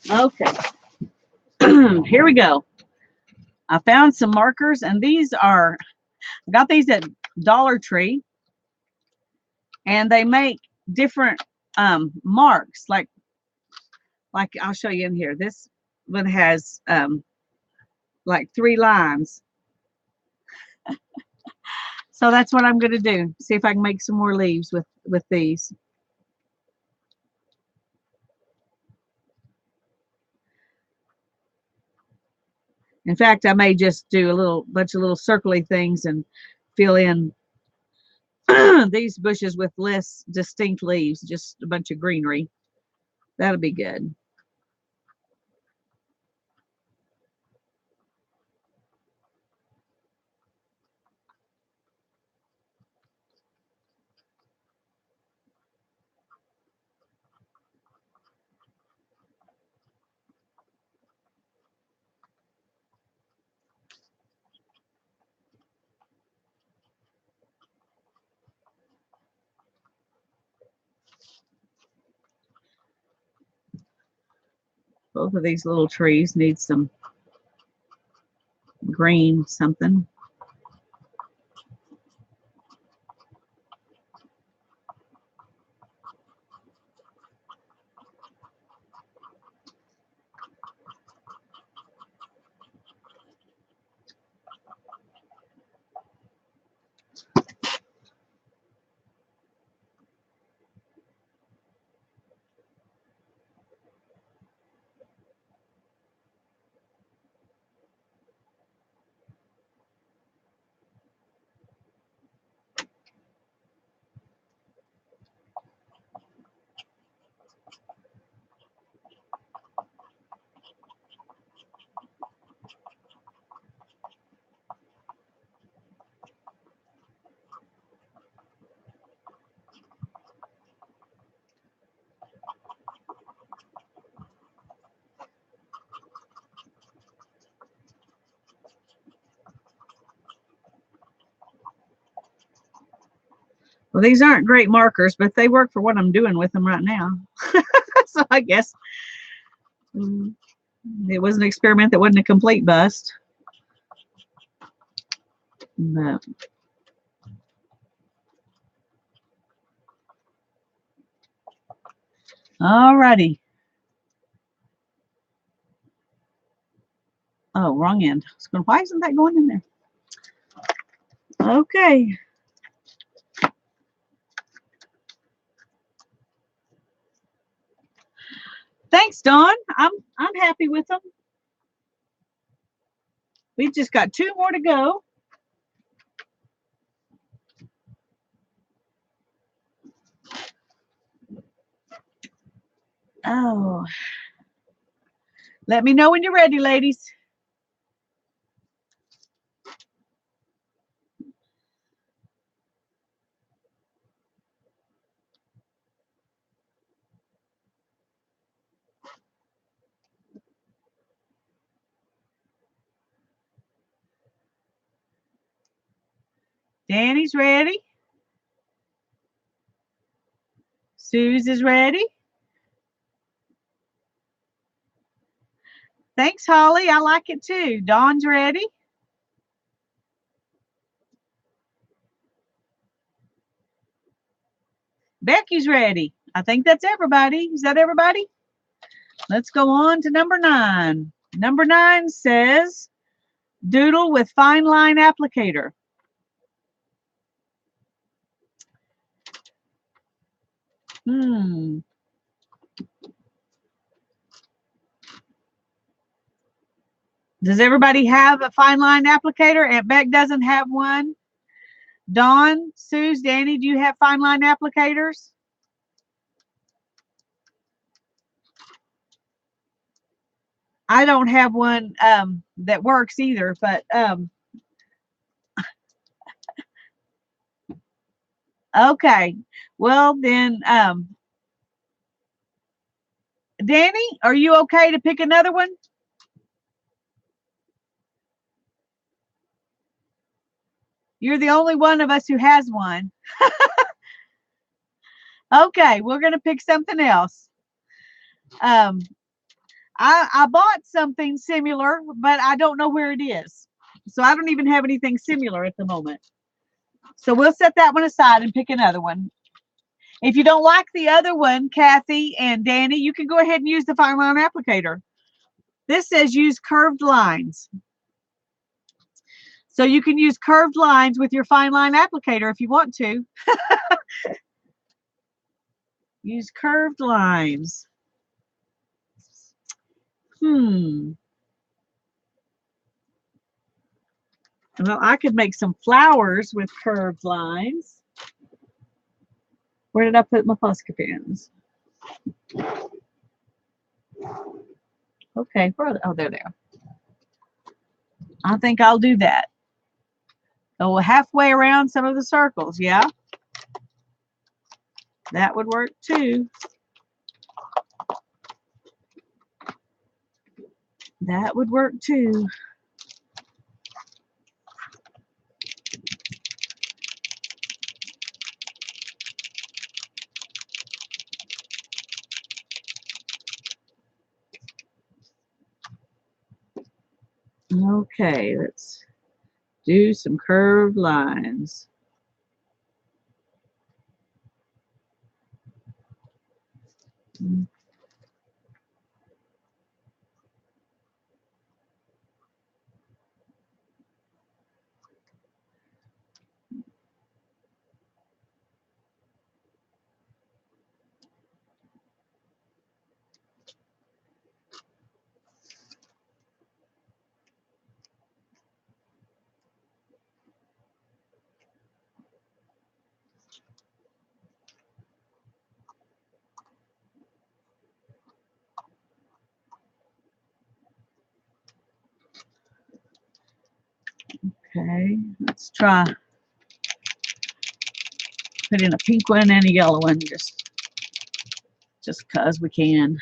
Okay, here we go. I found some markers, and these are, I got these at Dollar Tree, and they make different marks. Like I'll show you in here. This one has like 3 lines. So that's what I'm going to do. See if I can make some more leaves with these. In fact, I may just do a bunch of little circly things and fill in these bushes with less distinct leaves, just a bunch of greenery. That'll be good. Both of these little trees need some green something. Well, these aren't great markers, but they work for what I'm doing with them right now. So I guess it was an experiment that wasn't a complete bust. But all righty. Oh, wrong end. Why isn't that going in there? Okay. Thanks, Dawn. I'm happy with them. We've just got 2 more to go. Oh. Let me know when you're ready, ladies. Danny's ready. Suze is ready. Thanks, Holly. I like it too. Dawn's ready. Becky's ready. I think that's everybody. Is that everybody? Let's go on to number 9. Number 9 says, doodle with fine line applicator. Does everybody have a fine line applicator? Aunt Beck doesn't have one. Dawn, Suze, Danny, do you have fine line applicators? I don't have one that works either, but okay. Well then, Danny, are you okay to pick another one? You're the only one of us who has one. Okay, we're gonna pick something else. I bought something similar, but I don't know where it is. So I don't even have anything similar at the moment. So we'll set that one aside and pick another one. If you don't like the other one, Kathy and Danny, you can go ahead and use the fine line applicator. This says use curved lines. So you can use curved lines with your fine line applicator if you want to. Use curved lines. Well, I could make some flowers with curved lines. Where did I put my Posca pens? Okay, oh, there they are. I think I'll do that. Go halfway around some of the circles, yeah? That would work too. That would work too. Okay, let's do some curved lines. Okay, let's try put in a pink one and a yellow one just cause we can.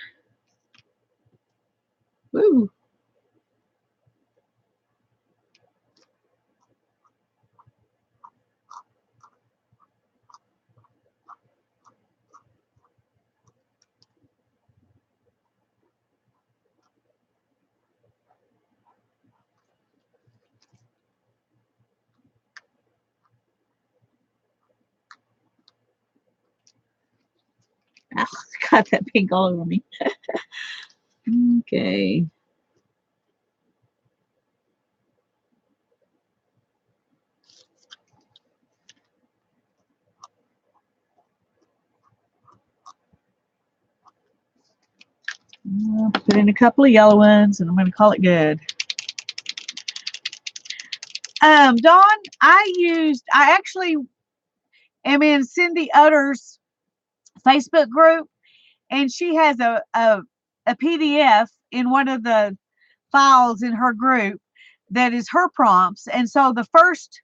Woo! Oh, got that pink all over me. Okay. I'll put in a couple of yellow ones and I'm going to call it good. Dawn, I actually am in Cindy Utter's Facebook group, and she has a PDF in one of the files in her group that is her prompts. And so the first,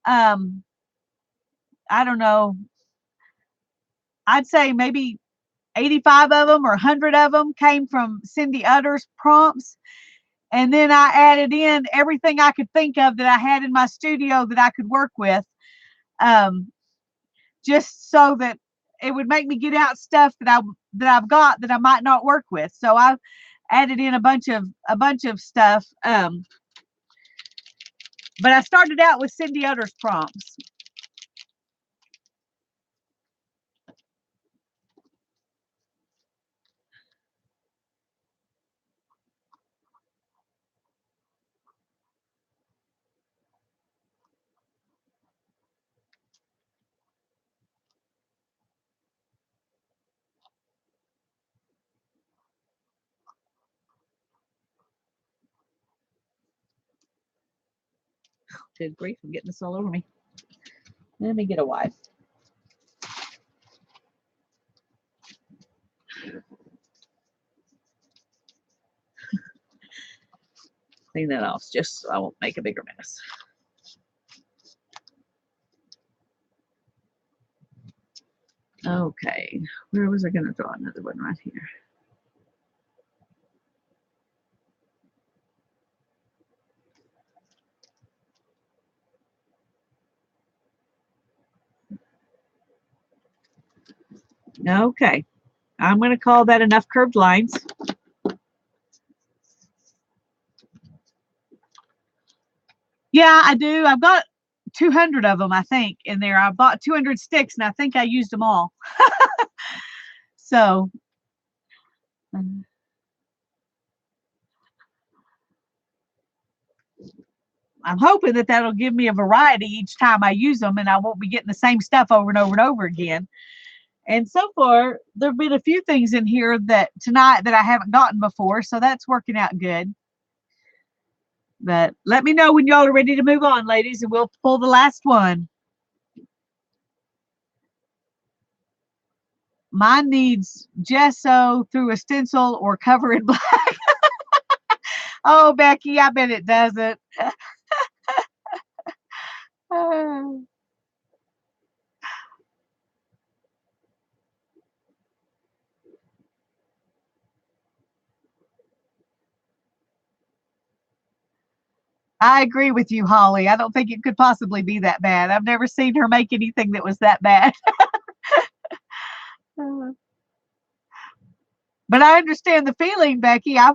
I don't know, I'd say maybe 85 of them or 100 of them came from Cindy Utter's prompts. And then I added in everything I could think of that I had in my studio that I could work with, just so that it would make me get out stuff that I've got that I might not work with. So I've added in a bunch of stuff. But I started out with Cindy Utter's prompts. Good grief, I'm getting this all over me. Let me get a wipe. Clean that off just so I won't make a bigger mess. Okay, where was I going to draw another one? Right here. Okay, I'm going to call that enough curved lines. Yeah, I do. I've got 200 of them, I think, in there. I bought 200 sticks, and I think I used them all. So, I'm hoping that that'll give me a variety each time I use them, and I won't be getting the same stuff over and over and over again. And so far, there have been a few things in here that tonight that I haven't gotten before, so that's working out good. But let me know when y'all are ready to move on, ladies, and we'll pull the last one. Mine needs gesso through a stencil or cover in black. Oh, Becky, I bet it doesn't. I agree with you, Holly. I don't think it could possibly be that bad. I've never seen her make anything that was that bad. But I understand the feeling, Becky. I've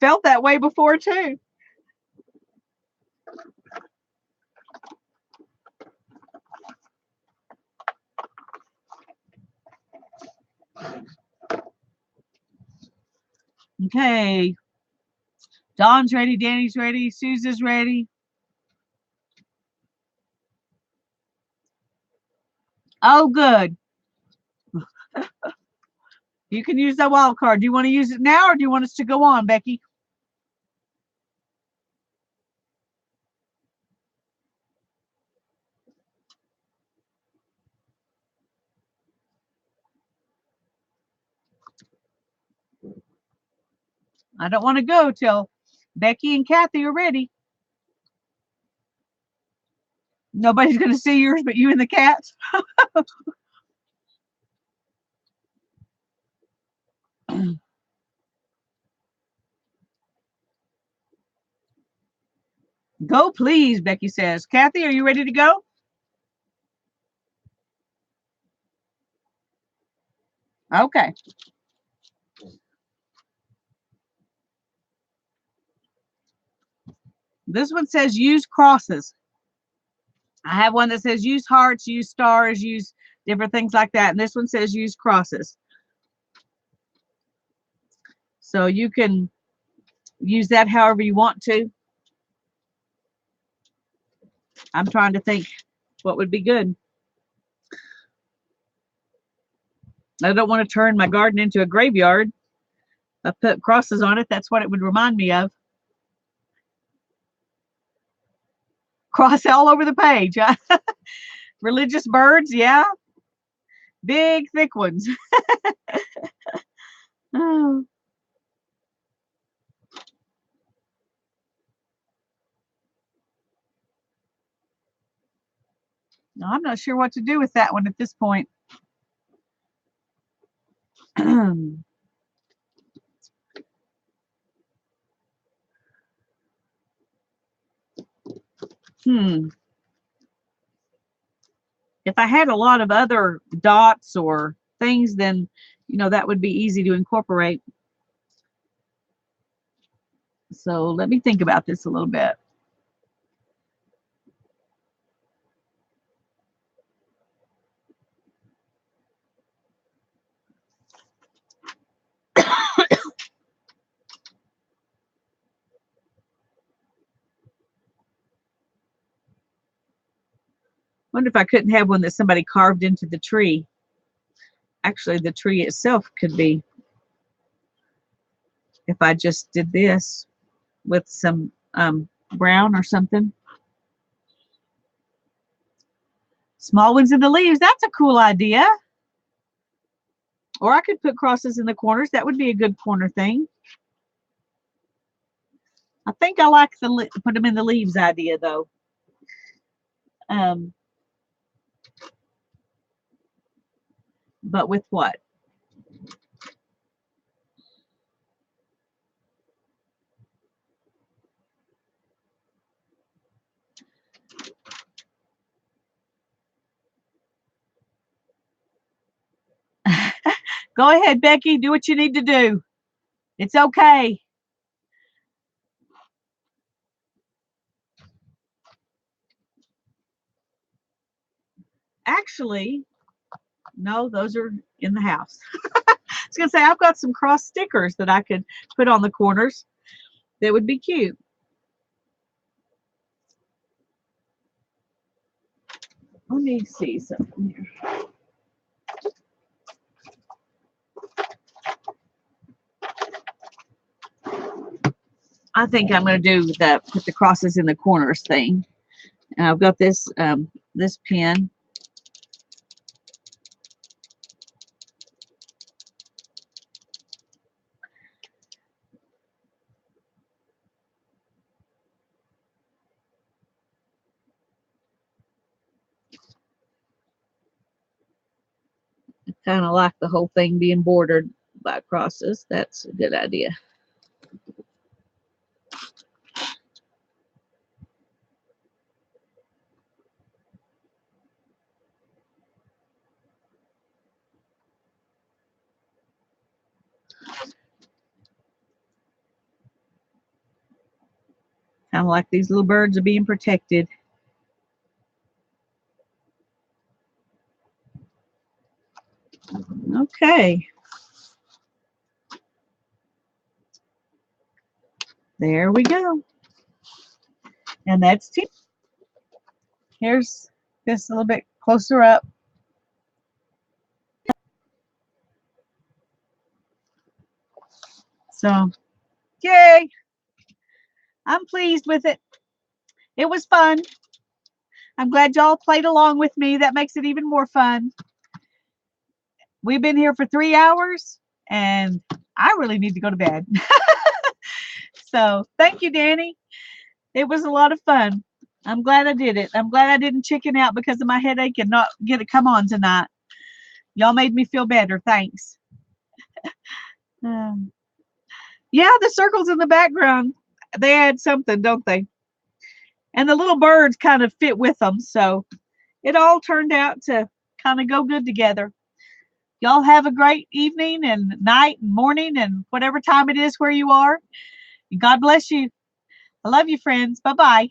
felt that way before too. Okay. Dawn's ready. Danny's ready. Susan's ready. Oh, good. You can use that wild card. Do you want to use it now or do you want us to go on, Becky? I don't want to go till Becky and Kathy are ready. Nobody's going to see yours but you and the cats. Go, please, Becky says. Kathy, are you ready to go? Okay. This one says use crosses. I have one that says use hearts, use stars, use different things like that. And this one says use crosses. So you can use that however you want to. I'm trying to think what would be good. I don't want to turn my garden into a graveyard. I put crosses on it. That's what it would remind me of. Cross all over the page. Religious birds, yeah. Big, thick ones. Oh. No, I'm not sure what to do with that one at this point. If I had a lot of other dots or things, then, that would be easy to incorporate. So let me think about this a little bit. Wonder if I couldn't have one that somebody carved into the tree. Actually, the tree itself could be, if I just did this with some brown or something. Small ones in the leaves. That's a cool idea. Or I could put crosses in the corners. That would be a good corner thing. I think I like the put them in the leaves idea though. But with what? Go ahead, Becky. Do what you need to do. It's okay. Actually, no, those are in the house. I was going to say, I've got some cross stickers that I could put on the corners that would be cute. Let me see something here. I think I'm going to do put the crosses in the corners thing. And I've got this this pen. I kind of like the whole thing being bordered by crosses. That's a good idea. Kind of like these little birds are being protected. Okay. There we go. And that's it. Here's this a little bit closer up. So, yay. I'm pleased with it. It was fun. I'm glad y'all played along with me. That makes it even more fun. We've been here for 3 hours, and I really need to go to bed. So, thank you, Danny. It was a lot of fun. I'm glad I did it. I'm glad I didn't chicken out because of my headache and not get it come on tonight. Y'all made me feel better. Thanks. Yeah, the circles in the background, they add something, don't they? And the little birds kind of fit with them. So it all turned out to kind of go good together. Y'all have a great evening and night and morning and whatever time it is where you are. God bless you. I love you, friends. Bye-bye.